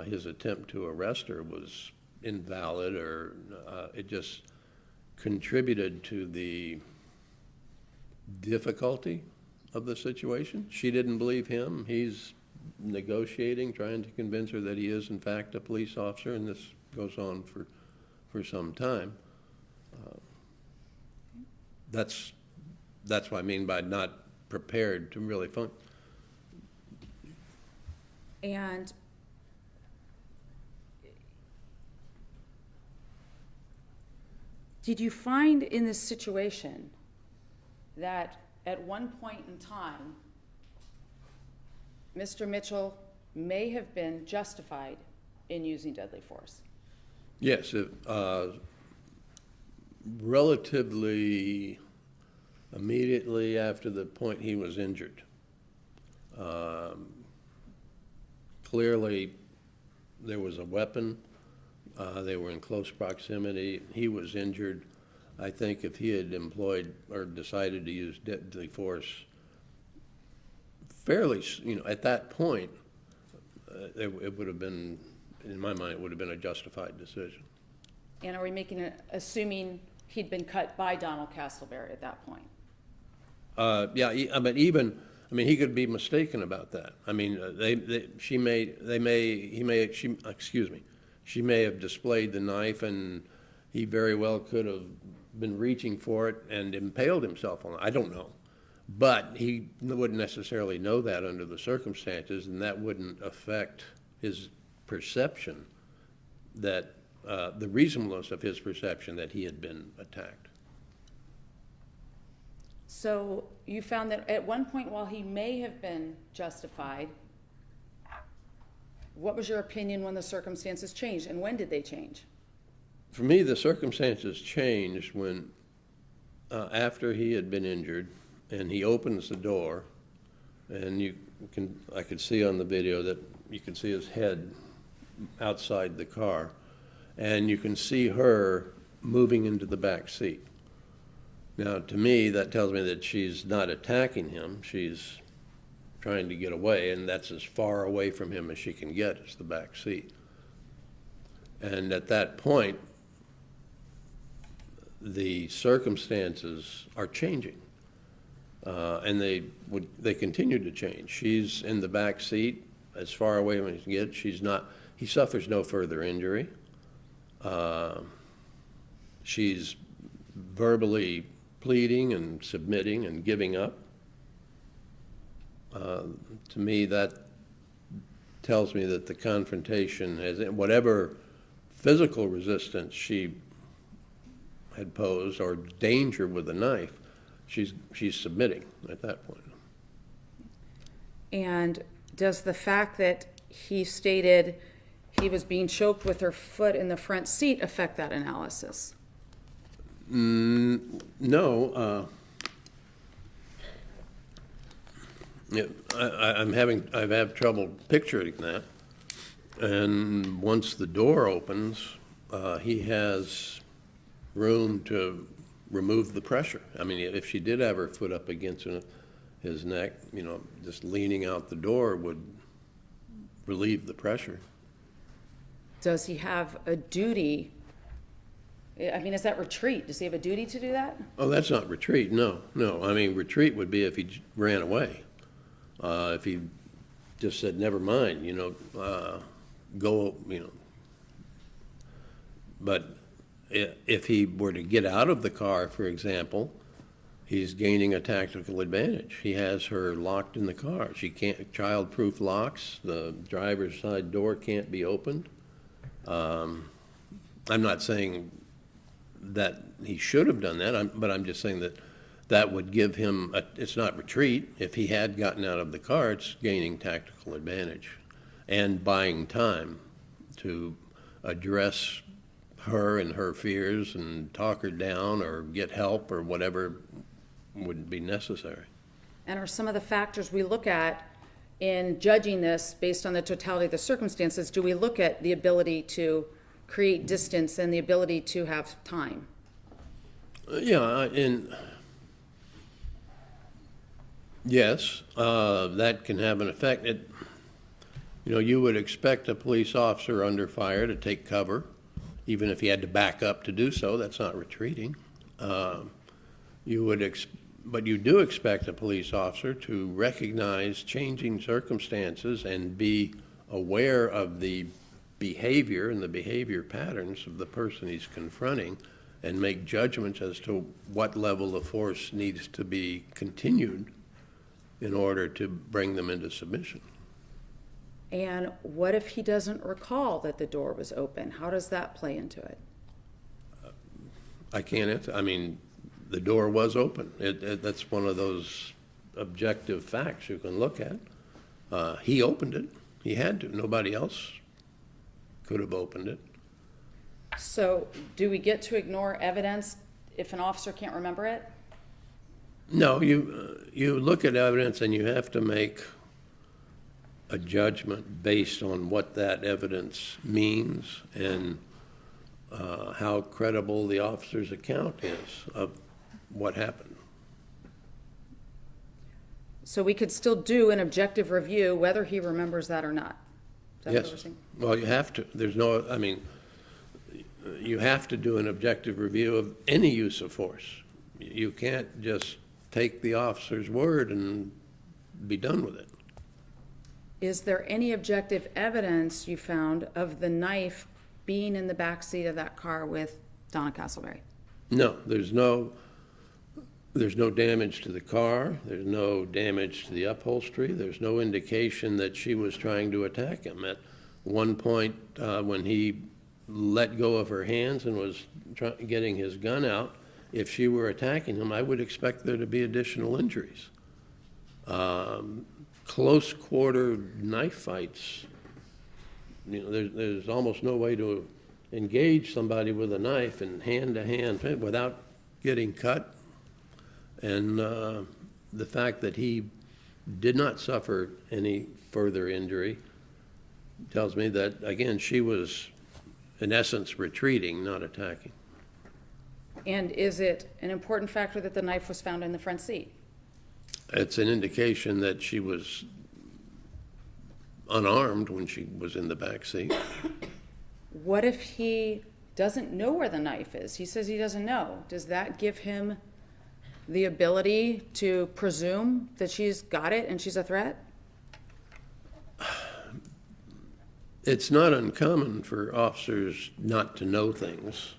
his attempt to arrest her was invalid, or it just contributed to the difficulty of the situation. She didn't believe him. He's negotiating, trying to convince her that he is in fact a police officer, and this goes on for some time. That's what I mean by not prepared to really function. And did you find in this situation that at one point in time, Mr. Mitchell may have been justified in using deadly force? Yes, relatively immediately after the point he was injured. Clearly, there was a weapon. They were in close proximity. He was injured. I think if he had employed or decided to use deadly force fairly, at that point, it would have been, in my mind, it would have been a justified decision. And are we assuming he'd been cut by Donna Castleberry at that point? Yeah, but even, he could be she she may have displayed the knife, and he very well could have been reaching for it and impaled himself on it. I don't know. But he wouldn't necessarily know that under the circumstances, and that wouldn't affect his perception that, the reasonableness of his perception that he had been attacked. So you found that at one point, while he may have been justified, what was your opinion when the circumstances changed, and when did they change? For me, the circumstances changed when, after he had been injured, and he opens the door, and I could see on the video that you can see his head outside the car, and you can see her moving into the back seat. Now, to me, that tells me that she's not attacking him. She's trying to get away, and that's as far away from him as she can get, is the back seat. And at that point, the circumstances are changing, and they continue to change. She's in the back seat, as far away as he can get. She's not. He suffers no further injury. She's verbally pleading and submitting and giving up. To me, that tells me that the confrontation has, whatever physical resistance she had posed or danger with the knife, she's submitting at that point. And does the fact that he stated he was being choked with her foot in the front seat affect that analysis? No. Yeah, I've had trouble picturing that. And once the door opens, he has room to remove the pressure. I mean, if she did have her foot up against his neck, just leaning out the door would relieve the pressure. Does he have a duty? I mean, is that retreat? Does he have a duty to do that? Oh, that's not retreat, no. I mean, retreat would be if he ran away. If he just said, never mind, go, But if he were to get out of the car, for example, he's gaining a tactical advantage. He has her locked in the car. She can't, child-proof locks, the driver's side door can't be opened. I'm not saying that he should have done that, but I'm just saying that would give him, it's not retreat. If he had gotten out of the car, it's gaining tactical advantage and buying time to address her and her fears and talk her down or get help or whatever would be necessary. And are some of the factors we look at in judging this based on the totality of the circumstances, do we look at the ability to create distance and the ability to have time? Yeah, yes, that can have an effect. You would expect a police officer under fire to take cover, even if he had to back up to do so. That's not retreating. But you do expect a police officer to recognize changing circumstances and be aware of the behavior and the behavior patterns of the person he's confronting and make judgments as to what level of force needs to be continued in order to bring them into submission. And what if he doesn't recall that the door was open? How does that play into it? I can't answer. I mean, the door was open. That's one of those objective facts you can look at. He opened it. He had to. Nobody else could have opened it. So do we get to ignore evidence if an officer can't remember it? No, you look at evidence and you have to make a judgment based on what that evidence means and how credible the officer's account is of what happened. So we could still do an objective review whether he remembers that or not? Is that Yes. what we're saying? Well, you have to. You have to do an objective review of any use of force. You can't just take the officer's word and be done with it. Is there any objective evidence you found of the knife being in the back seat of that car with Donna Castleberry? No, there's no damage to the car, there's no damage to the upholstery, there's no indication that she was trying to attack him. At one point, when he let go of her hands and was getting his gun out, if she were attacking him, I would expect there to be additional injuries. Close quarter knife fights, there's almost no way to engage somebody with a knife in hand-to-hand without getting cut. And the fact that he did not suffer any further injury tells me that, again, she was, in essence, retreating, not attacking. And is it an important factor that the knife was found in the front seat? It's an indication that she was unarmed when she was in the back seat. What if he doesn't know where the knife is? He says he doesn't know. Does that give him the ability to presume that she's got it and she's a threat? It's not uncommon for officers not to know things.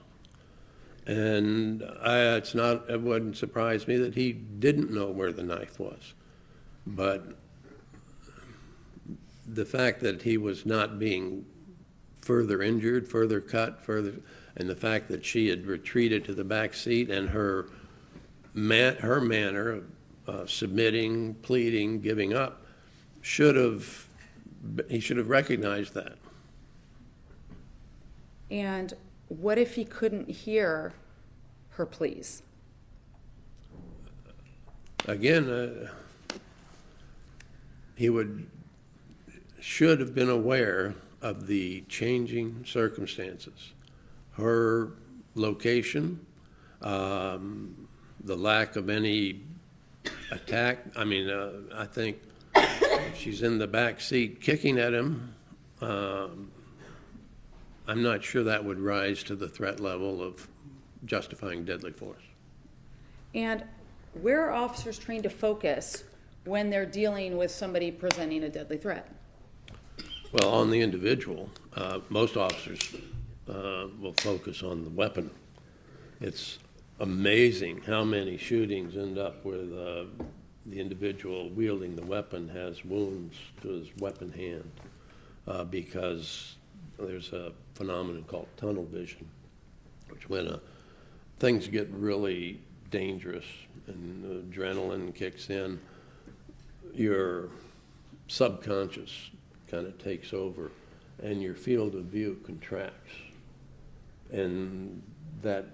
And it wouldn't surprise me that he didn't know where the knife was. But the fact that he was not being further injured, further cut, and the fact that she had retreated to the back seat and her manner of submitting, pleading, giving up, he should have recognized that. And what if he couldn't hear her pleas? Again, he should have been aware of the changing circumstances. Her location, the lack of any attack. I mean, I think she's in the back seat kicking at him. I'm not sure that would rise to the threat level of justifying deadly force. And where are officers trained to focus when they're dealing with somebody presenting a deadly threat? Well, on the individual, most officers will focus on the weapon. It's amazing how many shootings end up where the individual wielding the weapon has wounds to his weapon hand because there's a phenomenon called tunnel vision, which when things get really dangerous and adrenaline kicks in, your subconscious kind of takes over and your field of view contracts. And that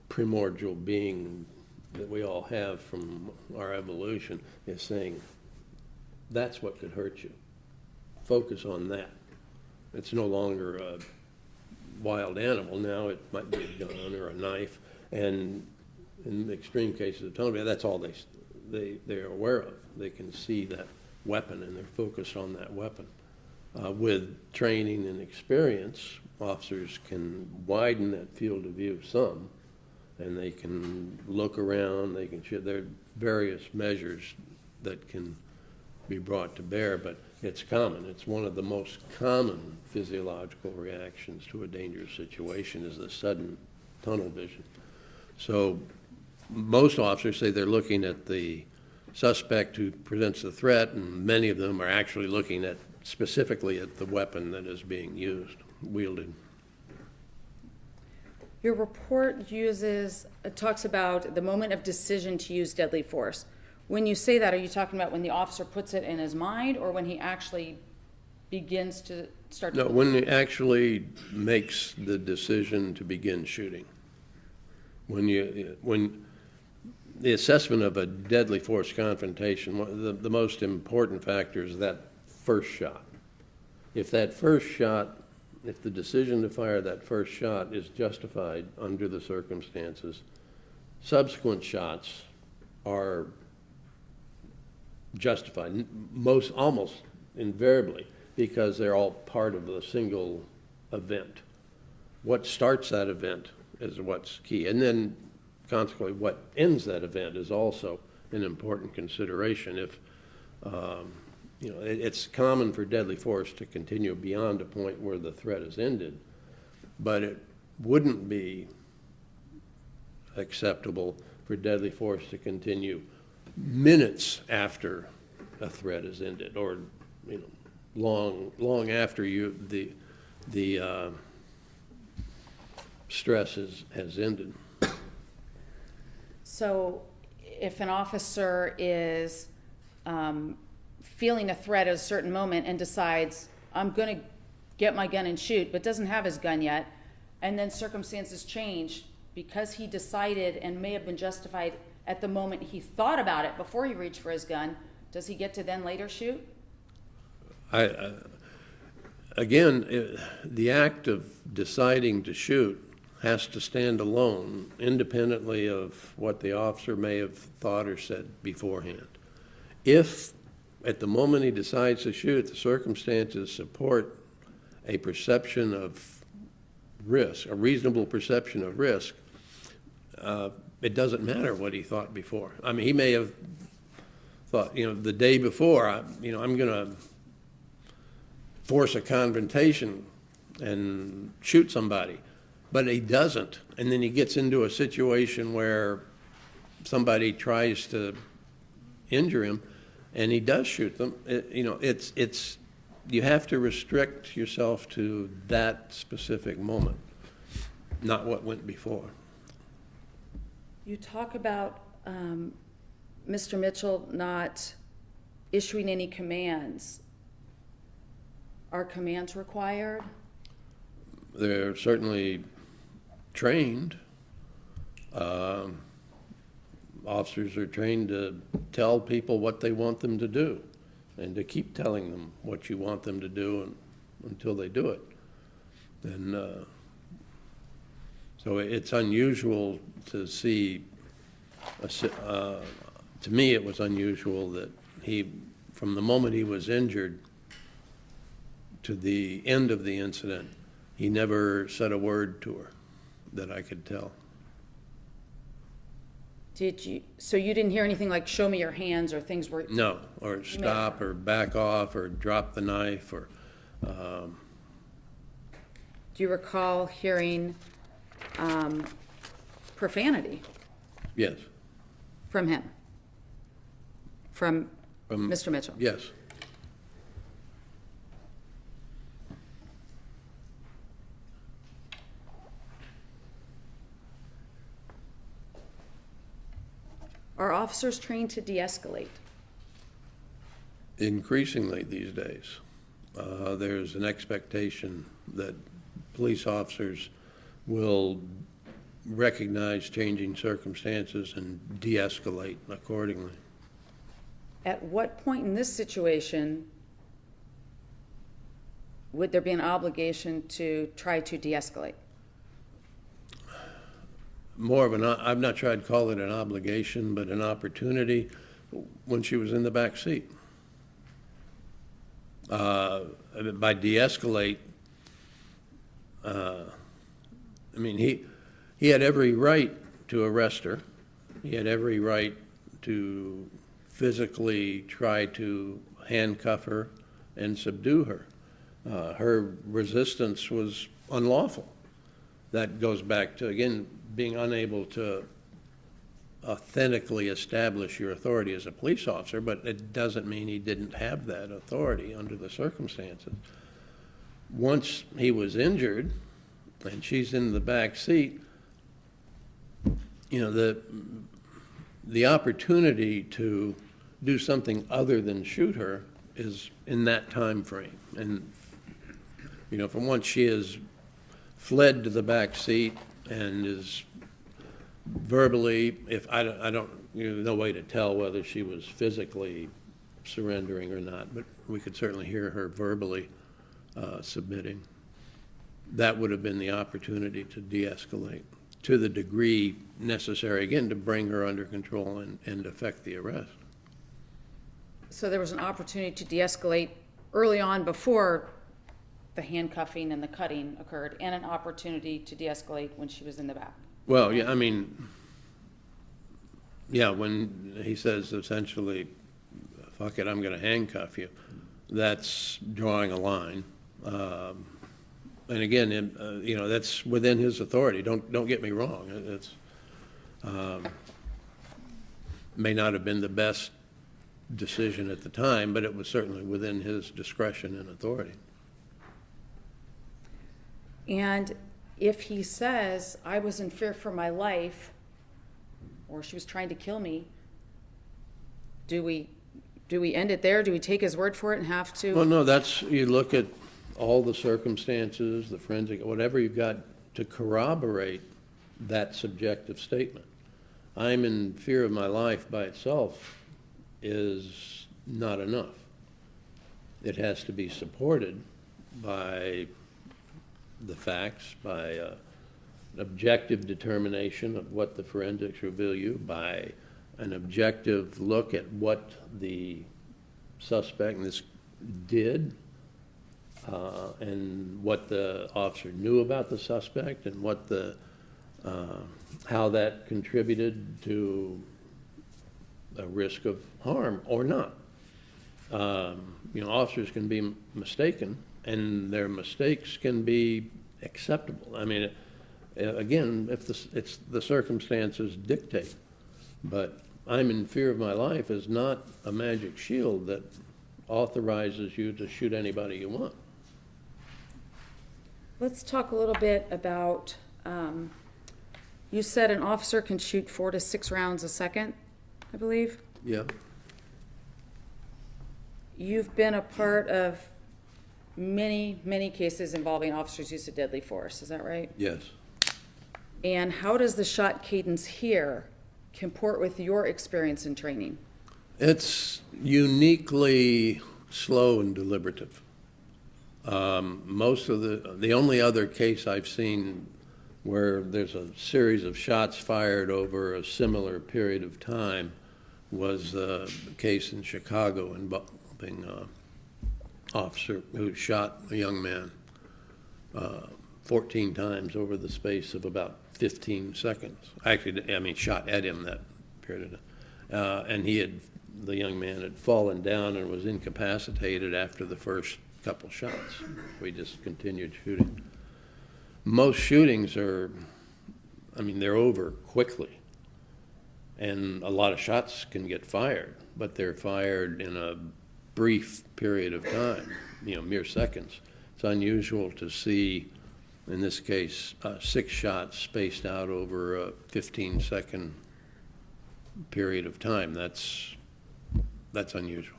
primordial being that we all have from our evolution is saying, that's what could hurt you. Focus on that. It's no longer a wild animal. Now it might be a gun or a knife. And in extreme cases of tunnel vision, that's all they're aware of. They can see that weapon and they're focused on that weapon. With training and experience, officers can widen that field of view some, and they can look around, there are various measures that can be brought to bear, but it's common. It's one of the most common physiological reactions to a dangerous situation is the sudden tunnel vision. So most officers say they're looking at the suspect who presents the threat, and many of them are actually looking at specifically at the weapon that is being wielded. Your report talks about the moment of decision to use deadly force. When you say that, are you talking about when the officer puts it in his mind or when he actually begins to start? No, when he actually makes the decision to begin shooting. When the assessment of a deadly force confrontation, the most important factor is that first shot. If the decision to fire that first shot is justified under the circumstances, subsequent shots are justified, almost invariably, because they're all part of a single event. What starts that event is what's key. And then, consequently, what ends that event is also an important consideration. If, it's common for deadly force to continue beyond a point where the threat is ended. but it wouldn't be acceptable for deadly force to continue minutes after a threat is ended, or, you know, long after the stress has ended. So if an officer is feeling a threat at a certain moment and decides, I'm going to get my gun and shoot, but doesn't have his gun yet, and then circumstances change because he decided and may have been justified at the moment he thought about it before he reached for his gun, does he get to then later shoot? Again, the act of deciding to shoot has to stand alone, independently of what the officer may have thought or said beforehand. If, at the moment he decides to shoot, the circumstances support a perception of risk, a reasonable perception of risk, it doesn't matter what he thought before. I mean, he may have thought, you know, the day before, I'm going to force a confrontation and shoot somebody, but he doesn't. And then he gets into a situation where somebody tries to injure him, and he does shoot them. You have to restrict yourself to that specific moment, not what went before. You talk about Mr. Mitchell not issuing any commands. Are commands required? They're certainly trained. Officers are trained to tell people what they want them to do and to keep telling them what you want them to do until they do it. And so it's unusual to see, to me it was unusual that he, from the moment he was injured to the end of the incident, he never said a word to her that I could tell. So you didn't hear anything like, show me your hands, or things were? No, or stop, or back off, or drop the knife, or, Do you recall hearing profanity yes. from him? From Mr. Mitchell? Yes. Are officers trained to de-escalate? Increasingly these days, there's an expectation that police officers will recognize changing circumstances and de-escalate accordingly. At what point in this situation would there be an obligation to try to de-escalate? More of I've not tried to call it an obligation, but an opportunity when she was in the back seat. By de-escalate, I mean, he had every right to arrest her. He had every right to physically try to handcuff her and subdue her. Her resistance was unlawful. That goes back to, again, being unable to authentically establish your authority as a police officer, but it doesn't mean he didn't have that authority under the circumstances. Once he was injured and she's in the back seat, you know, the opportunity to do something other than shoot her is in that time frame. And, you know, from once she has fled to the back seat and is verbally, if I don't, there's no way to tell whether she was physically surrendering or not, but we could certainly hear her verbally submitting. That would have been the opportunity to de-escalate to the degree necessary, again, to bring her under control and effect the arrest. So there was an opportunity to de-escalate early on before the handcuffing and the cutting occurred, and an opportunity to de-escalate when she was in the back. Well, yeah, I mean, yeah, when he says essentially, fuck it, I'm going to handcuff you, that's drawing a line. And again, you know, that's within his authority, don't get me wrong. It's, may not have been the best decision at the time, but it was certainly within his discretion and authority. And if he says, I was in fear for my life, or she was trying to kill me, do we end it there? Do we take his word for it and have to? Well, no, that's, you look at all the circumstances, the forensic, whatever you've got to corroborate that subjective statement. I'm in fear of my life by itself is not enough. It has to be supported by the facts, by objective determination of what the forensics reveal you, by an objective look at what the suspect in this did, and what the officer knew about the suspect, and what the how that contributed to a risk of harm or not. You know, officers can be mistaken, and their mistakes can be acceptable. I mean, again, if it's the circumstances dictate, but I'm in fear of my life is not a magic shield that authorizes you to shoot anybody you want. Let's talk a little bit about, you said an officer can shoot 4 to 6 rounds a second, I believe? Yeah, You've been a part of many, many cases involving officers' use of deadly force, is that right? yes. And how does the shot cadence here comport with your experience and training? It's uniquely slow and deliberative. Most of the only other case I've seen where there's a series of shots fired over a similar period of time was a case in Chicago involving an officer who shot a young man 14 times over the space of about 15 seconds. Actually, I mean, shot at him that period of time. And the young man had fallen down and was incapacitated after the first couple shots. We just continued shooting. Most shootings are, I mean, they're over quickly. And a lot of shots can get fired, but they're fired in a brief period of time, you know, mere seconds. It's unusual to see, in this case, 6 shots spaced out over a 15-second period of time. That's unusual.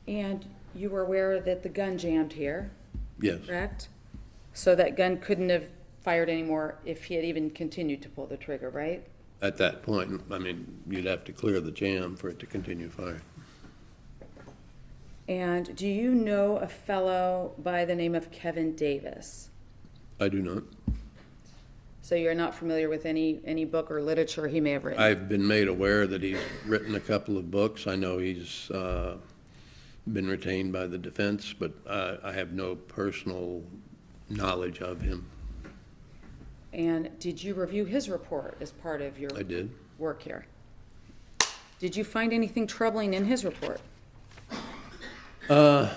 And you were aware that the gun jammed here, Yes, correct? So that gun couldn't have fired anymore if he had even continued to pull the trigger, right? at that point, I mean, you'd have to clear the jam for it to continue firing. And do you know a fellow by the name of Kevin Davis? I do not. So you're not familiar with any book or literature he may have written? I've been made aware that he's written a couple of books. I know he's been retained by the defense, but I have no personal knowledge of him. And did you review his report as part of your I did. work here? Did you find anything troubling in his report? I'm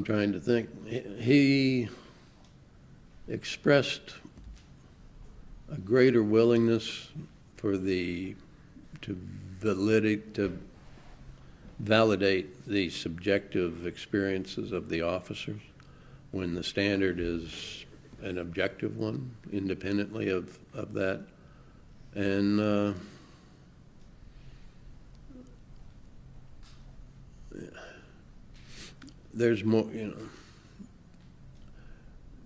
trying to think. He expressed a greater willingness to validate the subjective experiences of the officers when the standard is an objective one, independently of that. And there's more,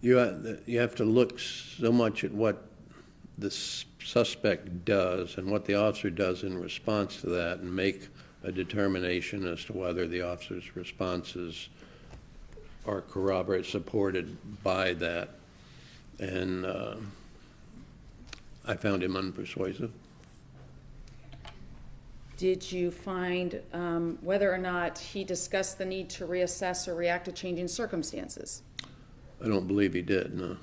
you have to look so much at what the suspect does and what the officer does in response to that and make a determination as to whether the officer's responses are corroborated, supported by that. And I found him unpersuasive. Did you find whether or not he discussed the need to reassess or react to changing circumstances? I don't believe he did, no.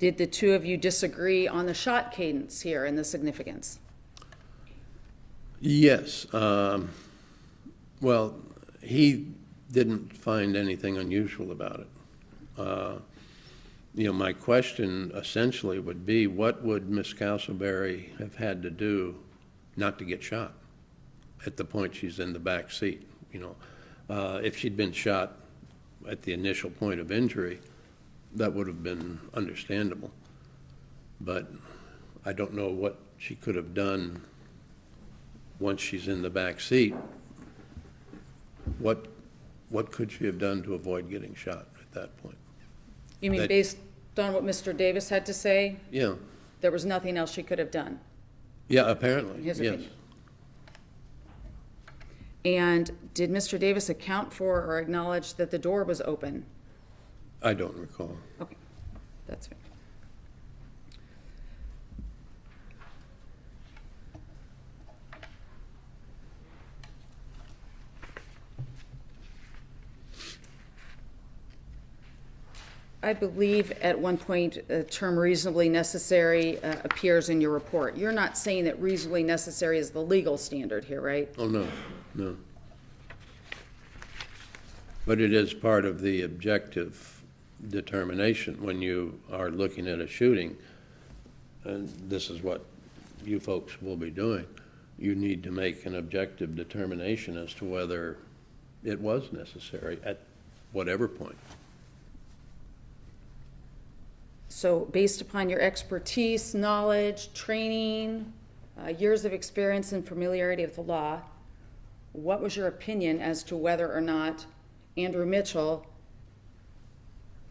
Did the two of you disagree on the shot cadence here and the significance? Yes. Well, he didn't find anything unusual about it. My question essentially would be, what would Ms. Castleberry have had to do not to get shot at the point she's in the back seat? If she'd been shot at the initial point of injury, that would have been understandable. But I don't know what she could have done once she's in the back seat. What could she have done to avoid getting shot at that point? You mean based on what Mr. Davis had to say? Yeah. There was nothing else she could have done? Yeah, apparently, His yes. opinion. And did Mr. Davis account for or acknowledge that the door was open? I don't recall. Okay, that's fair. I believe at one point the term reasonably necessary appears in your report. You're not saying that reasonably necessary is the legal standard here, right? Oh, no, no. But it is part of the objective determination when you are looking at a shooting, and this is what you folks will be doing. You need to make an objective determination as to whether it was necessary at whatever point. So based upon your expertise, knowledge, training, years of experience and familiarity with the law, what was your opinion as to whether or not Andrew Mitchell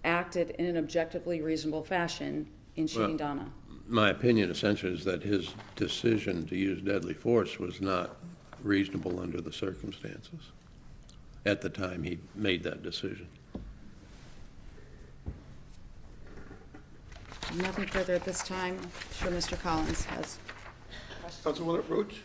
acted in an objectively reasonable fashion in shooting Donna? My opinion essentially is that his decision to use deadly force was not reasonable under the circumstances at the time he made that decision. Nothing further at this time. I'm sure Mr. Collins has. Councilwoman Roach?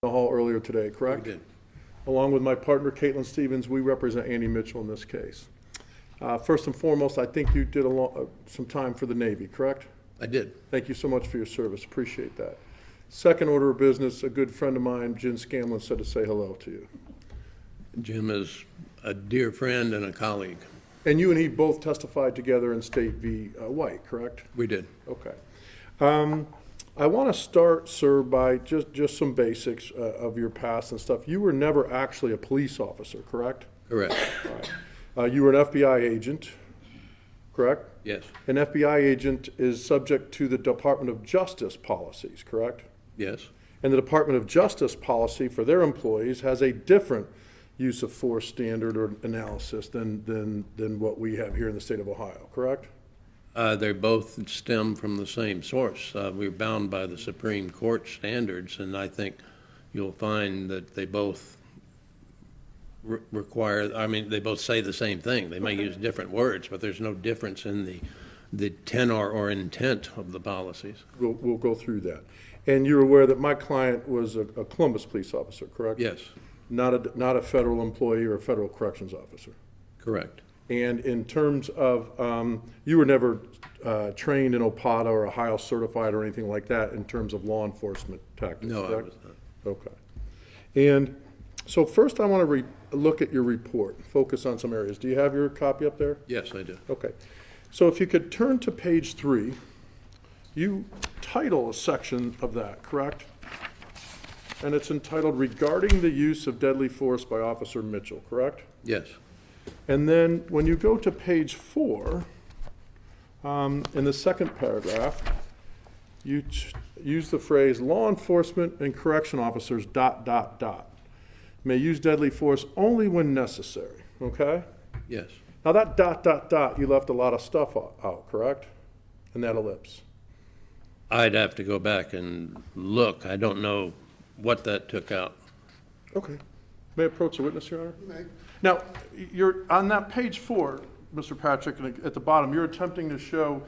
the hall earlier today, correct? We did. Along with my partner, Caitlin Stevens, we represent Andy Mitchell in this case. First and foremost, I think you did some time for the Navy, correct? I did. Thank you so much for your service. Appreciate that. Second order of business, a good friend of mine, Jim Scanlon, said to say hello to you. Jim is a dear friend and a colleague. And you and he both testified together in State v. White, correct? We did. Okay. I want to start, sir, by just some basics of your past and stuff. You were never actually a police officer, correct? Correct. All right. You were an FBI agent, correct? Yes. An FBI agent is subject to the Department of Justice policies, correct? Yes. And the Department of Justice policy for their employees has a different use of force standard or analysis than what we have here in the state of Ohio, correct? They both stem from the same source. We're bound by the Supreme Court standards, and I think you'll find that they both require, they both say the same thing. They may use different words, but there's no difference in the tenor or intent of the policies. We'll go through that. And you're aware that my client was a Columbus police officer, correct? Yes, Not a federal employee or a federal corrections officer. correct. And in terms of, you were never trained in OPATA or Ohio certified or anything like that in terms of law enforcement tactics, No, I correct? was not. Okay. And so first I want to look at your report, focus on some areas. Do you have your copy up there? Yes, I do. Okay. So if you could turn to page 3, you title a section of that, correct? And it's entitled Regarding the Use of Deadly Force by Officer Mitchell, correct? Yes, And then when you go to page 4, in the second paragraph, you use the phrase, law enforcement and correction officers ... may use deadly force only when necessary, okay? yes. Now that ... you left a lot of stuff out, correct? In that ellipse. I'd have to go back and look. I don't know what that took out. Okay. May I approach the witness, Your Honor? You may. Now, you're, on that page 4, Mr. Patrick, and at the bottom, you're attempting to show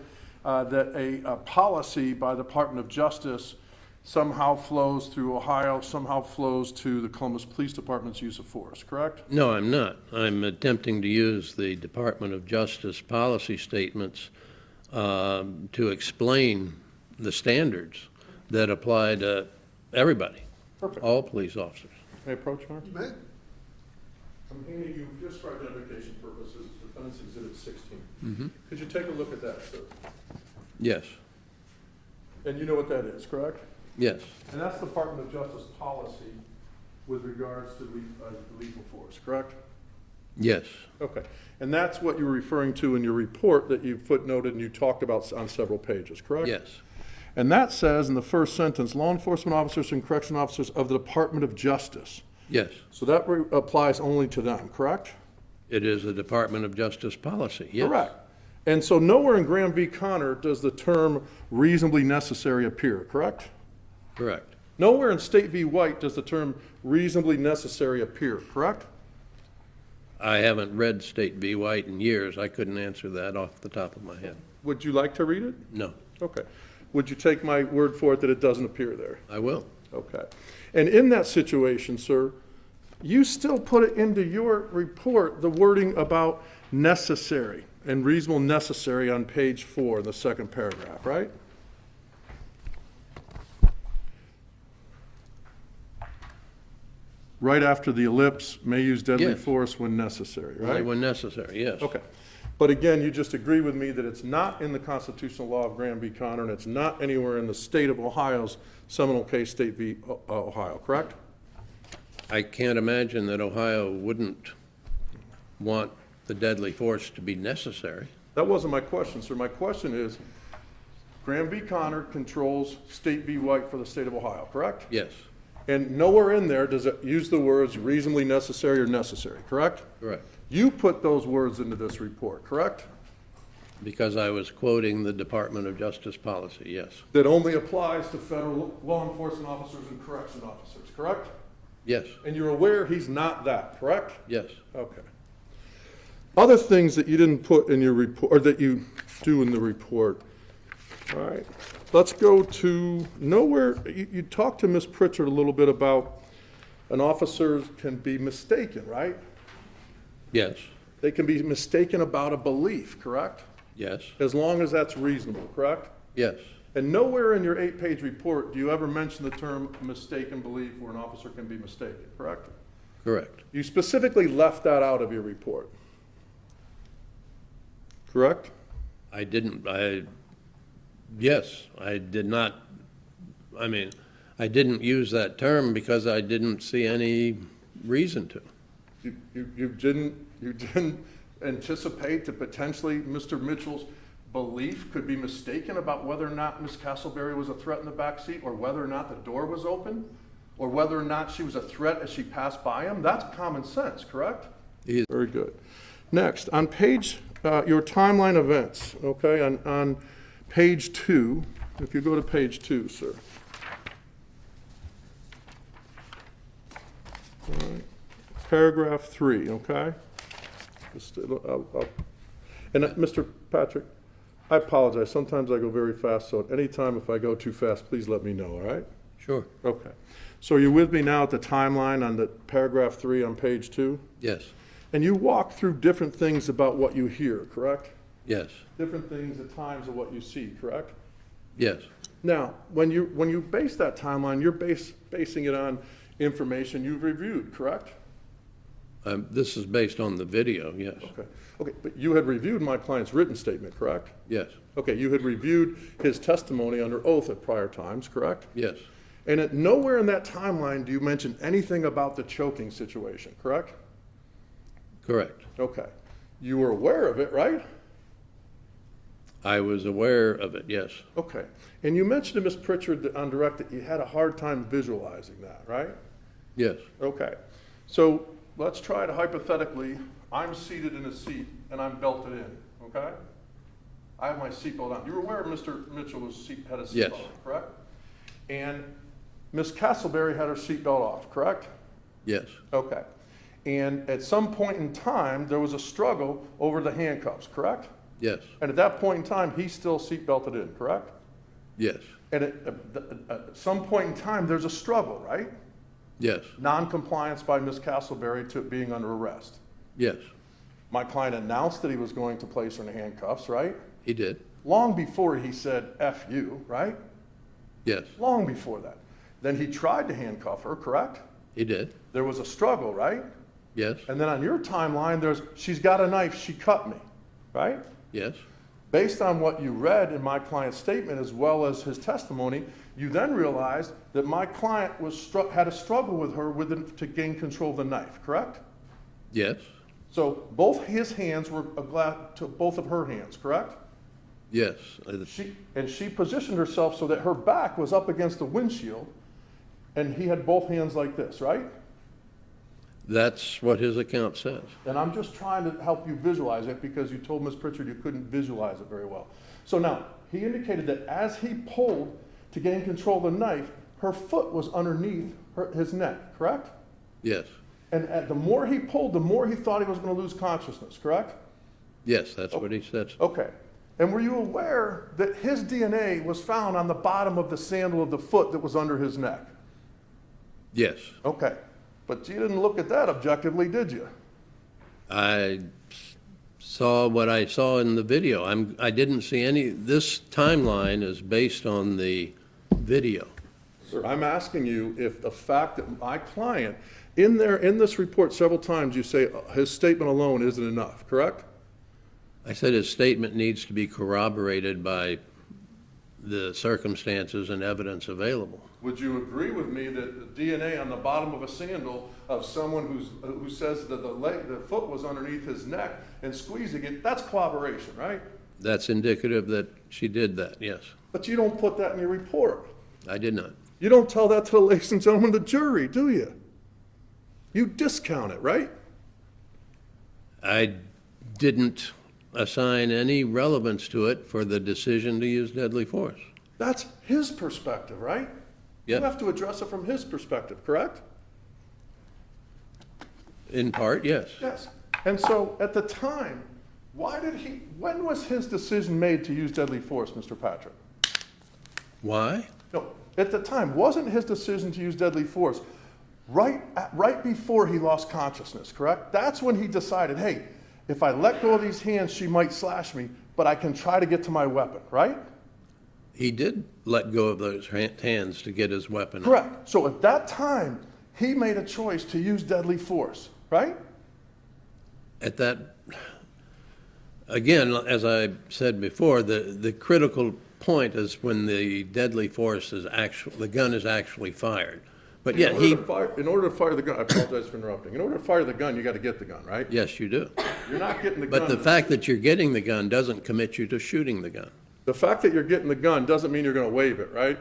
that a policy by the Department of Justice somehow flows through Ohio, somehow flows to the Columbus Police Department's use of force, correct? No, I'm not. I'm attempting to use the Department of Justice policy statements to explain the standards that apply to everybody, Perfect. all police officers. May I approach, Your Honor? You may. I'm handing you, just for identification purposes, Defendant's Exhibit 16. Mm-hmm. Could you take a look at that, sir? Yes, And you know what that is, correct? yes, And that's the Department of Justice policy with regards to lethal force, correct? yes, Okay. And that's what you were referring to in your report that you footnoted and you talked about on several pages, correct? yes, And that says in the first sentence, law enforcement officers and correction officers of the Department of Justice. yes. So that applies only to them, correct? It is a Department of Justice policy, yes. Correct. And so nowhere in Graham v. Connor does the term reasonably necessary appear, correct? Correct. Nowhere in State v. White does the term reasonably necessary appear, correct? I haven't read State v. White in years. I couldn't answer that off the top of my head. Would you like to read it? No, Okay. Would you take my word for it that it doesn't appear there? I will. Okay. And in that situation, sir, you still put it into your report, the wording about necessary and reasonable necessary on page 4 in the second paragraph, right? Right after the ellipse, may use deadly Yes. force when necessary, Only right? when necessary, yes. Okay. But again, you just agree with me that it's not in the constitutional law of Graham v. Connor, and it's not anywhere in the state of Ohio's seminal case, State v. Ohio, correct? I can't imagine that Ohio wouldn't want the deadly force to be necessary. That wasn't my question, sir. My question is, Graham v. Connor controls State v. White for the state of Ohio, correct? Yes, And nowhere in there does it use the words reasonably necessary or necessary, correct? correct. You put those words into this report, correct? Because I was quoting the Department of Justice policy, yes. That only applies to federal law enforcement officers and correction officers, correct? Yes, And you're aware he's not that, correct? yes. Okay. Other things that you didn't put in your report, or that you do in the report. All right. Let's go to nowhere, you talked to Ms. Pritchard a little bit about an officer can be mistaken, right? Yes, They can be mistaken about a belief, correct? yes, As long as that's reasonable, correct? yes. And nowhere in your 8-page report do you ever mention the term mistaken belief where an officer can be mistaken, correct? Correct. You specifically left that out of your report. Correct? Yes, I did not, I didn't use that term because I didn't see any reason to. You didn't anticipate that potentially Mr. Mitchell's belief could be mistaken about whether or not Ms. Castleberry was a threat in the back seat, or whether or not the door was open, or whether or not she was a threat as she passed by him? That's common sense, correct? Yes. Very good. Next, on page, your timeline events, okay, on page 2, if you go to page 2, sir. All right. Paragraph 3, okay? And Mr. Patrick, I apologize. Sometimes I go very fast, so at any time if I go too fast, please let me know, all right? Sure. Okay. So are you with me now at the timeline on the paragraph 3 on page 2? Yes, And you walk through different things about what you hear, correct? yes, Different things at times of what you see, correct? yes, Now, when you base that timeline, you're basing it on information you've reviewed, correct? this is based on the video, yes, Okay, but you had reviewed my client's written statement, correct? yes, Okay, you had reviewed his testimony under oath at prior times, correct? yes, And at nowhere in that timeline do you mention anything about the choking situation, correct? correct. Okay. You were aware of it, right? I was aware of it, yes, Okay. And you mentioned to Ms. Pritchard that on direct that you had a hard time visualizing that, right? yes, Okay. So let's try to hypothetically, I'm seated in a seat and I'm belted in, okay? I have my seatbelt on. You're aware Mr. Mitchell had a seatbelt Yes. on, correct? And Ms. Castleberry had her seatbelt off, correct? yes, Okay. And at some point in time, there was a struggle over the handcuffs, correct? yes, And at that point in time, he's still seatbelted in, correct? yes, And at some point in time, there's a struggle, right? yes, Non-compliance by Ms. Castleberry to being under arrest. yes, My client announced that he was going to place her in handcuffs, right? he did, Long before he said, F you, right? yes, Long before that. Then he tried to handcuff her, correct? he did, There was a struggle, right? yes, And then on your timeline, she's got a knife, she cut me, right? yes, Based on what you read in my client's statement as well as his testimony, you then realized that my client had a struggle with her to gain control of the knife, correct? yes, So both his hands were to both of her hands, correct? yes, She positioned herself so that her back was up against the windshield, and he had both hands like this, right? that's what his account says. And I'm just trying to help you visualize it because you told Ms. Pritchard you couldn't visualize it very well. So now, he indicated that as he pulled to gain control of the knife, her foot was underneath his neck, correct? Yes, And the more he pulled, the more he thought he was going to lose consciousness, correct? yes, that's what he said. Okay. And were you aware that his DNA was found on the bottom of the sandal of the foot that was under his neck? Yes, Okay. But you didn't look at that objectively, did you? I saw what I saw in the video. I didn't see this timeline is based on the video. Sir, I'm asking you if the fact that my client, in this report several times, you say his statement alone isn't enough, correct? I said his statement needs to be corroborated by the circumstances and evidence available. Would you agree with me that the DNA on the bottom of a sandal of someone who says that the foot was underneath his neck and squeezing it, that's corroboration, right? That's indicative that she did that, yes. But you don't put that in your report. I did not. You don't tell that to the ladies and gentlemen of the jury, do you? You discount it, right? I didn't assign any relevance to it for the decision to use deadly force. That's his perspective, right? Yes. You have to address it from his perspective, correct? In part, yes. Yes. And so at the time, when was his decision made to use deadly force, Mr. Patrick? Why? No, at the time, wasn't his decision to use deadly force right before he lost consciousness, correct? That's when he decided, hey, if I let go of these hands, she might slash me, but I can try to get to my weapon, right? He did let go of those hands to get his weapon. Correct. So at that time, he made a choice to use deadly force, right? At that, again, as I said before, the critical point is when the deadly force is the gun is actually fired. But yeah, In order to fire the gun, I apologize for interrupting. In order to fire the gun, you got to get the gun, right? yes, you do. You're not getting the gun. But the fact that you're getting the gun doesn't commit you to shooting the gun. The fact that you're getting the gun doesn't mean you're going to wave it, right?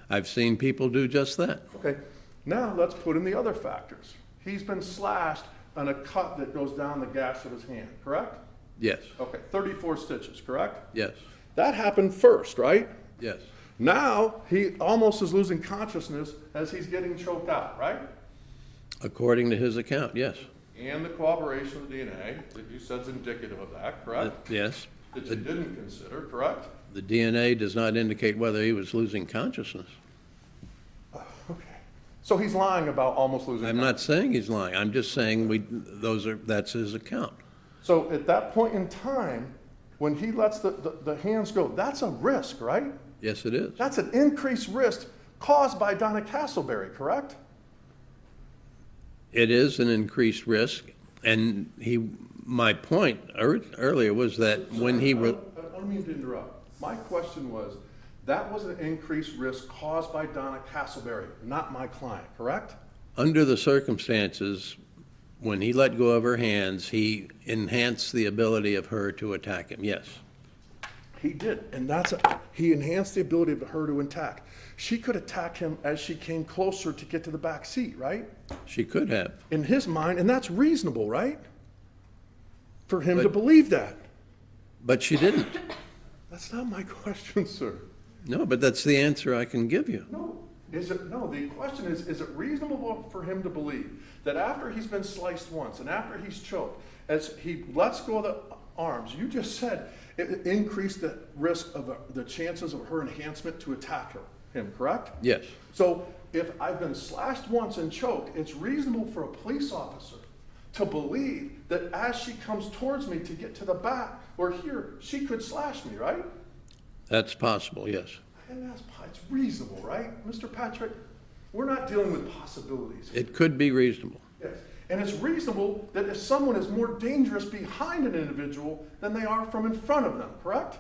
I've seen people do just that. Okay. Now let's put in the other factors. He's been slashed on a cut that goes down the gash of his hand, correct? Yes, Okay, 34 stitches, correct? yes, That happened first, right? yes, Now, he almost is losing consciousness as he's getting choked out, right? according to his account, yes. And the corroboration of the DNA that you said is indicative of that, correct? Yes. That you didn't consider, correct? The DNA does not indicate whether he was losing consciousness. Okay. So he's lying about almost losing I'm not saying he's lying. I'm just saying that's his account. So at that point in time, when he lets the hands go, that's a risk, right? Yes, it is. That's an increased risk caused by Donna Castleberry, correct? It is an increased risk, and my point earlier was that when he... I don't mean to interrupt. My question was, that was an increased risk caused by Donna Castleberry, not my client, correct? Under the circumstances, when he let go of her hands, he enhanced the ability of her to attack him, yes. He did, and he enhanced the ability of her to attack. She could attack him as she came closer to get to the back seat, right? She could have. In his mind, and that's reasonable, right? For him to believe that. But she didn't. That's not my question, sir. No, but that's the answer I can give you. No, the question is it reasonable for him to believe that after he's been sliced once and after he's choked, as he lets go of the arms, you just said it increased the risk of the chances of her enhancement to attack him, correct? Yes. So if I've been slashed once and choked, it's reasonable for a police officer to believe that as she comes towards me to get to the back or here, she could slash me, right? That's possible, yes. And it's reasonable, right? Mr. Patrick, we're not dealing with possibilities here. It could be reasonable. Yes. And it's reasonable that if someone is more dangerous behind an individual than they are from in front of them, correct?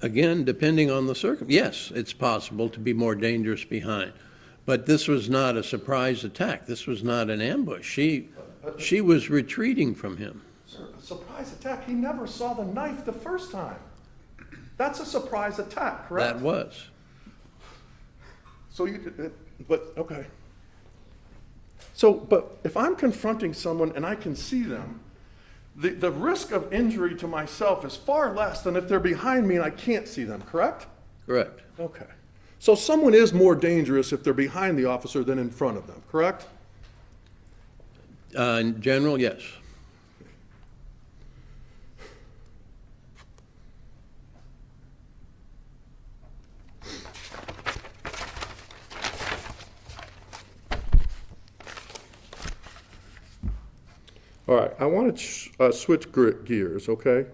Again, depending on the yes, it's possible to be more dangerous behind. But this was not a surprise attack. This was not an ambush. She was retreating from him. Sir, a surprise attack? He never saw the knife the first time. That's a surprise attack, correct? That was. So okay. So, but if I'm confronting someone and I can see them, the risk of injury to myself is far less than if they're behind me and I can't see them, correct? Correct. Okay. So someone is more dangerous if they're behind the officer than in front of them, correct? In general, yes. All right, I want to switch gears, okay,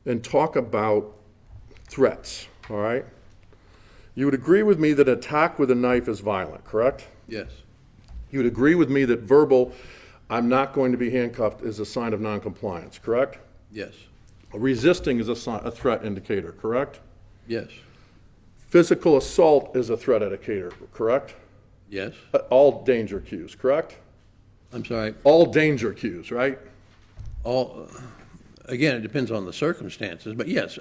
and talk about threats, all right? You would agree with me that attack with a knife is violent, correct? Yes. You would agree with me that verbal, I'm not going to be handcuffed, is a sign of noncompliance, correct? Yes. Resisting is a threat indicator, correct? Yes. Physical assault is a threat indicator, correct? Yes. All danger cues, correct? I'm sorry. All danger cues, right? Again, it depends on the circumstances, but yes,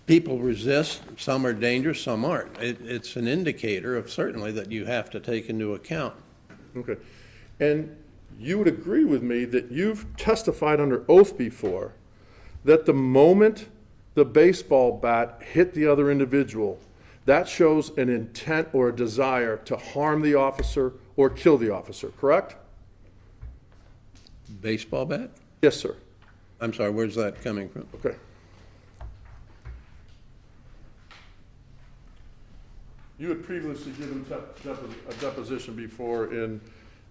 people resist, some are dangerous, some aren't. It's an indicator of certainly that you have to take into account. Okay. And you would agree with me that you've testified under oath before that the moment the baseball bat hit the other individual, that shows an intent or a desire to harm the officer or kill the officer, correct? Baseball bat? Yes, sir. I'm sorry, where's that coming from? Okay. You had previously given a deposition before in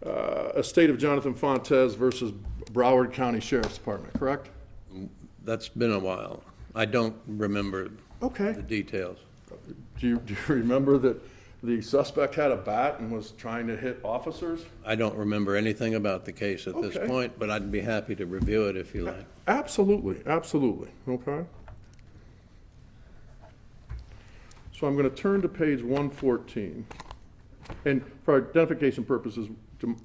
a state of Jonathan Fontes versus Broward County Sheriff's Department, correct? That's been a while. I don't remember Okay. the details. Do you remember that the suspect had a bat and was trying to hit officers? I don't remember anything about the case at this Okay. point, but I'd be happy to review it if you like. Absolutely, absolutely, okay? So I'm gonna turn to page 114. And for identification purposes,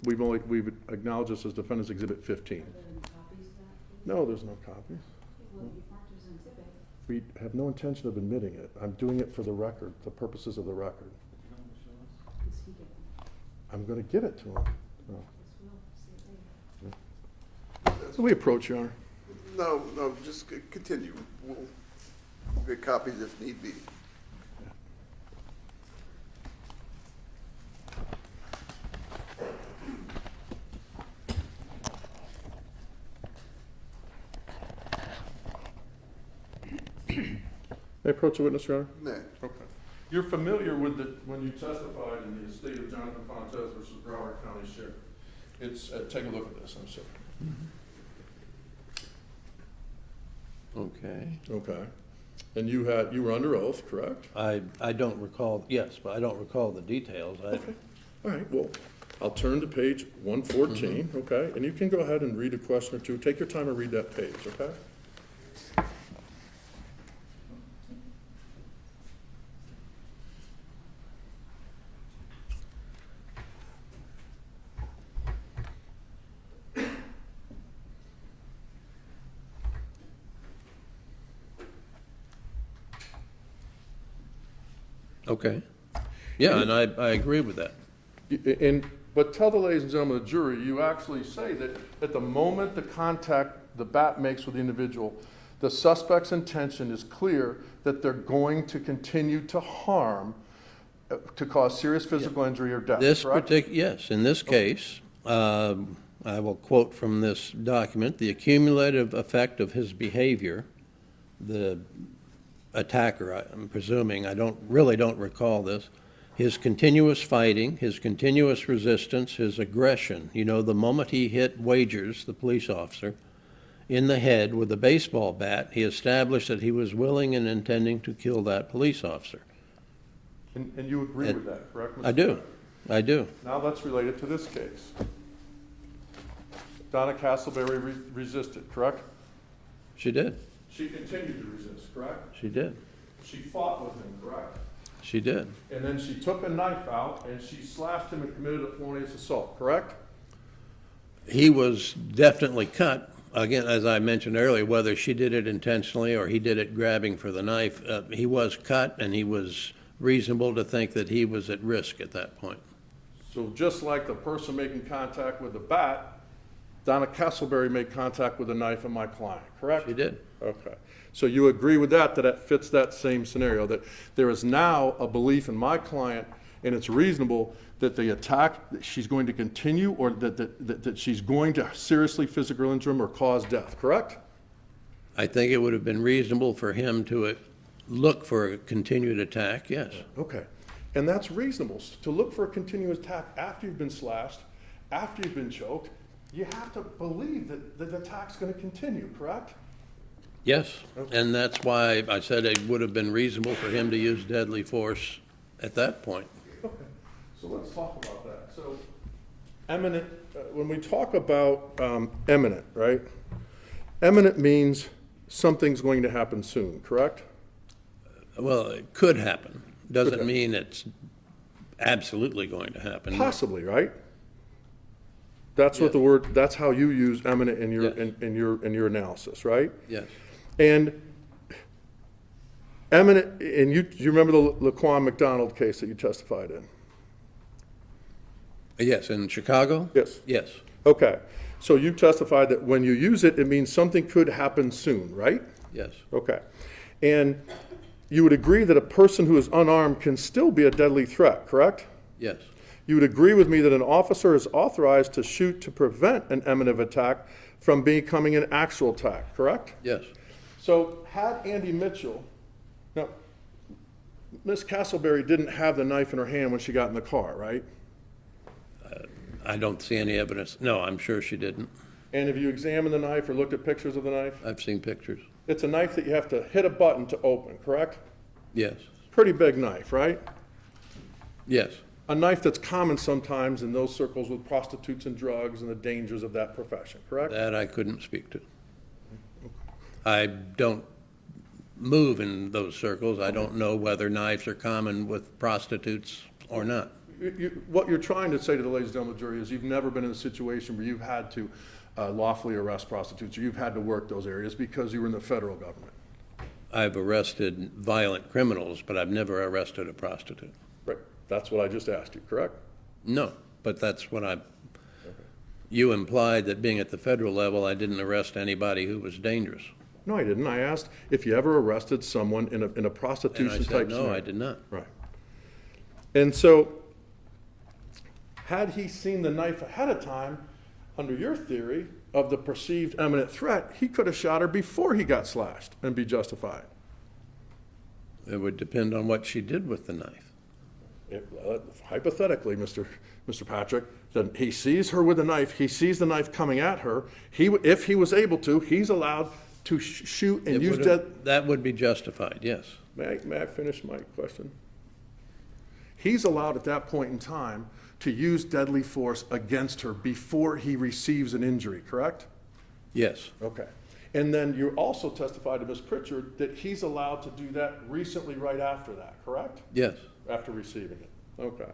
we've acknowledged this as Defendant's Exhibit 15. No, there's no copies. We have no intention of admitting it. I'm doing it for the record, the purposes of the record. I'm gonna give it to him. So we approach, Your Honor. No, just continue. We'll get copies if need be. May I approach the witness, Your Honor? Nay. Okay. You're familiar with when you testified in the estate of Jonathan Fontes versus Broward County Sheriff. It's, take a look at this, I'm sorry. Okay. Okay. And you were under oath, correct? I don't recall, yes, but I don't recall the details. All right, well, I'll turn to page 114, okay? And you can go ahead and read a question or two. Take your time and read that page, okay? Okay. Yeah, and I agree with that. But tell the ladies and gentlemen of the jury, you actually say that at the moment the contact the bat makes with the individual, the suspect's intention is clear that they're going to continue to harm, to cause serious physical injury or death, This correct? yes, in this case, I will quote from this document, the accumulative effect of his behavior, the attacker, I'm presuming, really don't recall this, his continuous fighting, his continuous resistance, his aggression. You know, the moment he hit Wagers, the police officer, in the head with a baseball bat, he established that he was willing and intending to kill that police officer. And you agree with that, correct, Mr. I do. Chairman? I do. Now let's relate it to this case. Donna Castleberry resisted, correct? She did. She continued to resist, correct? She did. She fought with him, correct? She did. And then she took a knife out and she slashed him and committed a felonious assault, correct? He was definitely cut. Again, as I mentioned earlier, whether she did it intentionally or he did it grabbing for the knife, he was cut, and he was reasonable to think that he was at risk at that point. So just like the person making contact with the bat, Donna Castleberry made contact with a knife in my client, correct? She did. Okay. So you agree with that fits that same scenario, that there is now a belief in my client, and it's reasonable that the attack, that she's going to continue, or that she's going to seriously physically injure him or cause death, correct? I think it would have been reasonable for him to look for a continued attack, yes. Okay. And that's reasonable, to look for a continuous attack after you've been slashed, after you've been choked. You have to believe that the attack's going to continue, correct? Yes, and that's why I said it would have been reasonable for him to use deadly force at that point. Okay, so let's talk about that. So eminent, when we talk about eminent, right? Eminent means something's going to happen soon, correct? Well, it could happen. Doesn't happen. mean it's absolutely going to happen. Possibly, right? That's what the word, that's how you use eminent in your, Yes. in your analysis, right? Yes, And eminent, and you remember the Laquan McDonald case that you testified in? yes, in Chicago? Yes. Yes, Okay, so you testified that when you use it, it means something could happen soon, right? yes, Okay. And you would agree that a person who is unarmed can still be a deadly threat, correct? yes, You would agree with me that an officer is authorized to shoot to prevent an imminent attack from becoming an actual attack, correct? yes. So had Andy Mitchell, now, Ms. Castleberry didn't have the knife in her hand when she got in the car, right? I don't see any evidence. No, I'm sure she didn't. And have you examined the knife or looked at pictures of the knife? I've seen pictures. It's a knife that you have to hit a button to open, correct? Yes, Pretty big knife, right? yes. A knife that's common sometimes in those circles with prostitutes and drugs and the dangers of that profession, correct? That I couldn't speak to. I don't move in those circles. I don't know whether knives are common with prostitutes or not. What you're trying to say to the ladies and gentlemen of the jury is you've never been in a situation where you've had to lawfully arrest prostitutes, or you've had to work those areas because you were in the federal government. I've arrested violent criminals, but I've never arrested a prostitute. Right, that's what I just asked you, correct? No, but that's what you implied that being at the federal level, I didn't arrest anybody who was dangerous. No, I didn't. I asked if you ever arrested someone in a And I prostitution said, type no, scenario. I did not. Right. And so, had he seen the knife ahead of time, under your theory of the perceived imminent threat, he could have shot her before he got slashed and be justified. It would depend on what she did with the knife. Hypothetically, Mr. Patrick, then he sees her with a knife, he sees the knife coming at her, if he was able to, he's allowed to shoot and use That would be justified, yes. May I finish my question? He's allowed at that point in time to use deadly force against her before he receives an injury, correct? Yes, Okay. And then you also testified to Ms. Pritchard that he's allowed to do that recently right after that, correct? yes. After receiving it, okay.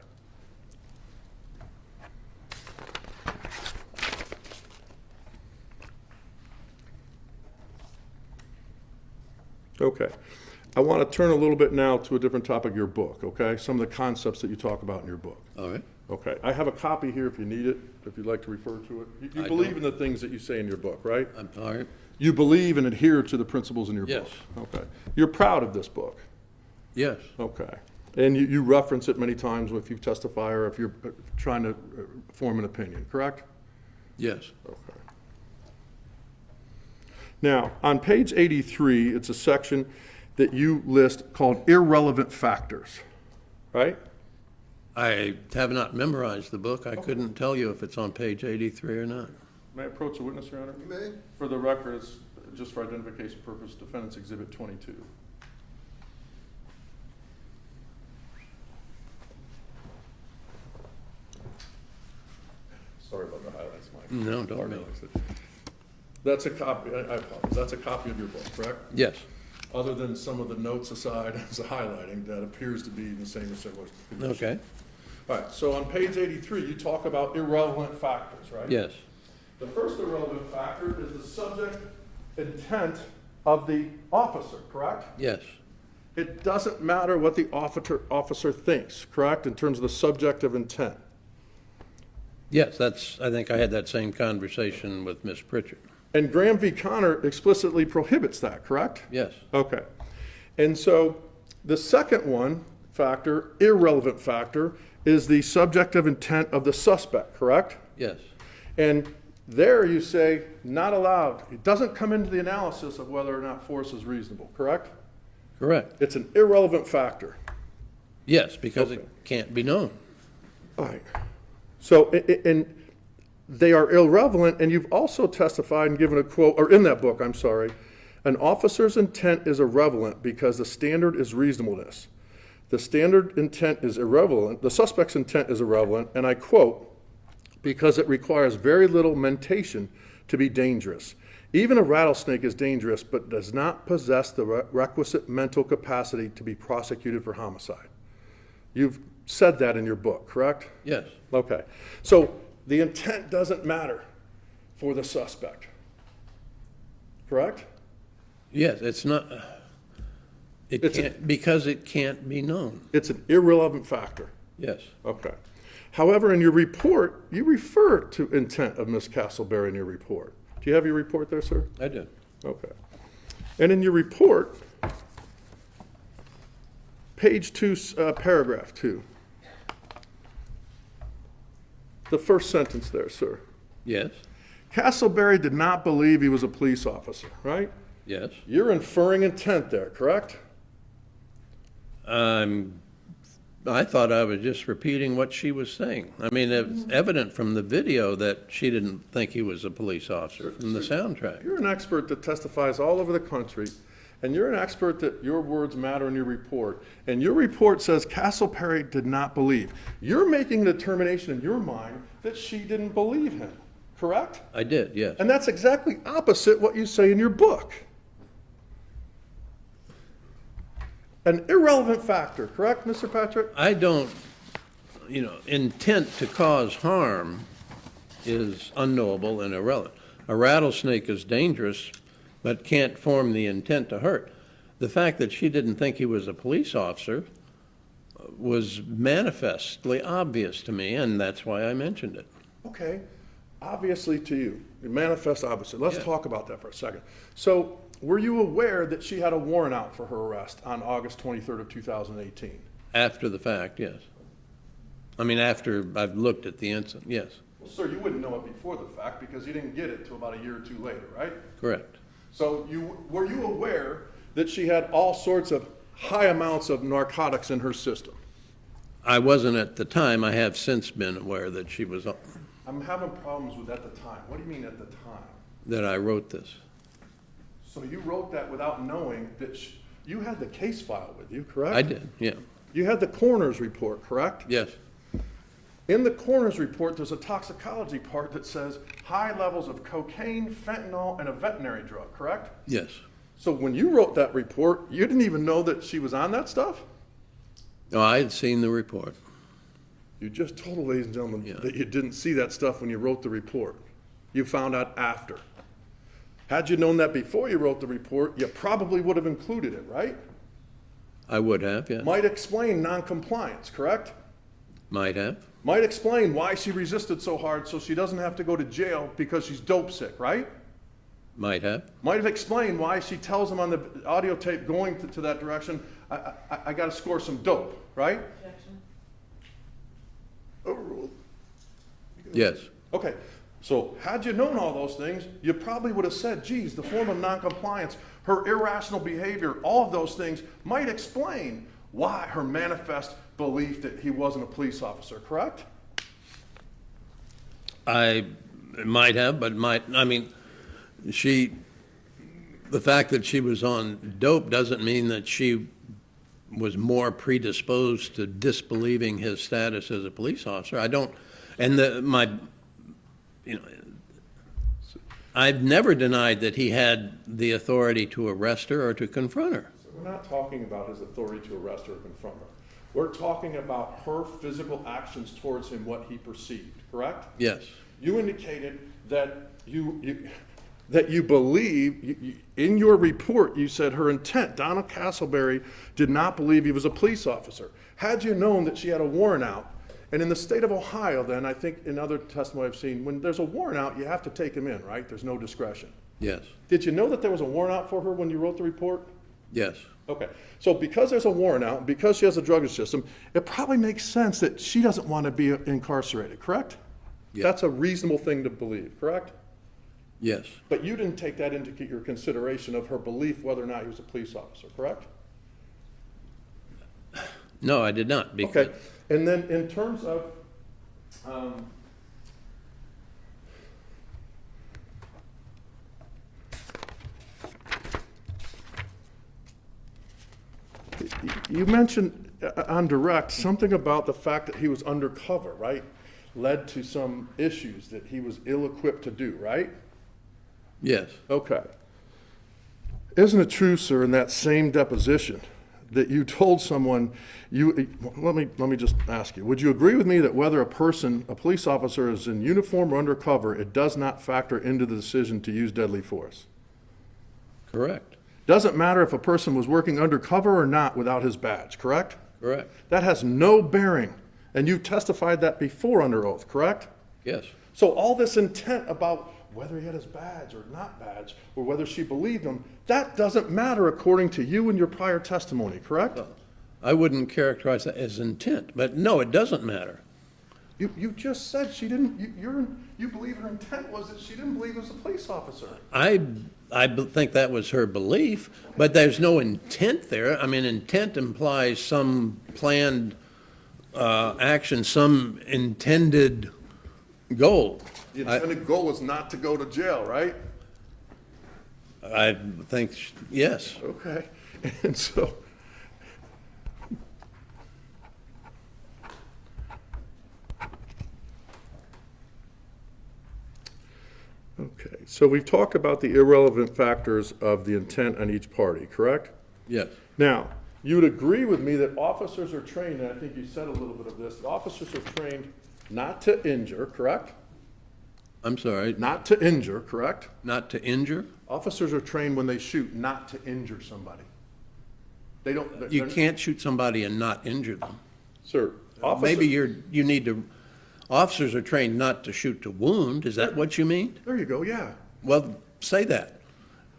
Okay. I want to turn a little bit now to a different topic, your book, okay? Some of the concepts that you talk about in your book. All right. Okay, I have a copy here if you need it, if you'd like to refer to it. You I believe don't. in the things that you say in your book, right? I'm all right. You believe and adhere to the principles in your book? Yes. Okay. You're proud of this book? Yes, Okay. And you reference it many times if you testify or if you're trying to form an opinion, correct? yes. Okay. Now, on page 83, it's a section that you list called irrelevant factors, right? I have not memorized the book. I couldn't tell you if it's on page 83 or not. May I approach the witness, Your Honor? You may. For the record, it's just for identification purpose, Defendant's Exhibit 22. Sorry about the highlights, Mike. No, don't worry. That's a copy, I apologize, that's a copy of your book, correct? Yes, Other than some of the notes aside as a highlighting, that appears to be the same as it was. okay, All right, so on page 83, you talk about irrelevant factors, right? yes, The first irrelevant factor is the subject intent of the officer, correct? yes, It doesn't matter what the officer thinks, correct, in terms of the subjective intent. yes, I think I had that same conversation with Ms. Pritchard. And Graham v. Connor explicitly prohibits that, correct? Yes, Okay. And so the second one, factor, irrelevant factor, is the subjective intent of the suspect, correct? yes, And there you say, not allowed. It doesn't come into the analysis of whether or not force is reasonable, correct? correct. It's an irrelevant factor. Yes, because it Okay. can't be known. All right. So, and they are irrelevant, and you've also testified and given a quote, or in that book, I'm sorry, an officer's intent is irrelevant because the standard is reasonableness. The standard intent is irrelevant, the suspect's intent is irrelevant, and I quote, because it requires very little mentation to be dangerous. Even a rattlesnake is dangerous, but does not possess the requisite mental capacity to be prosecuted for homicide. You've said that in your book, correct? Yes, Okay. So the intent doesn't matter for the suspect, correct? yes, it's not, It's a- because it can't be known. It's an irrelevant factor. Yes, Okay. However, in your report, you refer to intent of Ms. Castleberry in your report. Do you have your report there, sir? I do. Okay. And in your report, page 2, paragraph 2, the first sentence there, sir. Yes, Castleberry did not believe he was a police officer, right? yes. You're inferring intent there, correct? I thought I was just repeating what she was saying. I mean, it's evident from the video that she didn't think he was a police officer from the soundtrack. You're an expert that testifies all over the country, and you're an expert that your words matter in your report. And your report says Castleberry did not believe. You're making the determination in your mind that she didn't believe him, correct? I did, yes. And that's exactly opposite what you say in your book. An irrelevant factor, correct, Mr. Patrick? I don't, intent to cause harm is unknowable and irrelevant. A rattlesnake is dangerous, but can't form the intent to hurt. The fact that she didn't think he was a police officer was manifestly obvious to me, and that's why I mentioned it. Okay, obviously to you, it manifests obviously. Let's Yeah. talk about that for a second. So, were you aware that she had a warrant out for her arrest on August 23rd of 2018? After the fact, yes. I mean, after I've looked at the incident, yes, Well, sir, you wouldn't know it before the fact because you didn't get it till about a year or two later, right? correct. So were you aware that she had all sorts of high amounts of narcotics in her system? I wasn't at the time. I have since been aware that she was, I'm having problems with at the time. What do you mean at the time? that I wrote this. So you wrote that without knowing that you had the case file with you, correct? I did, yeah, You had the coroner's report, correct? yes, In the coroner's report, there's a toxicology part that says high levels of cocaine, fentanyl, and a veterinary drug, correct? yes. So when you wrote that report, you didn't even know that she was on that stuff? No, I had seen the report. You just told, ladies and gentlemen, Yeah. that you didn't see that stuff when you wrote the report. You found out after. Had you known that before you wrote the report, you probably would have included it, right? I would have, yeah, Might explain noncompliance, correct? might have, Might explain why she resisted so hard so she doesn't have to go to jail because she's dope sick, right? might have, Might have explained why she tells him on the audio tape going to that direction, I got to score some dope, right? Overruled. yes, Okay, so had you known all those things, you probably would have said, geez, the form of noncompliance, her irrational behavior, all of those things might explain why her manifest belief that he wasn't a police officer, correct? I might have, but the fact that she was on dope doesn't mean that she was more predisposed to disbelieving his status as a police officer. I don't, and I've never denied that he had the authority to arrest her or to confront her. So we're not talking about his authority to arrest her or confront her. We're talking about her physical actions towards him, what he perceived, correct? Yes, You indicated that you believe, in your report, you said her intent, Donna Castleberry, did not believe he was a police officer. Had you known that she had a warrant out, and in the state of Ohio, then, I think in other testimony I've seen, when there's a warrant out, you have to take him in, right? There's no discretion. yes, Did you know that there was a warrant out for her when you wrote the report? yes, Okay, so because there's a warrant out, because she has a drug system, it probably makes sense that she doesn't want to be incarcerated, correct? Yeah. That's a reasonable thing to believe, correct? yes, But you didn't take that into your consideration of her belief whether or not he was a police officer, correct? no, I did not, because, Okay, and then in terms of, you mentioned on direct something about the fact that he was undercover, right? Led to some issues that he was ill-equipped to do, right? yes, Okay. Isn't it true, sir, in that same deposition, that you told someone, let me just ask you, would you agree with me that whether a police officer is in uniform or undercover, it does not factor into the decision to use deadly force? correct, Doesn't matter if a person was working undercover or not without his badge, correct? correct, That has no bearing, and you testified that before under oath, correct? yes, So all this intent about whether he had his badge or not badge, or whether she believed him, that doesn't matter according to you and your prior testimony, correct? I wouldn't characterize that as intent, but no, it doesn't matter. You just said she didn't, you believe her intent was that she didn't believe it was a police officer. Think that was her belief, but there's no intent there. I mean, intent implies some planned action, some intended goal. The intended goal was not to go to jail, right? I think, yes. Okay, and so. Okay, so we've talked about the irrelevant factors of the intent on each party, correct? Yes. Now, you would agree with me that officers are trained, and I think you said a little bit of this, that officers are trained not to injure, correct? I'm sorry, Not to injure, correct? not to injure? Officers are trained when they shoot not to injure somebody. They don't. You they're- can't shoot somebody and not injure them. Sir, Maybe you need to, officers are trained not to shoot to wound, is that what you mean? There you go, yeah. Well, say that.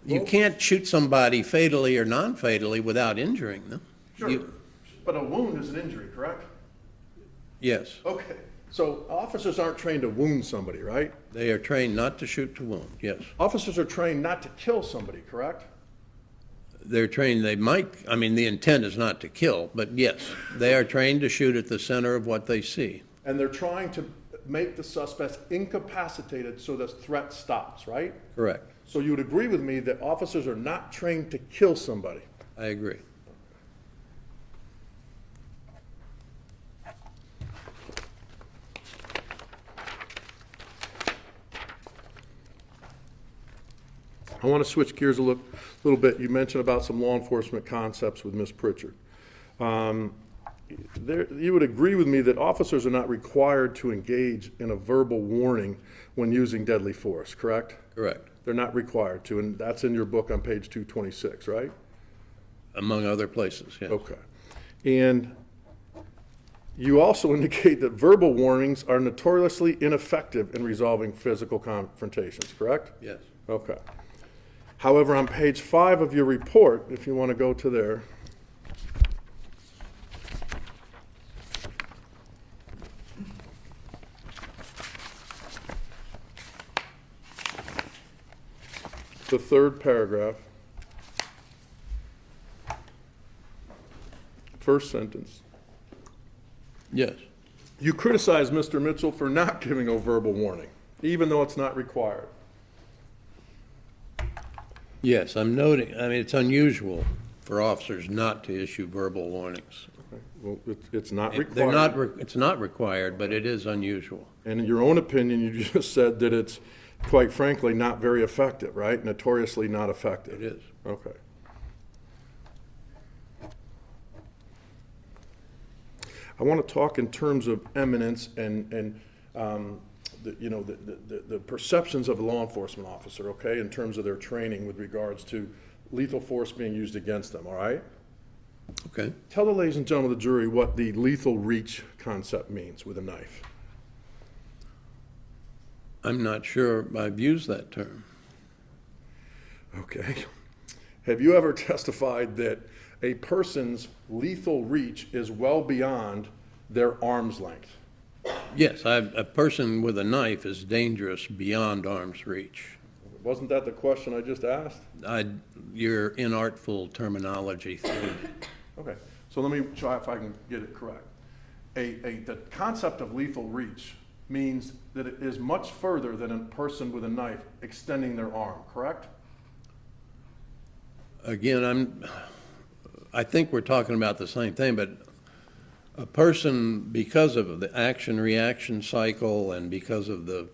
You can't shoot somebody fatally or non-fatally without injuring them. Sure, You- but a wound is an injury, correct? Yes, Okay, so officers aren't trained to wound somebody, right? they are trained not to shoot to wound, yes. Officers are trained not to kill somebody, correct? They're trained, they might, I mean, the intent is not to kill, but yes, they are trained to shoot at the center of what they see. And they're trying to make the suspects incapacitated so the threat stops, right? Correct, So you would agree with me that officers are not trained to kill somebody? I agree. I want to switch gears a little bit. You mentioned about some law enforcement concepts with Ms. Pritchard. You would agree with me that officers are not required to engage in a verbal warning when using deadly force, correct? Correct, They're not required to, and that's in your book on page 226, right? among other places, yes. Okay. And you also indicate that verbal warnings are notoriously ineffective in resolving physical confrontations, correct? Yes. Okay. However, on page 5 of your report, if you want to go to there, the third paragraph, first sentence, Yes, you criticize Mr. Mitchell for not giving a verbal warning, even though it's not required. yes, I'm noting, I mean, it's unusual for officers not to issue verbal warnings. Well, it's not They're required. not, it's not required, but it is unusual. And in your own opinion, you just said that it's, quite frankly, not very effective, right? Notoriously not effective. It is. Okay. I want to talk in terms of eminence and the perceptions of a law enforcement officer, okay, in terms of their training with regards to lethal force being used against them, all right? Okay. Tell the ladies and gentlemen of the jury what the lethal reach concept means with a knife. I'm not sure I've used that term. Okay. Have you ever testified that a person's lethal reach is well beyond their arm's length? Yes, a person with a knife is dangerous beyond arm's reach. Wasn't that the question I just asked? Your inartful terminology threw me. Okay, so let me try if I can get it correct. The concept of lethal reach means that it is much further than a person with a knife extending their arm, correct? Again, I think we're talking about the same thing, but a person, because of the action-reaction cycle and because of the,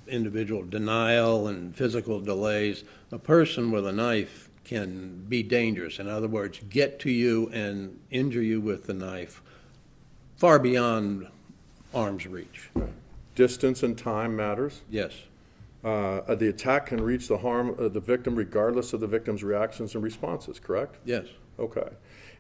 individual denial and physical delays, a person with a knife can be dangerous. In other words, get to you and injure you with the knife far beyond arm's reach. Distance and time matters. Yes, The attack can reach the harm of the victim regardless of the victim's reactions and responses, correct? yes, Okay.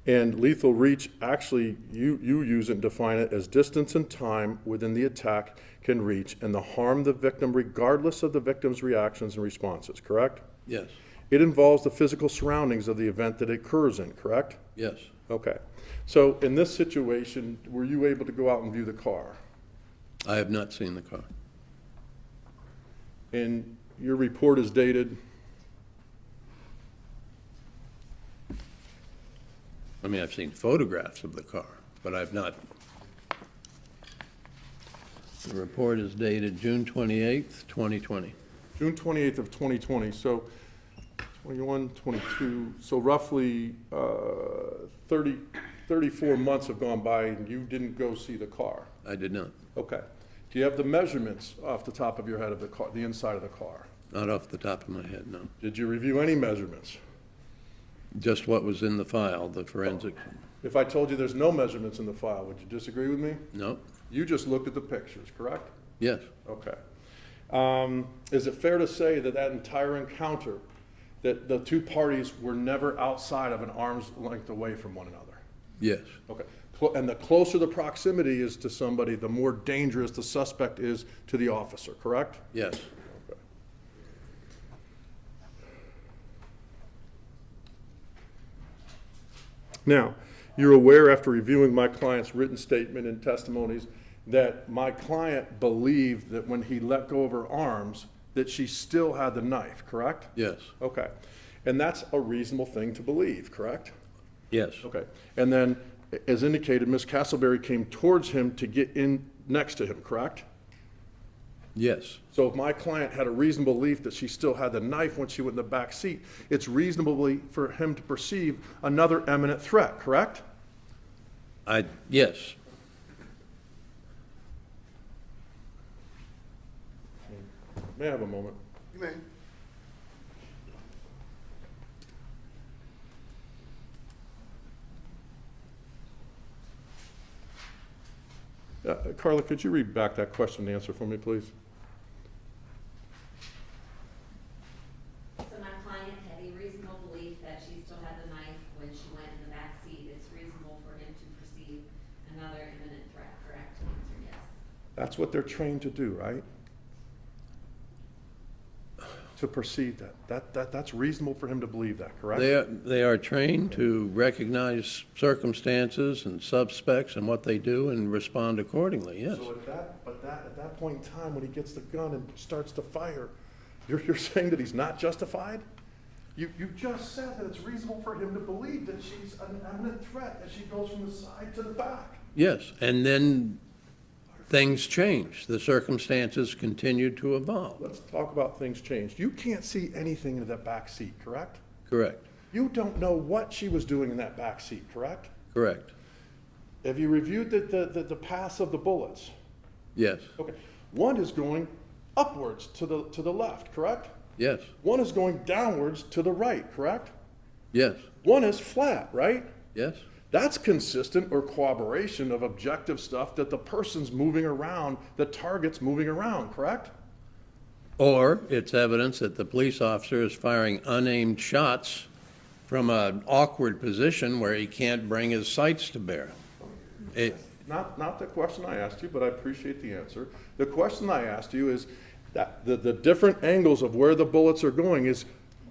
And lethal reach, actually, you use it and define it as distance and time within the attack can reach and the harm the victim regardless of the victim's reactions and responses, correct? yes, It involves the physical surroundings of the event that it occurs in, correct? yes, Okay. So in this situation, were you able to go out and view the car? I have not seen the car. And your report is dated? I mean, I've seen photographs of the car, but I've not. The report is dated June 28th, 2020. June 28th of 2020, so 21, 22, so roughly 34 months have gone by and you didn't go see the car. I did not. Okay. Do you have the measurements off the top of your head of the car, the inside of the car? Not off the top of my head, no. Did you review any measurements? Just what was in the file, the forensic. If I told you there's no measurements in the file, would you disagree with me? No? You just looked at the pictures, correct? Yes. Okay. Is it fair to say that that entire encounter, that the two parties were never outside of an arm's length away from one another? Yes. Okay. And the closer the proximity is to somebody, the more dangerous the suspect is to the officer, correct? Yes. Now, you're aware after reviewing my client's written statement and testimonies that my client believed that when he let go of her arms, that she still had the knife, correct? Yes. Okay. And that's a reasonable thing to believe, correct? Yes. Okay. And then, as indicated, Ms. Castleberry came towards him to get in next to him, correct? Yes. So if my client had a reasonable belief that she still had the knife when she went in the back seat, it's reasonably for him to perceive another imminent threat, correct? Yes. May I have a moment? You may. Carla, could you read back that question and answer for me, please? So my client had a reasonable belief that she still had the knife when she went in the back seat. It's reasonable for him to perceive another imminent threat, correct? Answer yes. That's what they're trained to do, right? To perceive that. That's reasonable for him to believe that, correct? They are trained to recognize circumstances and suspects and what they do and respond accordingly, yes. So at that point in time, when he gets the gun and starts to fire, you're saying that he's not justified? You just said that it's reasonable for him to believe that she's an imminent threat as she goes from the side to the back. Yes, and then things change. The circumstances continue to evolve. Let's talk about things changed. You can't see anything in that back seat, correct? Correct, You don't know what she was doing in that back seat, correct? correct. Have you reviewed the paths of the bullets? Yes, Okay. One is going upwards to the left, correct? yes, One is going downwards to the right, correct? yes, One is flat, right? yes, That's consistent or corroboration of objective stuff that the person's moving around, the target's moving around, correct? or it's evidence that the police officer is firing unaimed shots from an awkward position where he can't bring his sights to bear. Not the question I asked you, but I appreciate the answer. The question I asked you is that the different angles of where the bullets are going is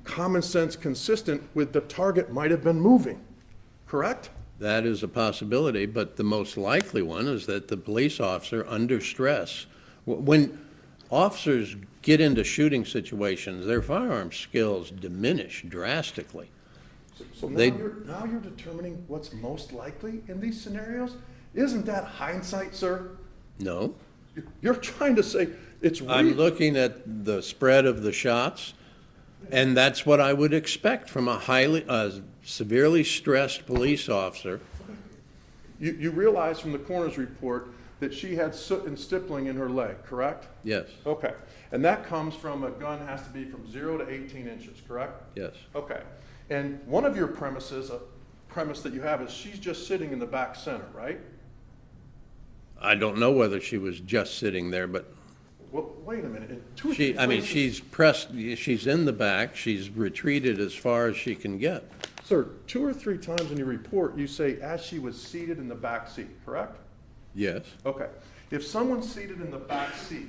common sense consistent with the target might have been moving, correct? That is a possibility, but the most likely one is that the police officer, under stress, when officers get into shooting situations, their firearm skills diminish drastically. So now They- you're determining what's most likely in these scenarios? Isn't that hindsight, sir? No, You're trying to say it's I'm looking at the spread of the shots, and that's what I would expect from a severely stressed police officer. You realize from the coroner's report that she had soot and stippling in her leg, correct? Yes, Okay. And that comes from a gun has to be from 0 to 18 inches, correct? yes, Okay. And one of your premises, a premise that you have is she's just sitting in the back center, right? I don't know whether she was just sitting there, but Well, wait a minute. In two or three places- she's pressed, she's in the back, she's retreated as far as she can get. Sir, 2 or 3 times in your report, you say as she was seated in the back seat, correct? Yes, Okay. If someone's seated in the back seat,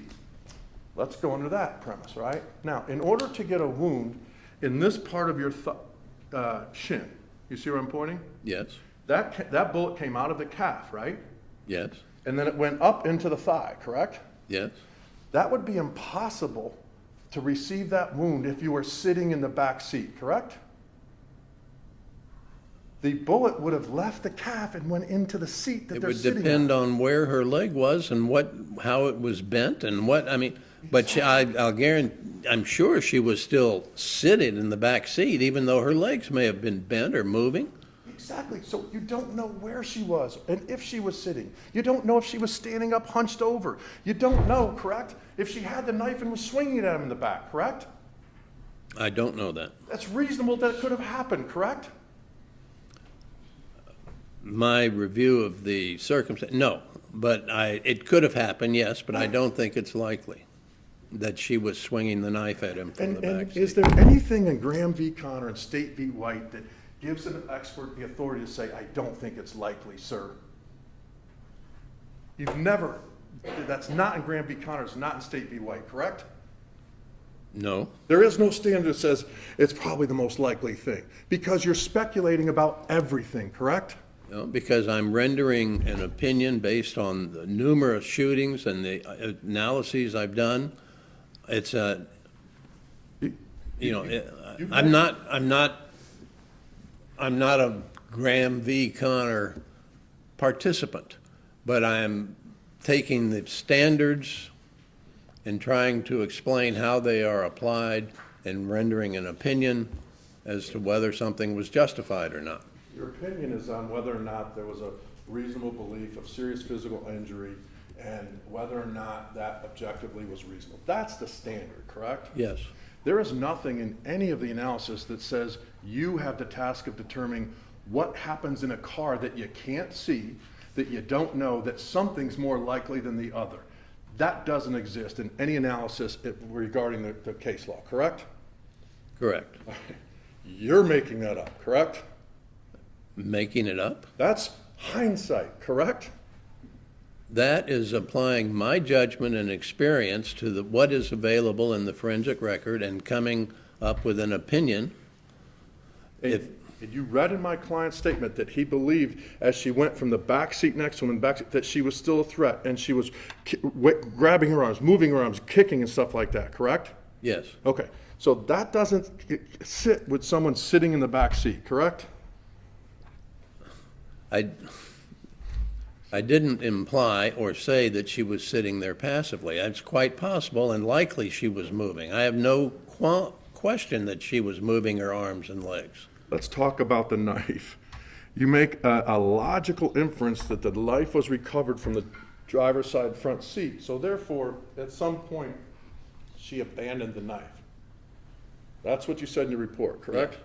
let's go under that premise, right? Now, in order to get a wound in this part of your shin, you see where I'm pointing? yes, That bullet came out of the calf, right? Yes, And then it went up into the thigh, correct? yes. That would be impossible to receive that wound if you were sitting in the back seat, correct? The bullet would have left the calf and went into the seat that It they're would sitting depend on. on where her leg was and how it was bent and but I'll guarantee, I'm sure she was still sitting in the back seat, even though her legs may have been bent or moving. Exactly, so you don't know where she was and if she was sitting. You don't know if she was standing up hunched over. You don't know, correct? If she had the knife and was swinging it at him in the back, correct? I don't know that. That's reasonable that it could have happened, correct? My review of the circumstance, no, but it could have happened, yes, but I don't think it's likely that she was swinging the knife at him from the And back is seat. there anything in Graham v. Connor and State v. White that gives an expert the authority to say, I don't think it's likely, sir? You've never, that's not in Graham v. Connor, it's not in State v. White, correct? No, There is no standard that says it's probably the most likely thing, because you're speculating about everything, correct? no, because I'm rendering an opinion based on the numerous shootings and the analyses I've done. It's a, I'm not a Graham v. Connor participant, but I'm taking the standards and trying to explain how they are applied and rendering an opinion as to whether something was justified or not. Your opinion is on whether or not there was a reasonable belief of serious physical injury and whether or not that objectively was reasonable. That's the standard, correct? Yes, There is nothing in any of the analysis that says you have the task of determining what happens in a car that you can't see, that you don't know, that something's more likely than the other. That doesn't exist in any analysis regarding the case law, correct? correct. You're making that up, correct? Making it up? That's hindsight, correct? That is applying my judgment and experience to what is available in the forensic record and coming up with an opinion. And you read in my client's statement that he believed, as she went from the back seat next to him, that she was still a threat, and she was grabbing her arms, moving her arms, kicking and stuff like that, correct? Yes, Okay, so that doesn't sit with someone sitting in the back seat, correct? I didn't imply or say that she was sitting there passively. It's quite possible and likely she was moving. I have no question that she was moving her arms and legs. Let's talk about the knife. You make a logical inference that the knife was recovered from the driver's side front seat, so therefore, at some point, she abandoned the knife. That's what you said in your report, correct?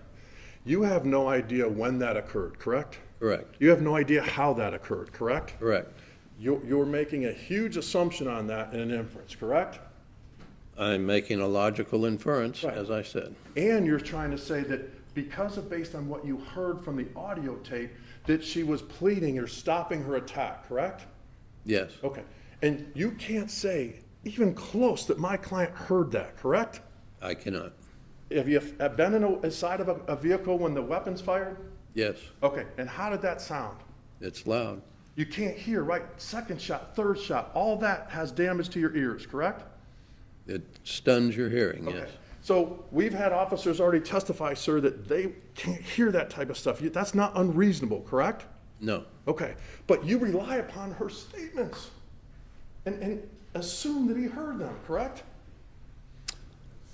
You have no idea when that occurred, correct? Correct, You have no idea how that occurred, correct? correct. You're making a huge assumption on that in an inference, correct? I'm making a logical inference, Right. as I said. And you're trying to say that because of, based on what you heard from the audio tape, that she was pleading or stopping her attack, correct? Yes, Okay, and you can't say even close that my client heard that, correct? I cannot. Have you been inside of a vehicle when the weapon's fired? Yes, Okay, and how did that sound? it's loud. You can't hear, right? Second shot, third shot, all that has damage to your ears, correct? It stuns your hearing, yes. Okay. So we've had officers already testify, sir, that they can't hear that type of stuff. That's not unreasonable, correct? No, Okay, but you rely upon her statements and assume that he heard them, correct?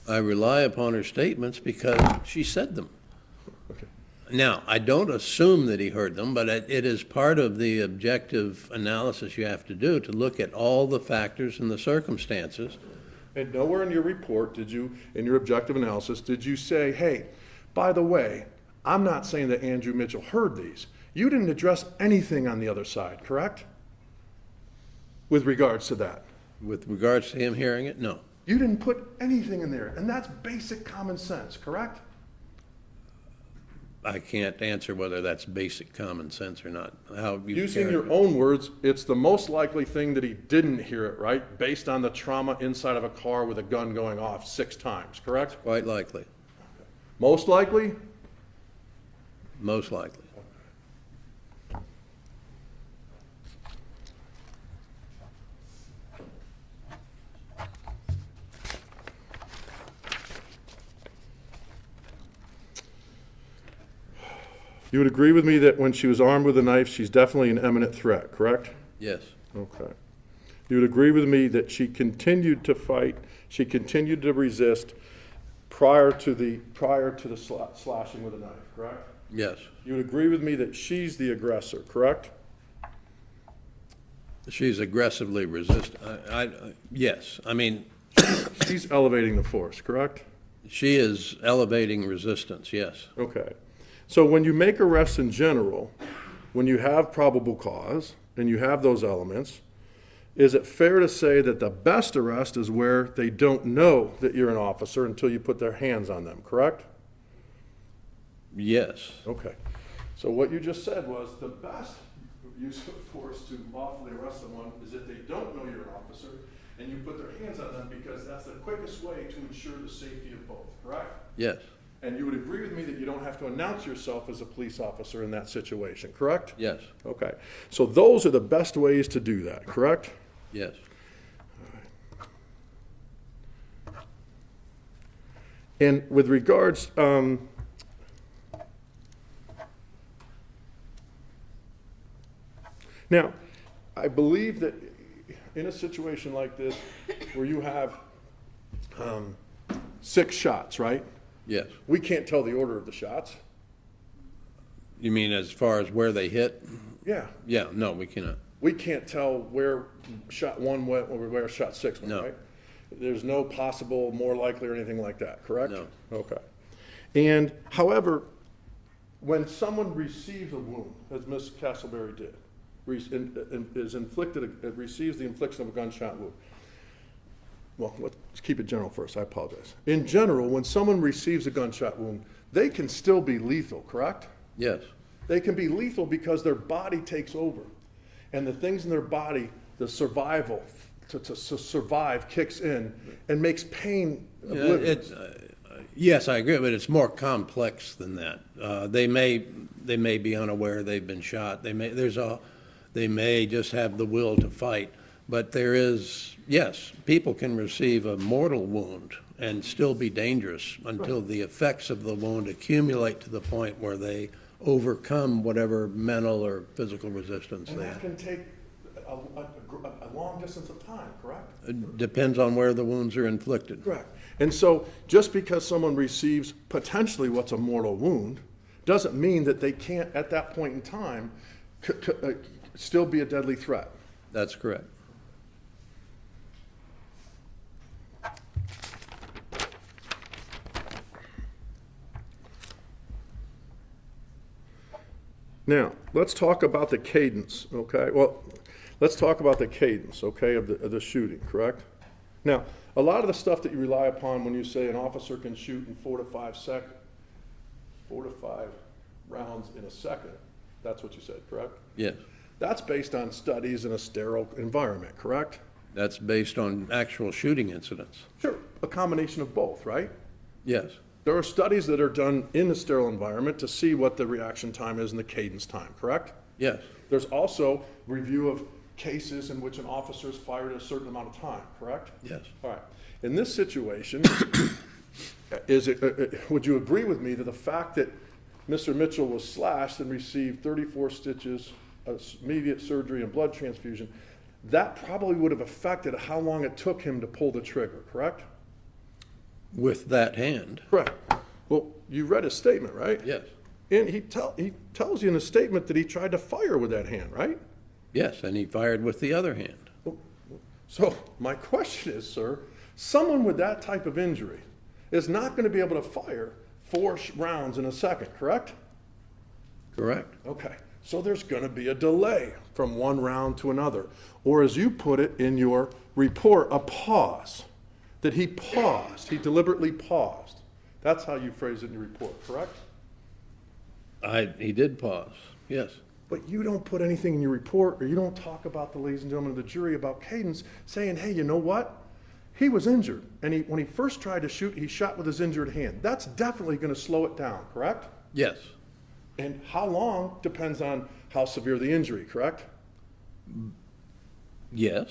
I rely upon her statements because she said them. Okay. Now, I don't assume that he heard them, but it is part of the objective analysis you have to do to look at all the factors and the circumstances. And nowhere in your report did you, in your objective analysis, did you say, hey, by the way, I'm not saying that Andrew Mitchell heard these. You didn't address anything on the other side, correct? With regards to that. With regards to him hearing it, no. You didn't put anything in there, and that's basic common sense, correct? I can't answer whether that's basic common sense or not. How you Using care- your own words, it's the most likely thing that he didn't hear it, right? Based on the trauma inside of a car with a gun going off 6 times, correct? Quite likely, Most likely? most likely. You would agree with me that when she was armed with a knife, she's definitely an imminent threat, correct? Yes, Okay. You would agree with me that she continued to fight, she continued to resist prior to the slashing with a knife, correct? yes. You would agree with me that she's the aggressor, correct? She's aggressively yes. I mean, She's elevating the force, correct? she is elevating resistance, yes. Okay. So when you make arrests in general, when you have probable cause and you have those elements, is it fair to say that the best arrest is where they don't know that you're an officer until you put their hands on them, correct? Yes, Okay. So what you just said was the best use of force to lawfully arrest someone is if they don't know you're an officer and you put their hands on them because that's the quickest way to ensure the safety of both, correct? yes, And you would agree with me that you don't have to announce yourself as a police officer in that situation, correct? yes, Okay. So those are the best ways to do that, correct? yes. And with regards, now, I believe that in a situation like this, where you have 6 shots, right? Yes. We can't tell the order of the shots. You mean as far as where they hit? Yeah. Yeah, no, we cannot. We can't tell where shot 1 went or where shot 6 went, No. right? There's no possible, more likely, or anything like that, correct? No. Okay. And however, when someone receives a wound, as Ms. Castleberry did, receives the infliction of a gunshot wound. Well, let's keep it general first, I apologize. In general, when someone receives a gunshot wound, they can still be lethal, correct? Yes, They can be lethal because their body takes over. And the things in their body, the survival, to survive kicks in and makes pain oblivious. yes, I agree, but it's more complex than that. They may be unaware they've been shot. They may just have the will to fight. But there is, yes, people can receive a mortal wound and still be dangerous until the effects of the wound accumulate to the point where they overcome whatever mental or physical resistance And they that have. can take a long distance of time, correct? It depends on where the wounds are inflicted. Correct. And so, just because someone receives potentially what's a mortal wound, doesn't mean that they can't, at that point in time, still be a deadly threat. That's correct. Now, let's talk about the cadence, okay? Well, let's talk about the cadence, okay, of the shooting, correct? Now, a lot of the stuff that you rely upon when you say an officer can shoot in 4 to 5 rounds in a second, that's what you said, correct? Yes. That's based on studies in a sterile environment, correct? That's based on actual shooting incidents. Sure, a combination of both, right? Yes. There are studies that are done in a sterile environment to see what the reaction time is and the cadence time, correct? Yes. There's also review of cases in which an officer's fired a certain amount of time, correct? Yes. All right. In this situation, would you agree with me that the fact that Mr. Mitchell was slashed and received 34 stitches, immediate surgery and blood transfusion, that probably would have affected how long it took him to pull the trigger, correct? With that hand. Correct. Well, you read his statement, right? Yes. And he tells you in his statement that he tried to fire with that hand, right? Yes, and he fired with the other hand. So my question is, sir, someone with that type of injury is not going to be able to fire 4 rounds in a second, correct? Correct. Okay. So there's going to be a delay from one round to another. Or as you put it in your report, a pause. That he paused. He deliberately paused. That's how you phrase it in your report, correct? He did pause, yes. But you don't put anything in your report, or you don't talk about, ladies and gentlemen of the jury, about cadence, saying, hey, you know what? He was injured, and when he first tried to shoot, he shot with his injured hand. That's definitely going to slow it down, correct? Yes. And how long depends on how severe the injury, correct? Yes.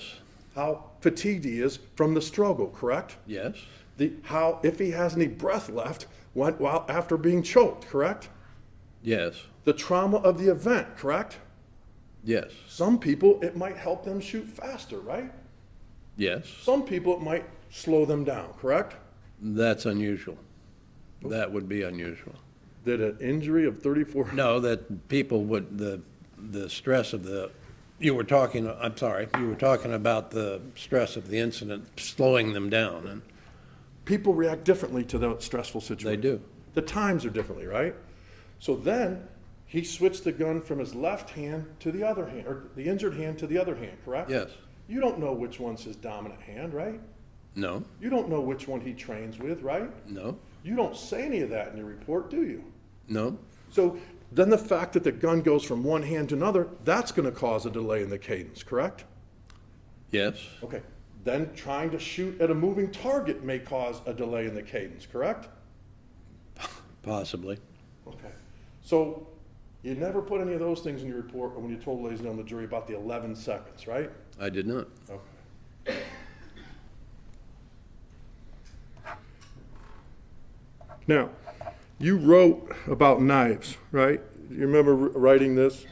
How fatigued he is from the struggle, correct? Yes. If he has any breath left while after being choked, correct? Yes, The trauma of the event, correct? yes, Some people, it might help them shoot faster, right? yes. Some people, it might slow them down, correct? That's unusual. That would be unusual. That an injury of 34, No, that people would, the stress of the, you were talking about the stress of the incident slowing them down, and people react differently to that stressful situation. they do. The times are differently, right? So then, he switched the gun from his left hand to the other hand, or the injured hand to the other hand, correct? Yes. You don't know which one's his dominant hand, right? No, You don't know which one he trains with, right? no, You don't say any of that in your report, do you? no, So then the fact that the gun goes from one hand to another, that's gonna cause a delay in the cadence, correct? yes, Okay, then trying to shoot at a moving target may cause a delay in the cadence, correct? possibly. Okay, so you never put any of those things in your report when you told ladies and gentlemen the jury about the 11 seconds, right? I did not. Okay. Now, you wrote about knives, right? You remember writing this?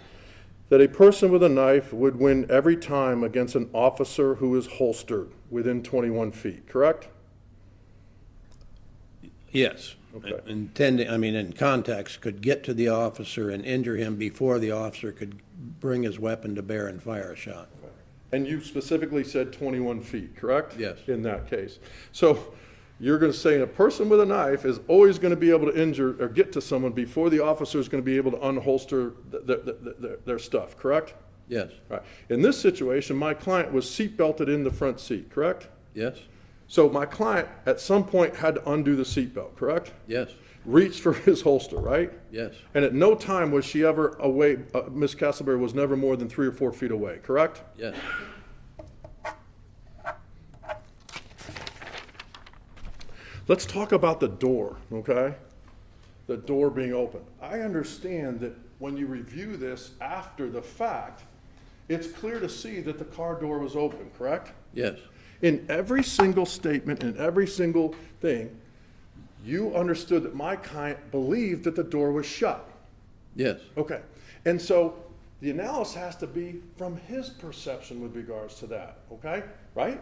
That a person with a knife would win every time against an officer who is holstered within 21 feet, correct? Yes. Okay. In context, could get to the officer and injure him before the officer could bring his weapon to bear and fire a shot. And you specifically said 21 feet, correct? Yes. In that case. So you're going to say a person with a knife is always going to be able to injure or get to someone before the officer is going to be able to unholster their stuff, correct? Yes, Right. In this situation, my client was seatbelted in the front seat, correct? yes, So my client at some point had to undo the seatbelt, correct? yes, Reached for his holster, right? yes, And at no time was she ever away, Ms. Castleberry was never more than 3 or 4 feet away, correct? yes. Let's talk about the door, okay? The door being open. I understand that when you review this after the fact, it's clear to see that the car door was open, correct? Yes, In every single statement, in every single thing, you understood that my client believed that the door was shut. yes, Okay, and so the analysis has to be from his perception with regards to that, okay? Right?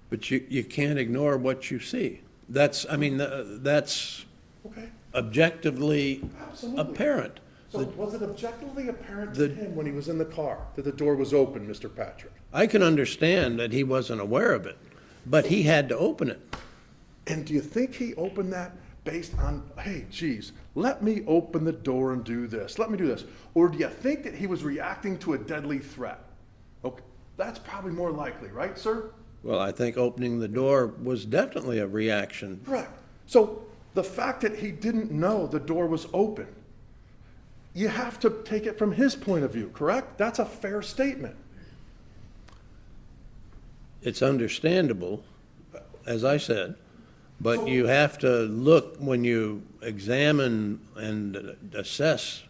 but you can't ignore what you see. That's Okay, objectively absolutely. apparent. So was it objectively apparent to the- him when he was in the car that the door was open, Mr. Patrick? I can understand that he wasn't aware of it, but he had to open it. And do you think he opened that based on, hey, geez, let me open the door and do this, let me do this? Or do you think that he was reacting to a deadly threat? Okay, that's probably more likely, right, sir? Well, I think opening the door was definitely a reaction. Correct. So the fact that he didn't know the door was open, you have to take it from his point of view, correct? That's a fair statement. It's understandable, as I said, but you have to look, when you examine and assess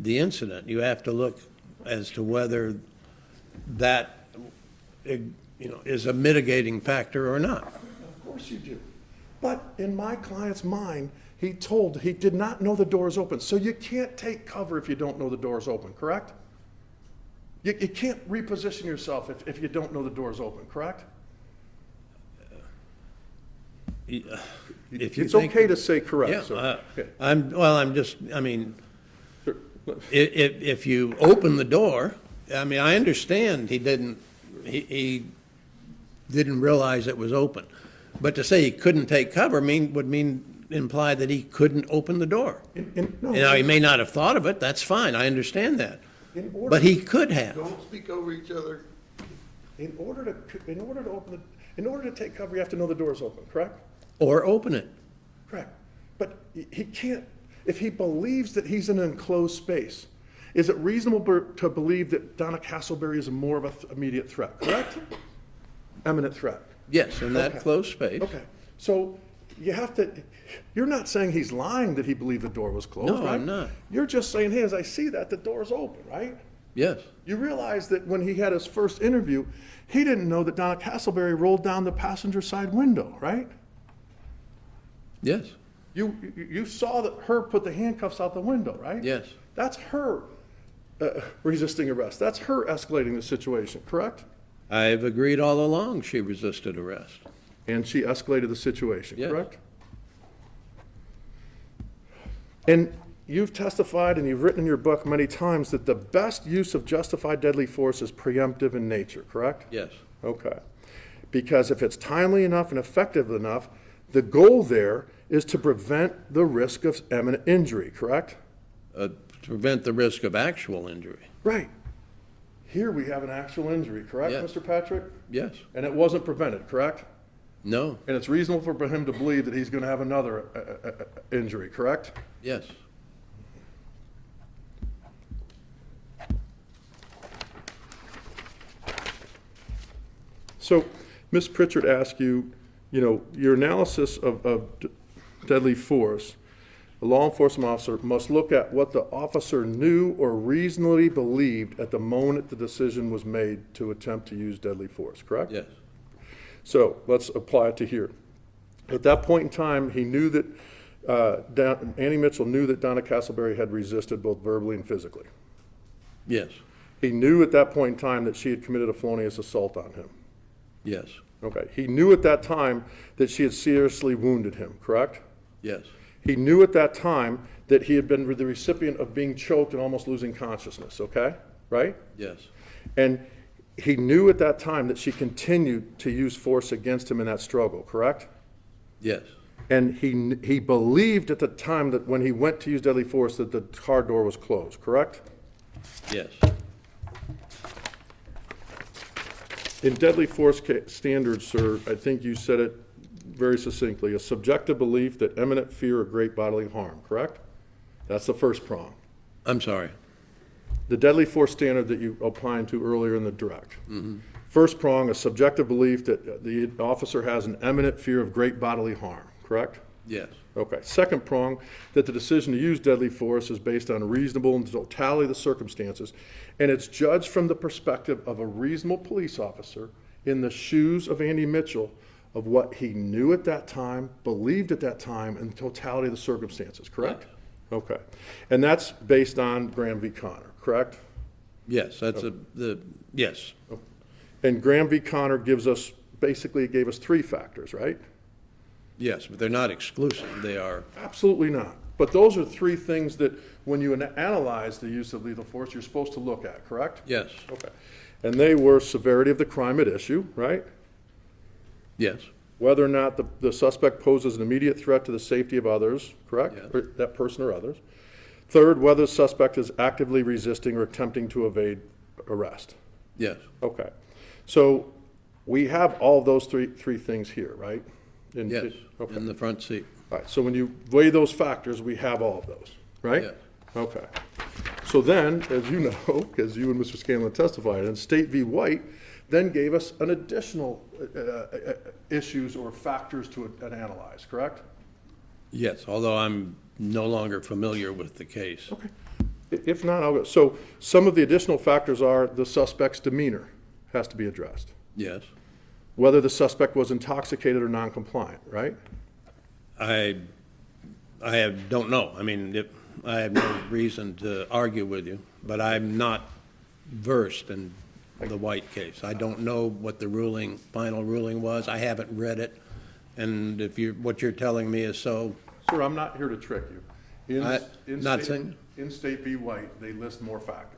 the incident, you have to look as to whether that, is a mitigating factor or not. Of course you do. But in my client's mind, he did not know the door is open. So you can't take cover if you don't know the door is open, correct? You can't reposition yourself if you don't know the door is open, correct? If you It's think- okay to say correct, Yeah, sir. Okay. if you open the door, I understand he didn't realize it was open. But to say he couldn't take cover would imply that he couldn't open the door. No, Now, he may not have thought of it, that's fine, I understand that. in order- But he could have. Don't speak over each other. In order to take cover, you have to know the door is open, correct? Or open it. Correct. But he can't, if he believes that he's in an enclosed space, is it reasonable to believe that Donna Castleberry is more of an immediate threat, correct? Eminent threat. Yes, in that Okay. closed space. Okay, so you have to, you're not saying he's lying that he believed the door was closed, right? No, I'm not. You're just saying, hey, as I see that, the door's open, right? Yes, You realize that when he had his first interview, he didn't know that Donna Castleberry rolled down the passenger side window, right? yes, You saw her put the handcuffs out the window, right? Yes, That's her resisting arrest. That's her escalating the situation, correct? I've agreed all along she resisted arrest. And she escalated the situation, Yes. correct? And you've testified and you've written in your book many times that the best use of justified deadly force is preemptive in nature, correct? Yes, Okay. Because if it's timely enough and effective enough, the goal there is to prevent the risk of imminent injury, correct? to prevent the risk of actual injury. Right. Here we have an actual injury, correct, Yes. Mr. Patrick? Yes, And it wasn't prevented, correct? no, And it's reasonable for him to believe that he's going to have another injury, correct? yes, So, Ms. Pritchard asked you, your analysis of deadly force, a law enforcement officer must look at what the officer knew or reasonably believed at the moment the decision was made to attempt to use deadly force, correct? yes, So, let's apply it to here. At that point in time, he knew that, Annie Mitchell knew that Donna Castleberry had resisted both verbally and physically. yes, He knew at that point in time that she had committed a felonious assault on him. yes, Okay. He knew at that time that she had seriously wounded him, correct? yes, He knew at that time that he had been the recipient of being choked and almost losing consciousness, okay? Right? yes, And he knew at that time that she continued to use force against him in that struggle, correct? yes, And he believed at the time that when he went to use deadly force that the car door was closed, correct? yes, In deadly force standards, sir, I think you said it very succinctly, a subjective belief that imminent fear of great bodily harm, correct? That's the first prong. I'm sorry, The deadly force standard that you opined to earlier in the direct. First prong, a subjective belief that the officer has an imminent fear of great bodily harm, correct? yes, Okay. Second prong, that the decision to use deadly force is based on reasonable and totality of the circumstances, and it's judged from the perspective of a reasonable police officer in the shoes of Andy Mitchell of what he knew at that time, believed at that time, and the totality of the circumstances, correct? Okay. And that's based on Graham v. Connor, correct? yes, that's yes, And Graham v. Connor gives us, basically it gave us three factors, right? yes, but they're not exclusive, they are, Absolutely not. But those are three things that, when you analyze the use of lethal force, you're supposed to look at, correct? yes, Okay. And they were severity of the crime at issue, right? yes, Whether or not the suspect poses an immediate threat to the safety of others, correct? Yeah. Or that person or others. Third, whether the suspect is actively resisting or attempting to evade arrest. yes, Okay. So we have all those three things here, right? yes, Okay. in the front seat, All right, so when you weigh those factors, we have all of those, right? yes, Okay. So then, as you know, because you and Mr. Scanlon testified, and State v. White then gave us an additional issues or factors to analyze, correct? yes, although I'm no longer familiar with the case. Okay. If not, I'll go. So some of the additional factors are the suspect's demeanor has to be addressed. Yes, Whether the suspect was intoxicated or non-compliant, right? don't know, I mean, I have no reason to argue with you, but I'm not versed in the White case. I don't know what the final ruling was, I haven't read it, and what you're telling me is so, Sir, I'm not here to trick you. not saying- In State v. White, they list more factors.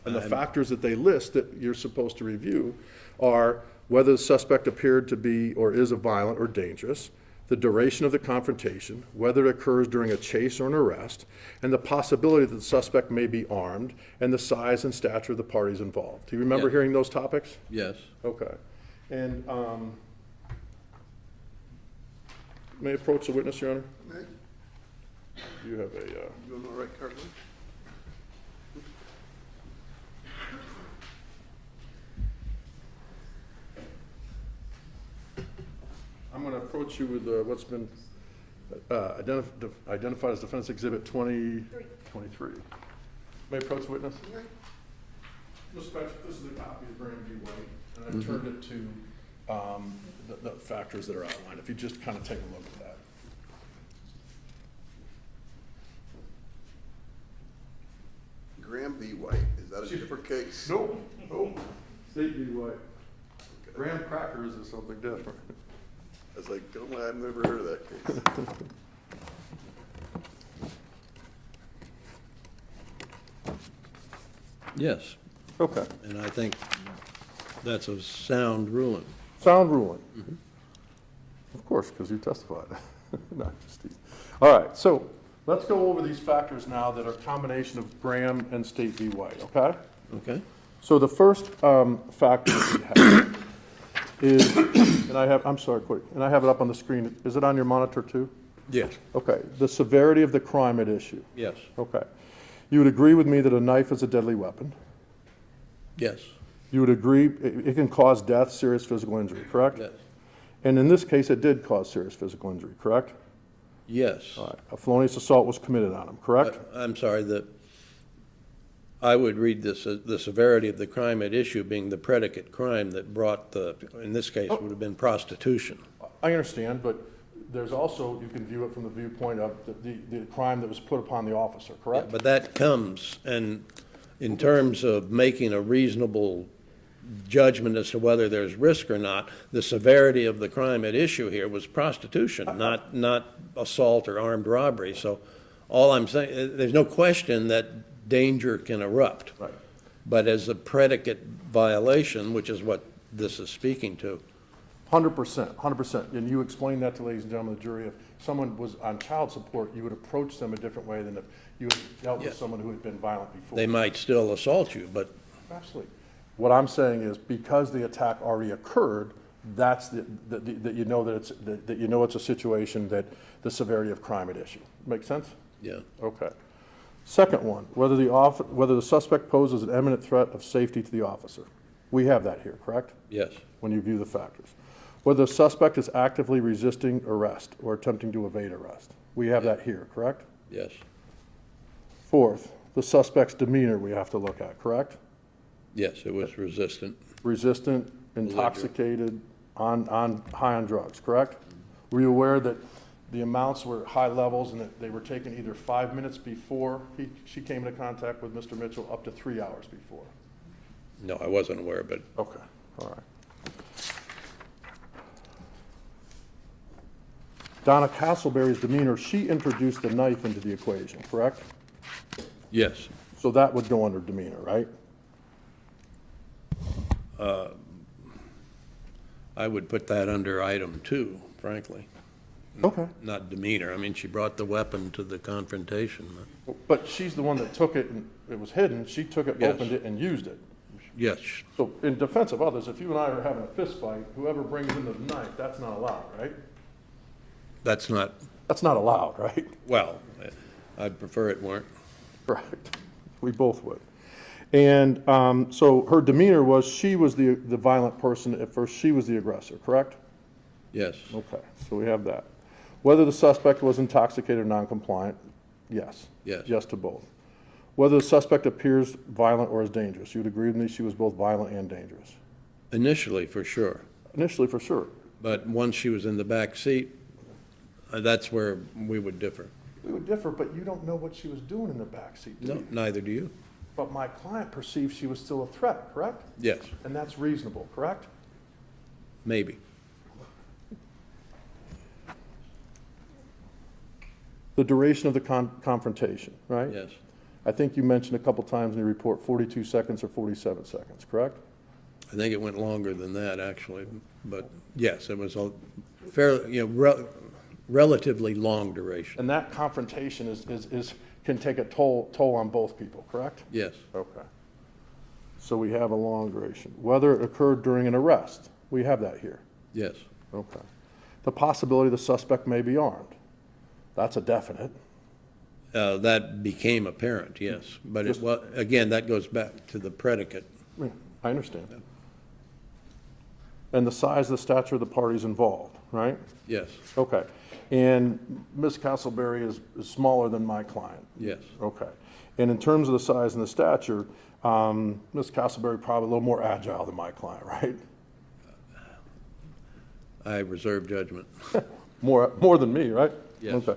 And the factors that they list that you're supposed to review are whether the suspect appeared to be or is a violent or dangerous, the duration of the confrontation, whether it occurs during a chase or an arrest, and the possibility that the suspect may be armed, and the size and stature of the parties involved. Do you remember Yeah. hearing those topics? yes, Okay. And, may I approach the witness, Your Honor? You have a, You on the right card, please? I'm going to approach you with what's been identified as Defense Exhibit 23. May I approach the witness? Mr. Patrick, this is a copy of Graham v. White, and I turned it to the factors that are outlined. If you just kind of take a look at that. v. White. Is that a different case? Nope, nope. State v. White. Graham crackers is something different. I was like, oh my, I've never heard of that case. Yes, Okay. and I think that's a sound ruling. Sound ruling. Of course, because you testified. No, just teasing. All right, so let's go over these factors now that are a combination of Graham and State v. White, okay? Okay? So the first factor that we have is, and I have, I'm sorry, quick, and I have it up on the screen. Is it on your monitor too? Yes. Okay, the severity of the crime at issue. Yes. Okay. You would agree with me that a knife is a deadly weapon? Yes. You would agree it can cause death, serious physical injury, correct? Yes. And in this case, it did cause serious physical injury, correct? Yes. All right. A felonious assault was committed on him, correct? I'm sorry, I would read this, the severity of the crime at issue being the predicate crime that brought in this case, would have been prostitution. I understand, but there's also, you can view it from the viewpoint of the crime that was put upon the officer, correct? But that comes, and in terms of making a reasonable judgment as to whether there's risk or not, the severity of the crime at issue here was prostitution, not assault or armed robbery. So all I'm saying, there's no question that danger can erupt. Right. But as a predicate violation, which is what this is speaking to. 100%, 100%. And you explained that to ladies and gentlemen of the jury. If someone was on child support, you would approach them a different way than if you had dealt with someone who had been violent before. They might still assault you, but Absolutely. What I'm saying is because the attack already occurred, that's that you know that you know it's a situation that the severity of crime at issue. Make sense? yeah. Okay. Second one, whether the suspect poses an imminent threat of safety to the officer. We have that here, correct? Yes. When you view the factors. Whether the suspect is actively resisting arrest or attempting to evade arrest. We have that here, correct? Yes. Fourth, the suspect's demeanor we have to look at, correct? Yes, it was resistant. Resistant, intoxicated, high on drugs, correct? Were you aware that the amounts were high levels and that they were taken either 5 minutes before she came into contact with Mr. Mitchell up to 3 hours before? No, I wasn't aware, but Okay, all right. Donna Castleberry's demeanor, she introduced the knife into the equation, correct? yes. So that would go under demeanor, right? I would put that under item 2, frankly. Okay. Not demeanor. I mean, she brought the weapon to the confrontation. But she's the one that took it and it was hidden. She took it, Yes. opened it, and used it. Yes. So in defense of others, if you and I are having a fist fight, whoever brings in the knife, that's not allowed, right? That's not, That's not allowed, right? well, I'd prefer it weren't. Correct. We both would. And so her demeanor was she was the violent person at first. She was the aggressor, correct? Yes. Okay, so we have that. Whether the suspect was intoxicated or non-compliant, yes. Yes. Yes to both. Whether the suspect appears violent or is dangerous, you would agree with me she was both violent and dangerous? Initially, for sure. Initially, for sure. But once she was in the back seat, that's where we would differ. We would differ, but you don't know what she was doing in the backseat, do No, you? neither do you. But my client perceived she was still a threat, correct? Yes, And that's reasonable, correct? maybe. The duration of the confrontation, right? Yes. I think you mentioned a couple times in your report 42 seconds or 47 seconds, correct? I think it went longer than that, actually. But yes, it was a fairly, relatively long duration. And that confrontation can take a toll on both people, correct? Yes. Okay. So we have a long duration. Whether it occurred during an arrest, we have that here. Yes. Okay. The possibility the suspect may be armed, that's a definite. That became apparent, yes. But it was, again, that goes back to the predicate. Yeah, I understand. And the size, the stature of the parties involved, right? Yes. Okay. And Ms. Castleberry is smaller than my client? Yes. Okay. And in terms of the size and the stature, Ms. Castleberry probably a little more agile than my client, right? I reserve judgment. More than me, right? Yes. Okay.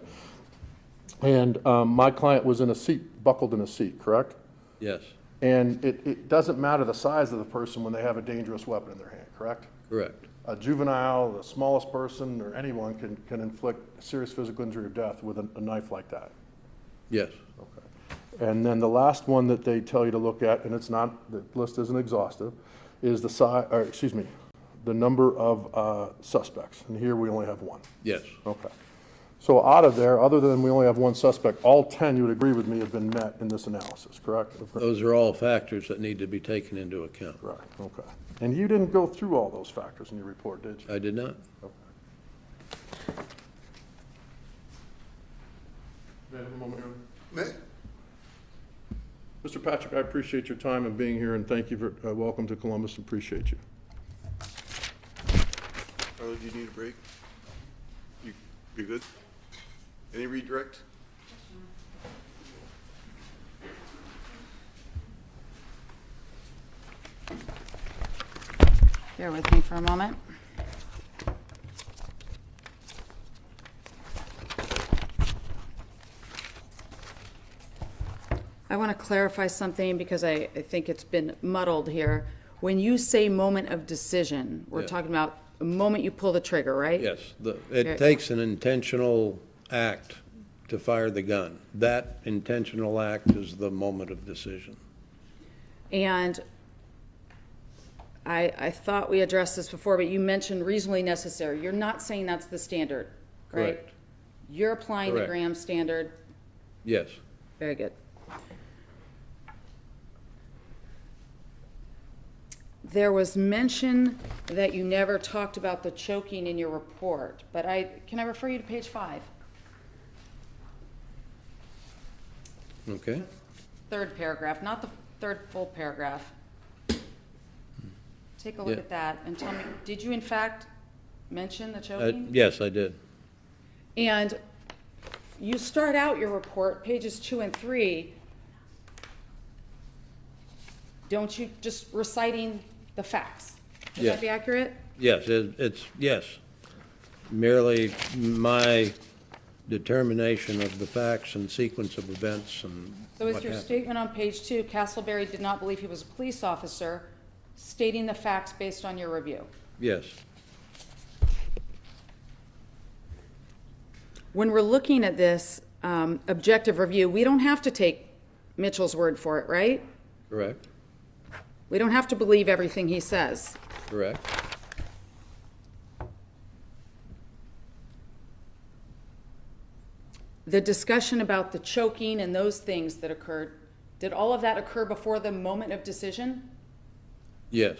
And my client was in a seat, buckled in a seat, correct? Yes, And it doesn't matter the size of the person when they have a dangerous weapon in their hand, correct? correct. A juvenile, the smallest person, or anyone can inflict serious physical injury or death with a knife like that. Yes, Okay. And then the last one that they tell you to look at, and it's not, the list isn't exhaustive, is the number of suspects. And here we only have one. yes, Okay. So out of there, other than we only have one suspect, all 10, you would agree with me, have been met in this analysis, correct? those are all factors that need to be taken into account. Right, okay. And you didn't go through all those factors in your report, did you? I did not. May I have a moment here? May, Mr. Patrick, I appreciate your time and being here, and thank you for, welcome to Columbus, appreciate you. Carla, do you need a break? You good? Any redirect? Bear with me for a moment. I want to clarify something because I think it's been muddled here. When you say moment of decision, we're Yeah. talking about the moment you pull the trigger, right? Yes, Okay. it takes an intentional act to fire the gun. That intentional act is the moment of decision. And I thought we addressed this before, but you mentioned reasonably necessary. You're not saying that's the standard, right? Correct. You're applying the Correct. Graham standard. Yes, Very good. There was mention that you never talked about the choking in your report, but can I refer you to page 5? okay. Third paragraph, not the third full paragraph. Take a look Yeah. at that and tell me, did you in fact mention the choking? Yes, I did. And you start out your report, pages 2 and 3, don't you, just reciting the facts? Would Yes. that be accurate? Yes, yes. Merely my determination of the facts and sequence of events and So what is your happened. statement on page 2, Castleberry did not believe he was a police officer, stating the facts based on your review? Yes, When we're looking at this objective review, we don't have to take Mitchell's word for it, right? correct, We don't have to believe everything he says. correct. The discussion about the choking and those things that occurred, did all of that occur before the moment of decision? Yes,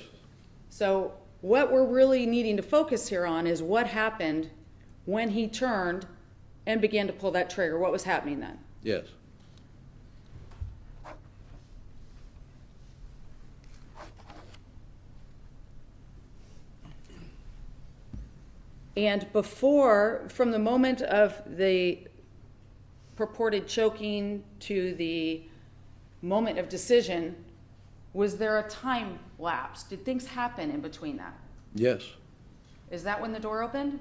So what we're really needing to focus here on is what happened when he turned and began to pull that trigger. What was happening then? yes. And before, from the moment of the purported choking to the moment of decision, was there a time lapse? Did things happen in between that? Yes, Is that when the door opened?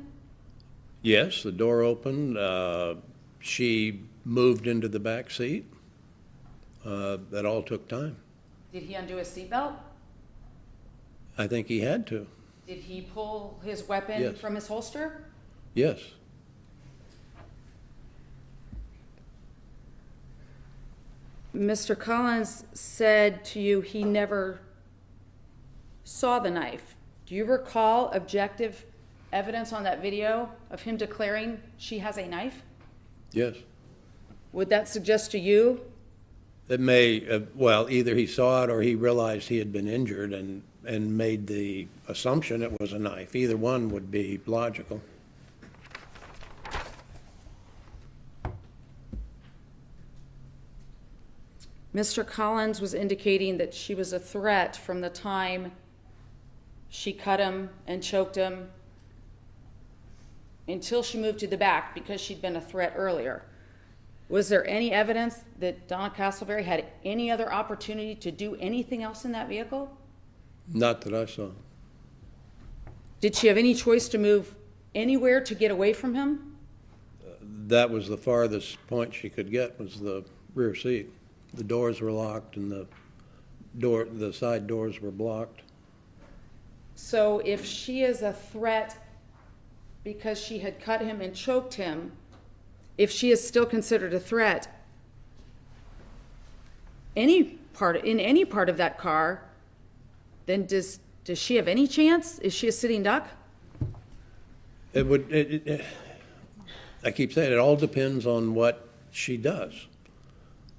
yes, the door opened, she moved into the back seat. That all took time. Did he undo his seatbelt? I think he had to, Did he pull his weapon Yes. from his holster? yes, Mr. Collins said to you he never saw the knife. Do you recall objective evidence on that video of him declaring she has a knife? yes. Would that suggest to you? It may, well, either he saw it or he realized he had been injured and made the assumption it was a knife. Either one would be logical. Mr. Collins was indicating that she was a threat from the time she cut him and choked him until she moved to the back because she'd been a threat earlier. Was there any evidence that Donna Castleberry had any other opportunity to do anything else in that vehicle? Not that I saw. Did she have any choice to move anywhere to get away from him? That was the farthest point she could get, was the rear seat. The doors were locked and the side doors were blocked. So if she is a threat because she had cut him and choked him, if she is still considered a threat, in any part of that car, then does she have any chance? Is she a sitting duck? I keep saying, it all depends on what she does.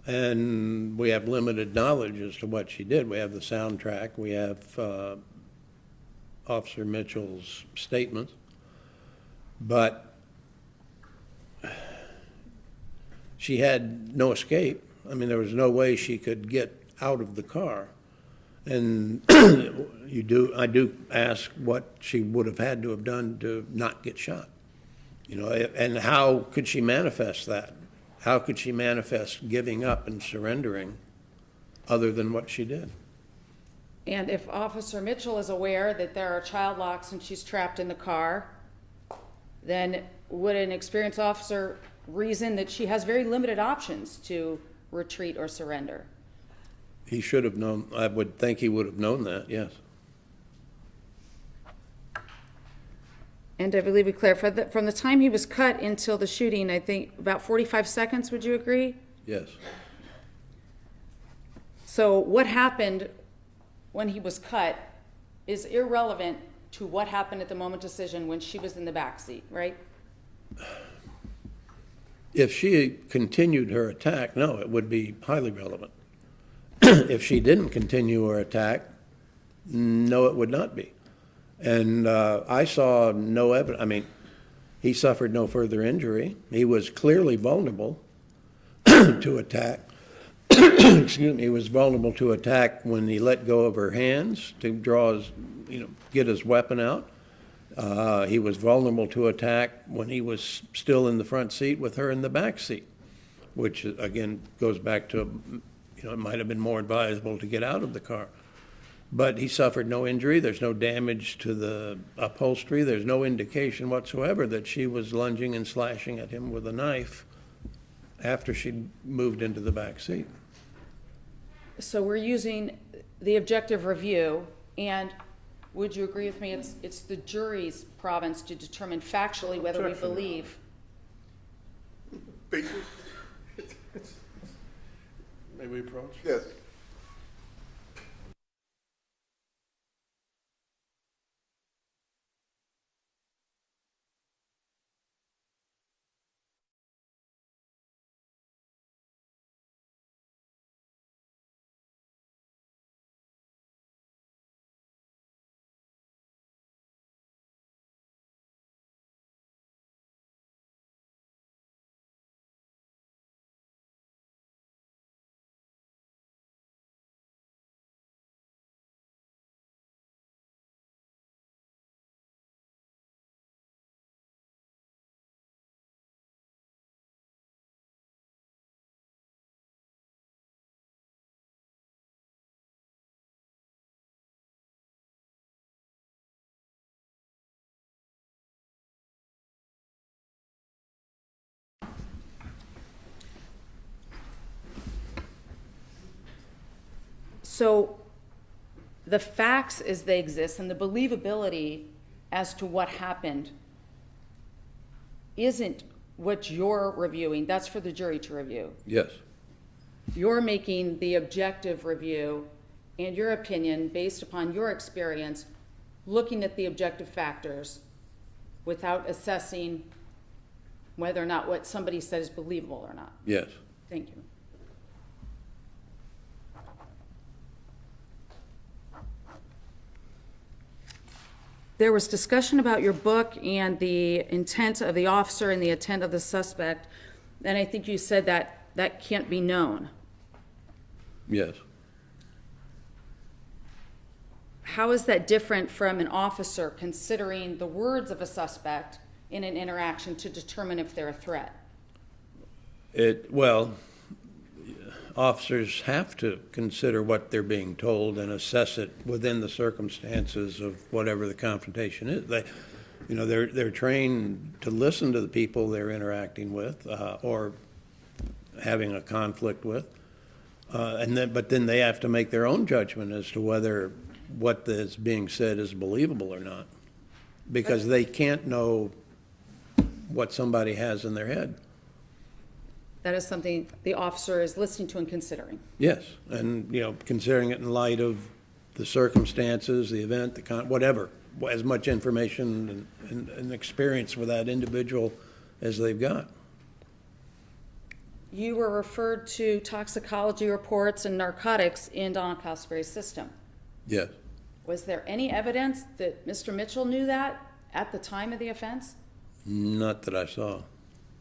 And we have limited knowledge as to what she did. We have the soundtrack, we have Officer Mitchell's statements, but she had no escape. I mean, there was no way she could get out of the car. And I do ask what she would have had to have done to not get shot. You know, and how could she manifest that? How could she manifest giving up and surrendering other than what she did? And if Officer Mitchell is aware that there are child locks and she's trapped in the car, then would an experienced officer reason that she has very limited options to retreat or surrender? He should have known, I would think he would have known that, yes. And I believe we clarified that from the time he was cut until the shooting, I think about 45 seconds, would you agree? Yes. So what happened when he was cut is irrelevant to what happened at the moment of decision when she was in the back seat, right? If she continued her attack, no, it would be highly relevant. If she didn't continue her attack, no, it would not be. And I saw no evidence. I mean, he suffered no further injury. He was clearly vulnerable to attack. Excuse me. He was vulnerable to attack when he let go of her hands to draw his, get his weapon out. He was vulnerable to attack when he was still in the front seat with her in the back seat, which again goes back to, it might have been more advisable to get out of the car. But he suffered no injury. There's no damage to the upholstery. There's no indication whatsoever that she was lunging and slashing at him with a knife after she moved into the back seat. So we're using the objective review, and would you agree with me, it's the jury's province to determine factually whether we believe? Basis? May we approach? Yes. So the facts as they exist and the believability as to what happened isn't what you're reviewing. That's for the jury to review. Yes. You're making the objective review and your opinion based upon your experience, looking at the objective factors without assessing whether or not what somebody said is believable or not. Yes. Thank you. There was discussion about your book and the intent of the officer and the intent of the suspect, and I think you said that that can't be known. Yes. How is that different from an officer considering the words of a suspect in an interaction to determine if they're a threat? Well, officers have to consider what they're being told and assess it within the circumstances of whatever the confrontation is. They're trained to listen to the people they're interacting with or having a conflict with. But then they have to make their own judgment as to whether what is being said is believable or not. Because they can't know what somebody has in their head. That is something the officer is listening to and considering. Yes, and, considering it in light of the circumstances, the event, whatever, as much information and experience with that individual as they've got. You were referred to toxicology reports and narcotics in Donna Castleberry's system. Yes. Was there any evidence that Mr. Mitchell knew that at the time of the offense? Not that I saw.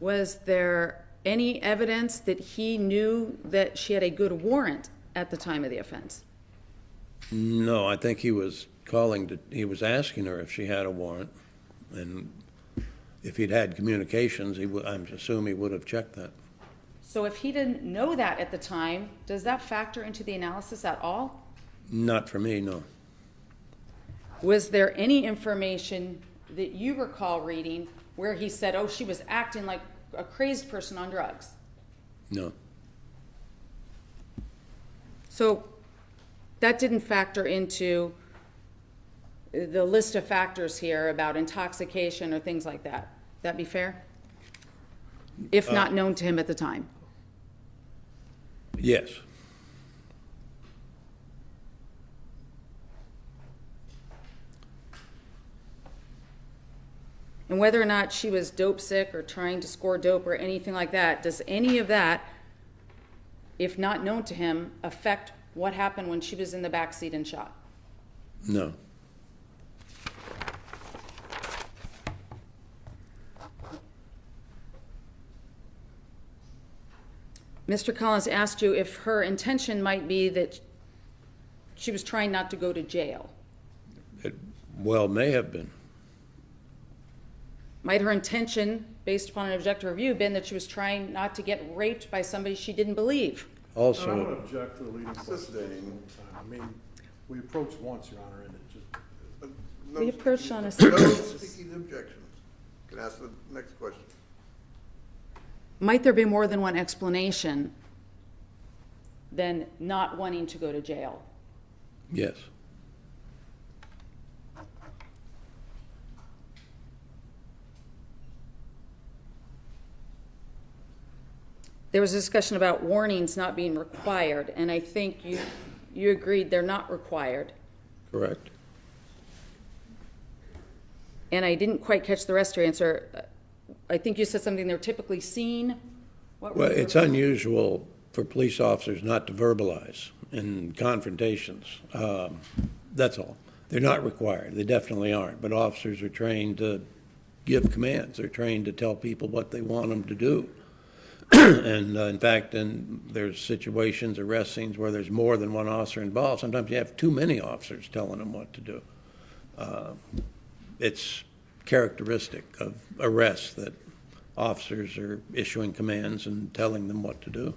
Was there any evidence that he knew that she had a good warrant at the time of the offense? No, I think he was he was asking her if she had a warrant. And if he'd had communications, I'm assuming he would have checked that. So if he didn't know that at the time, does that factor into the analysis at all? Not for me, no. Was there any information that you recall reading where he said, oh, she was acting like a crazed person on drugs? No. So that didn't factor into the list of factors here about intoxication or things like that. That be fair? If not known to him at the time. Yes. And whether or not she was dope sick or trying to score dope or anything like that, does any of that, if not known to him, affect what happened when she was in the backseat and shot? No. Mr. Collins asked you if her intention might be that she was trying not to go to jail. It well may have been. Might her intention, based upon an objective review, been that she was trying not to get raped by somebody she didn't believe? I would Also, object to the leading question Sustained. most of the time. I mean, we approached once, Your Honor, and it just, We approached on a No speaking objections. Can ask the next question. Might there be more than one explanation than not wanting to go to jail? yes. There was a discussion about warnings not being required, and I think you agreed they're not required. Correct. And I didn't quite catch the rest of your answer. I think you said something they're typically seen. What were Well, the- it's unusual for police officers not to verbalize in confrontations. That's all. They're not required. They definitely aren't. But officers are trained to give commands. They're trained to tell people what they want them to do. And in fact, there's situations, arrest scenes where there's more than one officer involved. Sometimes you have too many officers telling them what to do. It's characteristic of arrests that officers are issuing commands and telling them what to do.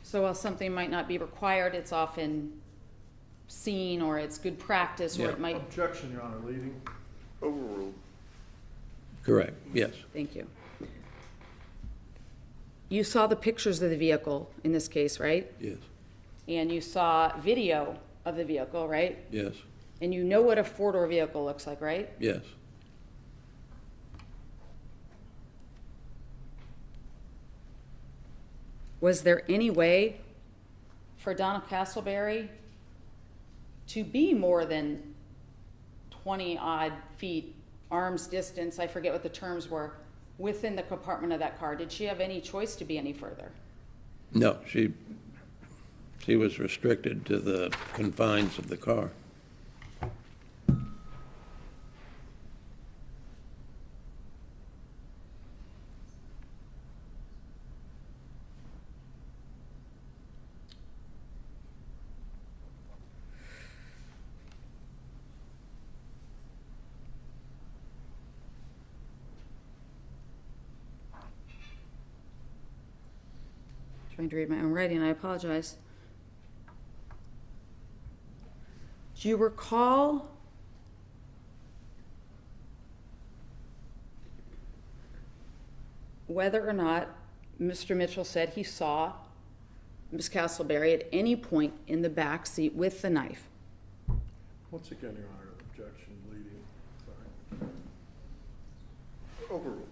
So while something might not be required, it's often seen, or it's good practice, or Yeah. it might, objection, Your Honor, leading. Overruled. Correct, yes. thank you. You saw the pictures of the vehicle in this case, right? Yes, And you saw video of the vehicle, right? yes, And you know what a four-door vehicle looks like, right? yes. Was there any way for Donna Castleberry to be more than 20-odd feet, arm's distance, I forget what the terms were, within the compartment of that car? Did she have any choice to be any further? No, she was restricted to the confines of the car. Trying to read my own writing, I apologize. Do you recall whether or not Mr. Mitchell said he saw Ms. Castleberry at any point in the back seat with the knife? Once again, Your Honor, objection leading, sorry. Overruled.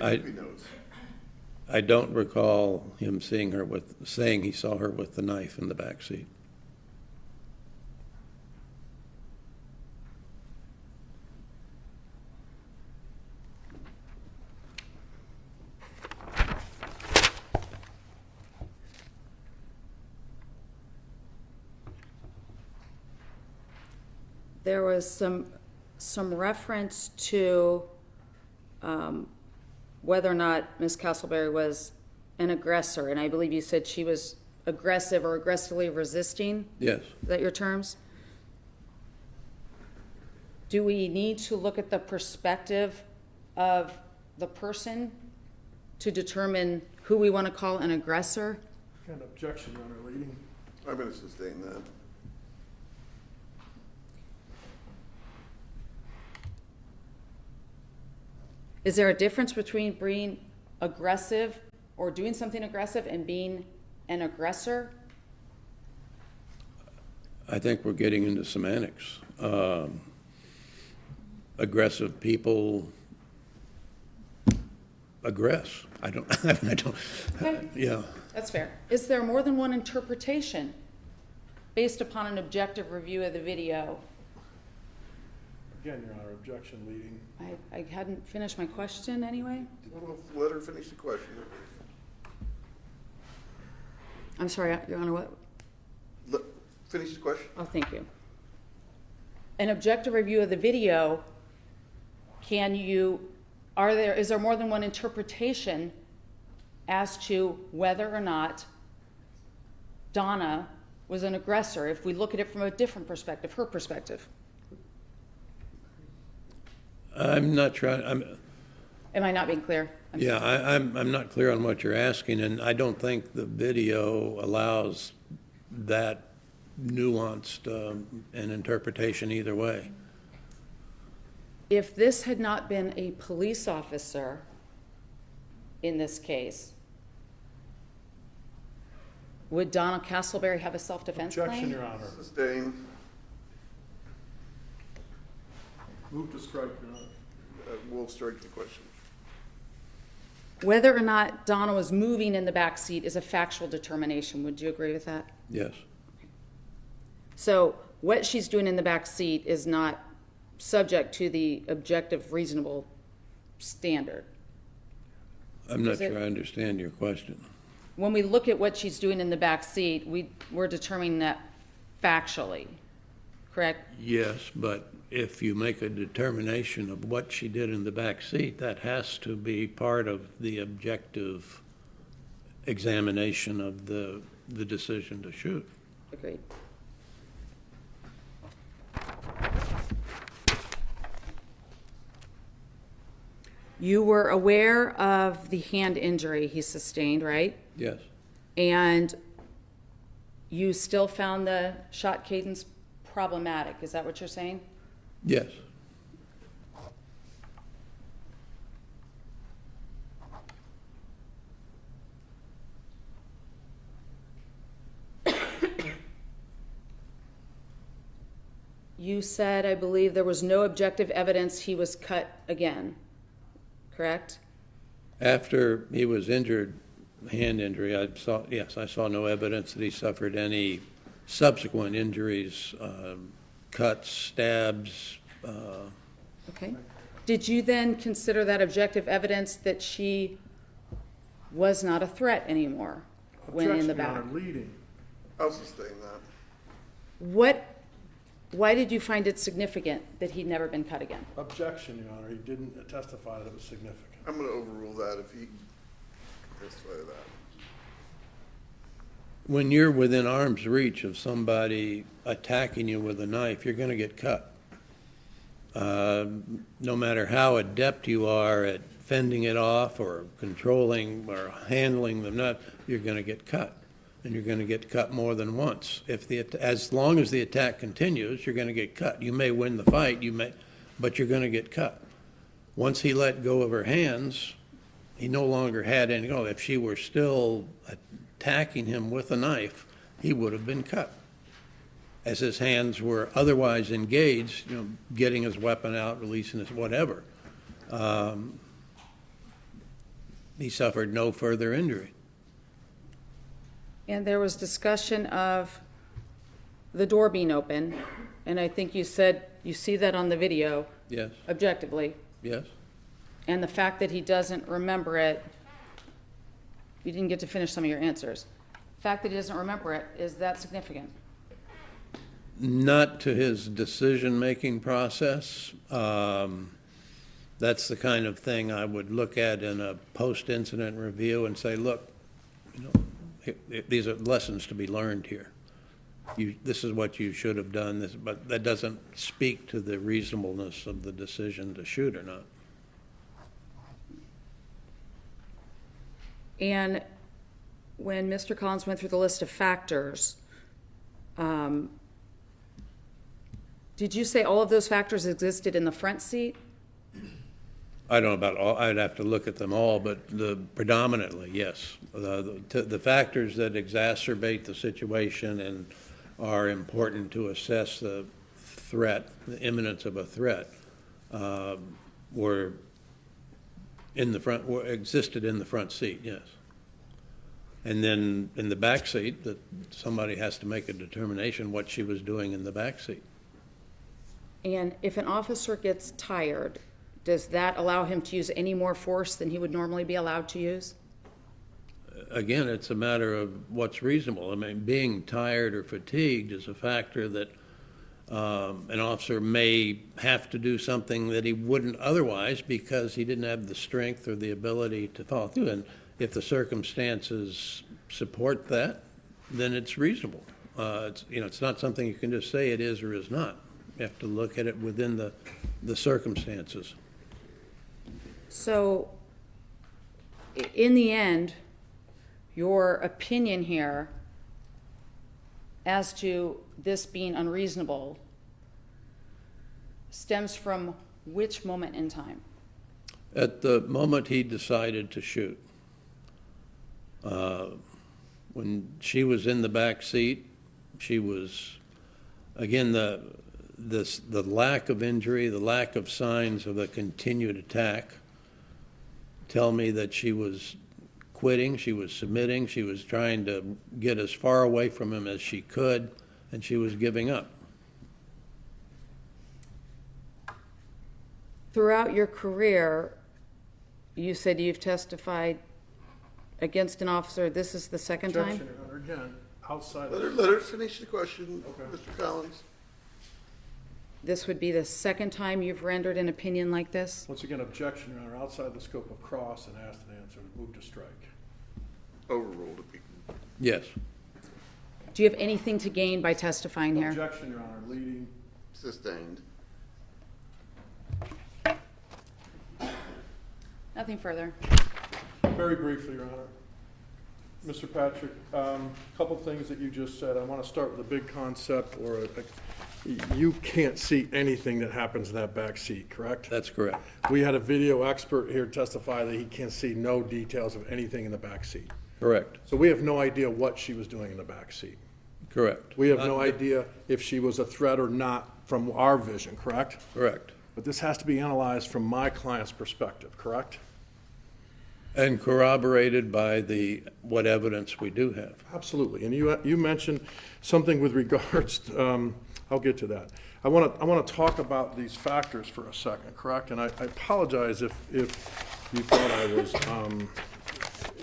I- I think he knows. I don't recall him saying he saw her with the knife in the back seat. There was some reference to whether or not Ms. Castleberry was an aggressor, and I believe you said she was aggressive or aggressively resisting. Yes. Is that your terms? Do we need to look at the perspective of the person to determine who we want to call an aggressor? Again, objection, Your Honor, leading. I'm going to sustain that. Is there a difference between being aggressive or doing something aggressive and being an aggressor? I think we're getting into semantics. Aggressive people aggress. I don't, Okay. yeah. That's fair. Is there more than one interpretation based upon an objective review of the video? Again, Your Honor, objection leading. I hadn't finished my question anyway. Let her finish the question. I'm sorry, Your Honor, what? Finish the question. Oh, thank you. An objective review of the video, is there more than one interpretation as to whether or not Donna was an aggressor, if we look at it from a different perspective, her perspective? I'm not trying, Am I not being clear? yeah, I'm not clear on what you're asking, and I don't think the video allows that nuanced an interpretation either way. If this had not been a police officer in this case, would Donna Castleberry have a self-defense claim? Objection, Your Honor. Sustain. Move to strike, Your Honor. We'll strike the question. Whether or not Donna was moving in the back seat is a factual determination. Would you agree with that? Yes. So what she's doing in the back seat is not subject to the objective reasonable standard. I'm not Is it- sure I understand your question. When we look at what she's doing in the back seat, we're determining that factually, correct? Yes, but if you make a determination of what she did in the back seat, that has to be part of the objective examination of the decision to shoot. Agreed. You were aware of the hand injury he sustained, right? Yes. And you still found the shot cadence problematic, is that what you're saying? Yes. You said, I believe, there was no objective evidence he was cut again, correct? After he was injured, hand injury, I saw no evidence that he suffered any subsequent injuries, cuts, stabs. Okay. Did you then consider that objective evidence that she was not a threat anymore when in the Objection, Your back? Honor, leading. I'll sustain that. Why did you find it significant that he'd never been cut again? Objection, Your Honor, he didn't testify that it was significant. I'm going to overrule that if he testifies that. When you're within arm's reach of somebody attacking you with a knife, you're going to get cut. No matter how adept you are at fending it off or controlling or handling the nut, you're going to get cut. And you're going to get cut more than once. As long as the attack continues, you're going to get cut. You may win the fight, but you're going to get cut. Once he let go of her hands, he no longer had any. If she were still attacking him with a knife, he would have been cut. As his hands were otherwise engaged, getting his weapon out, releasing his whatever. He suffered no further injury. And there was discussion of the door being open, and I think you said you see that on the video. Yes. Objectively. Yes. And the fact that he doesn't remember it, you didn't get to finish some of your answers. The fact that he doesn't remember it, is that significant? Not to his decision-making process. That's the kind of thing I would look at in a post-incident review and say, look, these are lessons to be learned here. This is what you should have done, but that doesn't speak to the reasonableness of the decision to shoot or not. And when Mr. Collins went through the list of factors, did you say all of those factors existed in the front seat? I don't know about all, I'd have to look at them all, but predominantly, yes. The factors that exacerbate the situation and are important to assess the threat, the imminence of a threat, existed in the front seat, yes. And then in the back seat, that somebody has to make a determination what she was doing in the back seat. And if an officer gets tired, does that allow him to use any more force than he would normally be allowed to use? Again, it's a matter of what's reasonable. I mean, being tired or fatigued is a factor that an officer may have to do something that he wouldn't otherwise because he didn't have the strength or the ability to follow through. And if the circumstances support that, then it's reasonable. It's not something you can just say it is or is not. You have to look at it within the circumstances. So, in the end, your opinion here as to this being unreasonable stems from which moment in time? At the moment he decided to shoot. When she was in the back seat, she was, again, the lack of injury, the lack of signs of a continued attack tell me that she was quitting, she was submitting, she was trying to get as far away from him as she could, and she was giving up. Throughout your career, you said you've testified against an officer. This is the second time? Objection, Your Honor, again, outside of... Let her finish the question, Okay. Mr. Collins. This would be the second time you've rendered an opinion like this? Once again, objection, Your Honor, outside the scope of cross and asked and answered, move to strike. Overruled. Yes. Do you have anything to gain by testifying here? Objection, Your Honor, leading. Sustained. Nothing further. Very briefly, Your Honor. Mr. Patrick, a couple things that you just said. I want to start with a big concept, you can't see anything that happens in that back seat, correct? That's correct. We had a video expert here testify that he can see no details of anything in the back seat. Correct. So we have no idea what she was doing in the back seat. Correct. We have no idea if she was a threat or not from our vision, correct? Correct. But this has to be analyzed from my client's perspective, correct? And corroborated by what evidence we do have. Absolutely. And you mentioned something with regards, I'll get to that. I want to talk about these factors for a second, correct? And I apologize if you thought I was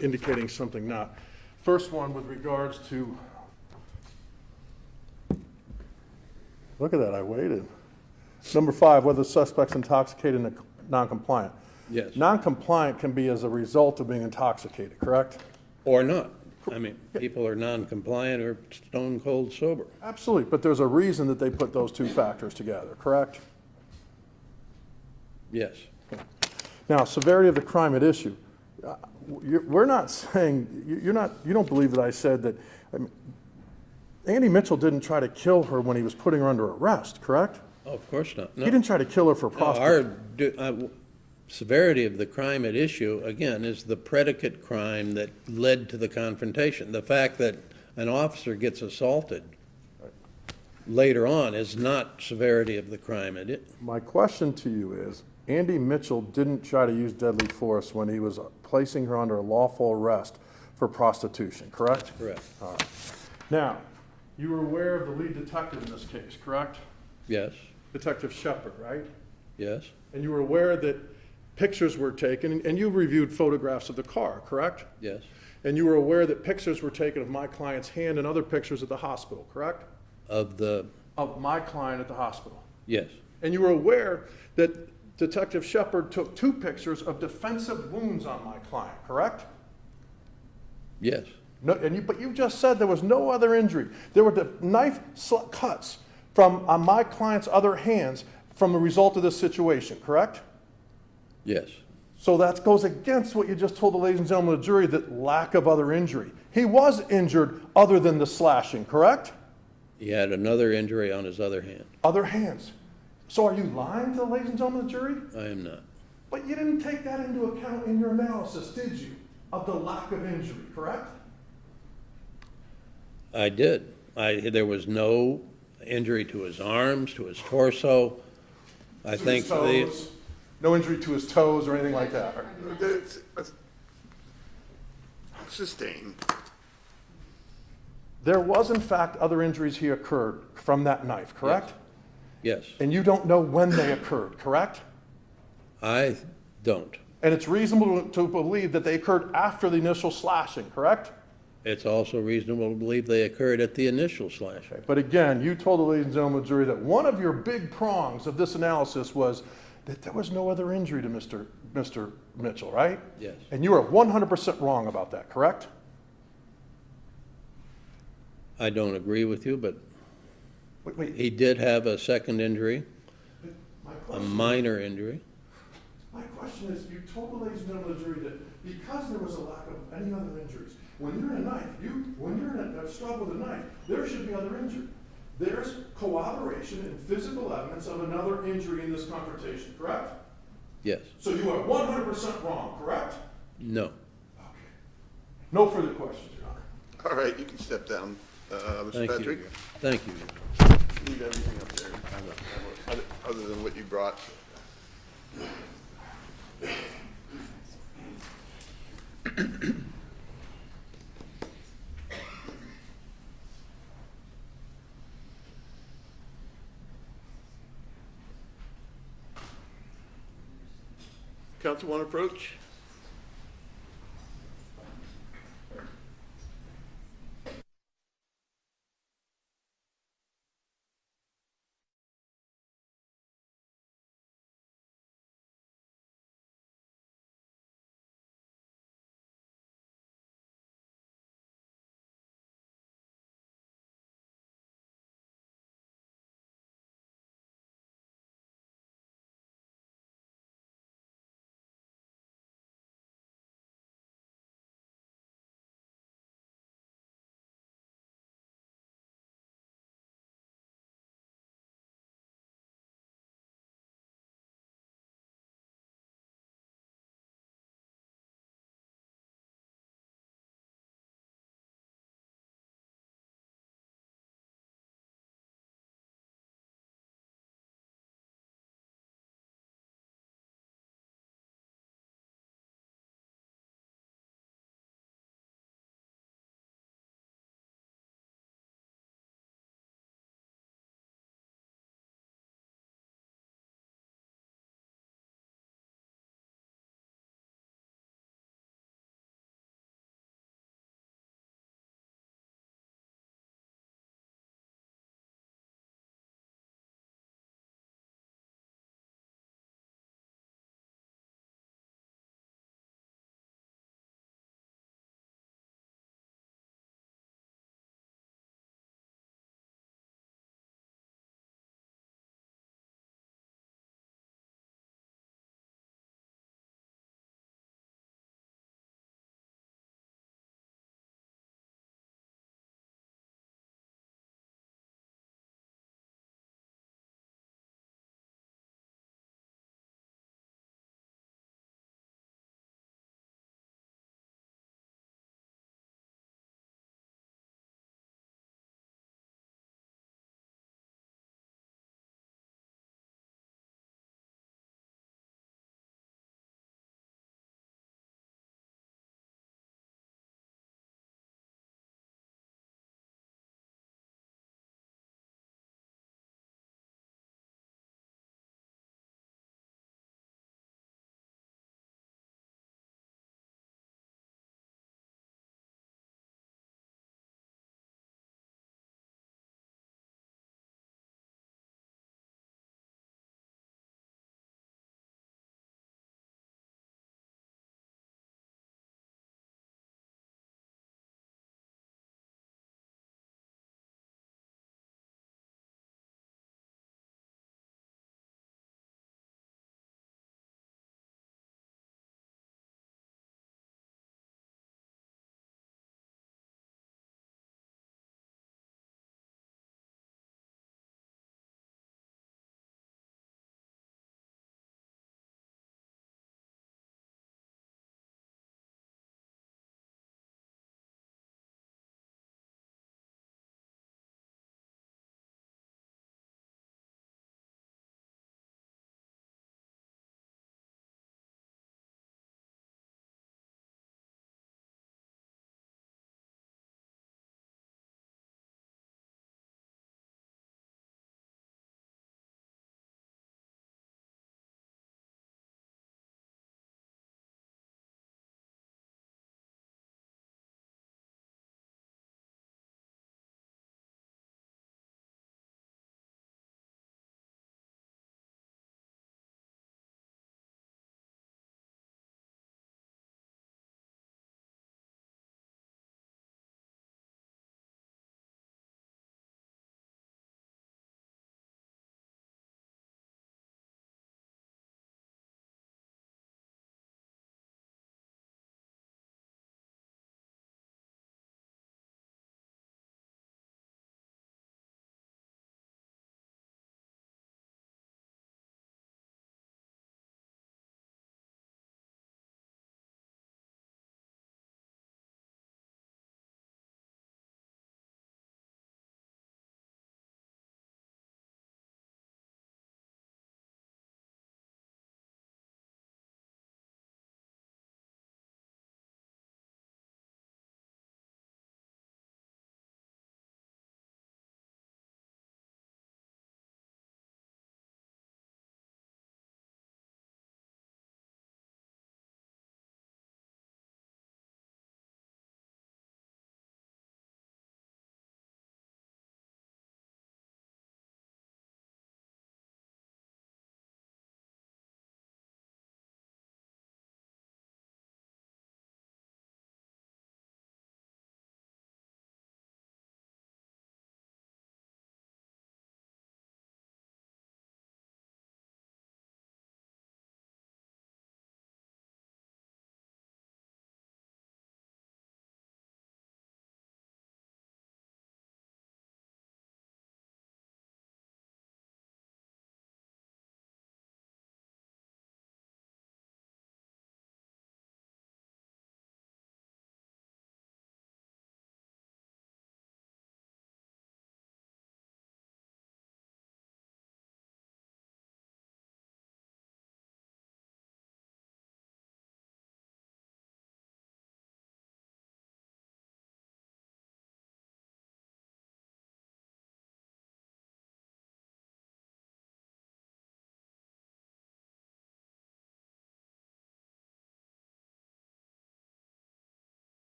indicating something not. First one with regards to, look at that, I waited. Number 5, whether the suspect's intoxicated and non-compliant. Yes. Non-compliant can be as a result of being intoxicated, correct? Or not. I mean, people are non-compliant or stone cold sober. Absolutely, but there's a reason that they put those two factors together, correct? Yes. Now, severity of the crime at issue. We're not saying, you don't believe that I said that, Andy Mitchell didn't try to kill her when he was putting her under arrest, correct? Oh, of course not. No. He didn't try to kill her for prostitution. severity of the crime at issue, again, is the predicate crime that led to the confrontation. The fact that an officer gets assaulted later on is not severity of the crime at it. My question to you is, Andy Mitchell didn't try to use deadly force when he was placing her under a lawful arrest for prostitution, correct? Correct. All right. Now, you were aware of the lead detective in this case, correct? Yes, Detective Shepard, right? yes, And you were aware that pictures were taken, and you reviewed photographs of the car, correct? yes, And you were aware that pictures were taken of my client's hand and other pictures at the hospital, correct? Of my client at the hospital. yes, And you were aware that Detective Shepard took 2 pictures of defensive wounds on my client, correct? yes, No, but you just said there was no other injury. There were the knife cuts on my client's other hands from the result of this situation, correct? yes, So that goes against what you just told the ladies and gentlemen of the jury, that lack of other injury. He was injured other than the slashing, correct? he had another injury on his other hand. Other hands. So are you lying to the ladies and gentlemen of the jury? I am not. But you didn't take that into account in your analysis, did you? Of the lack of injury, correct? I did. There was no injury to his arms, to his torso. I To think his toes? No injury to his toes or anything like that? Sustained. There was in fact other injuries he occurred from that knife, correct? yes, And you don't know when they occurred, correct? I don't. And it's reasonable to believe that they occurred after the initial slashing, correct? It's also reasonable to believe they occurred at the initial slash. But again, you told the ladies and gentlemen of the jury that one of your big prongs of this analysis was that there was no other injury to Mr. Mitchell, right? Yes, And you are 100% wrong about that, correct? I don't agree with you, but Wait, he did have a second injury, my a question, minor injury. my question is, you told the ladies and gentlemen of the jury that because there was a lack of any other injuries, when you're in a knife, when you're in a struggle with a knife, there should be other injury. There's corroboration and physical evidence of another injury in this confrontation, correct? Yes, So you are 100% wrong, correct? no. Okay. No further questions, Your Honor. All right, you can step down, Mr. Thank you. Patrick. Thank you. Leave everything up there, other than what you brought. Council, one approach?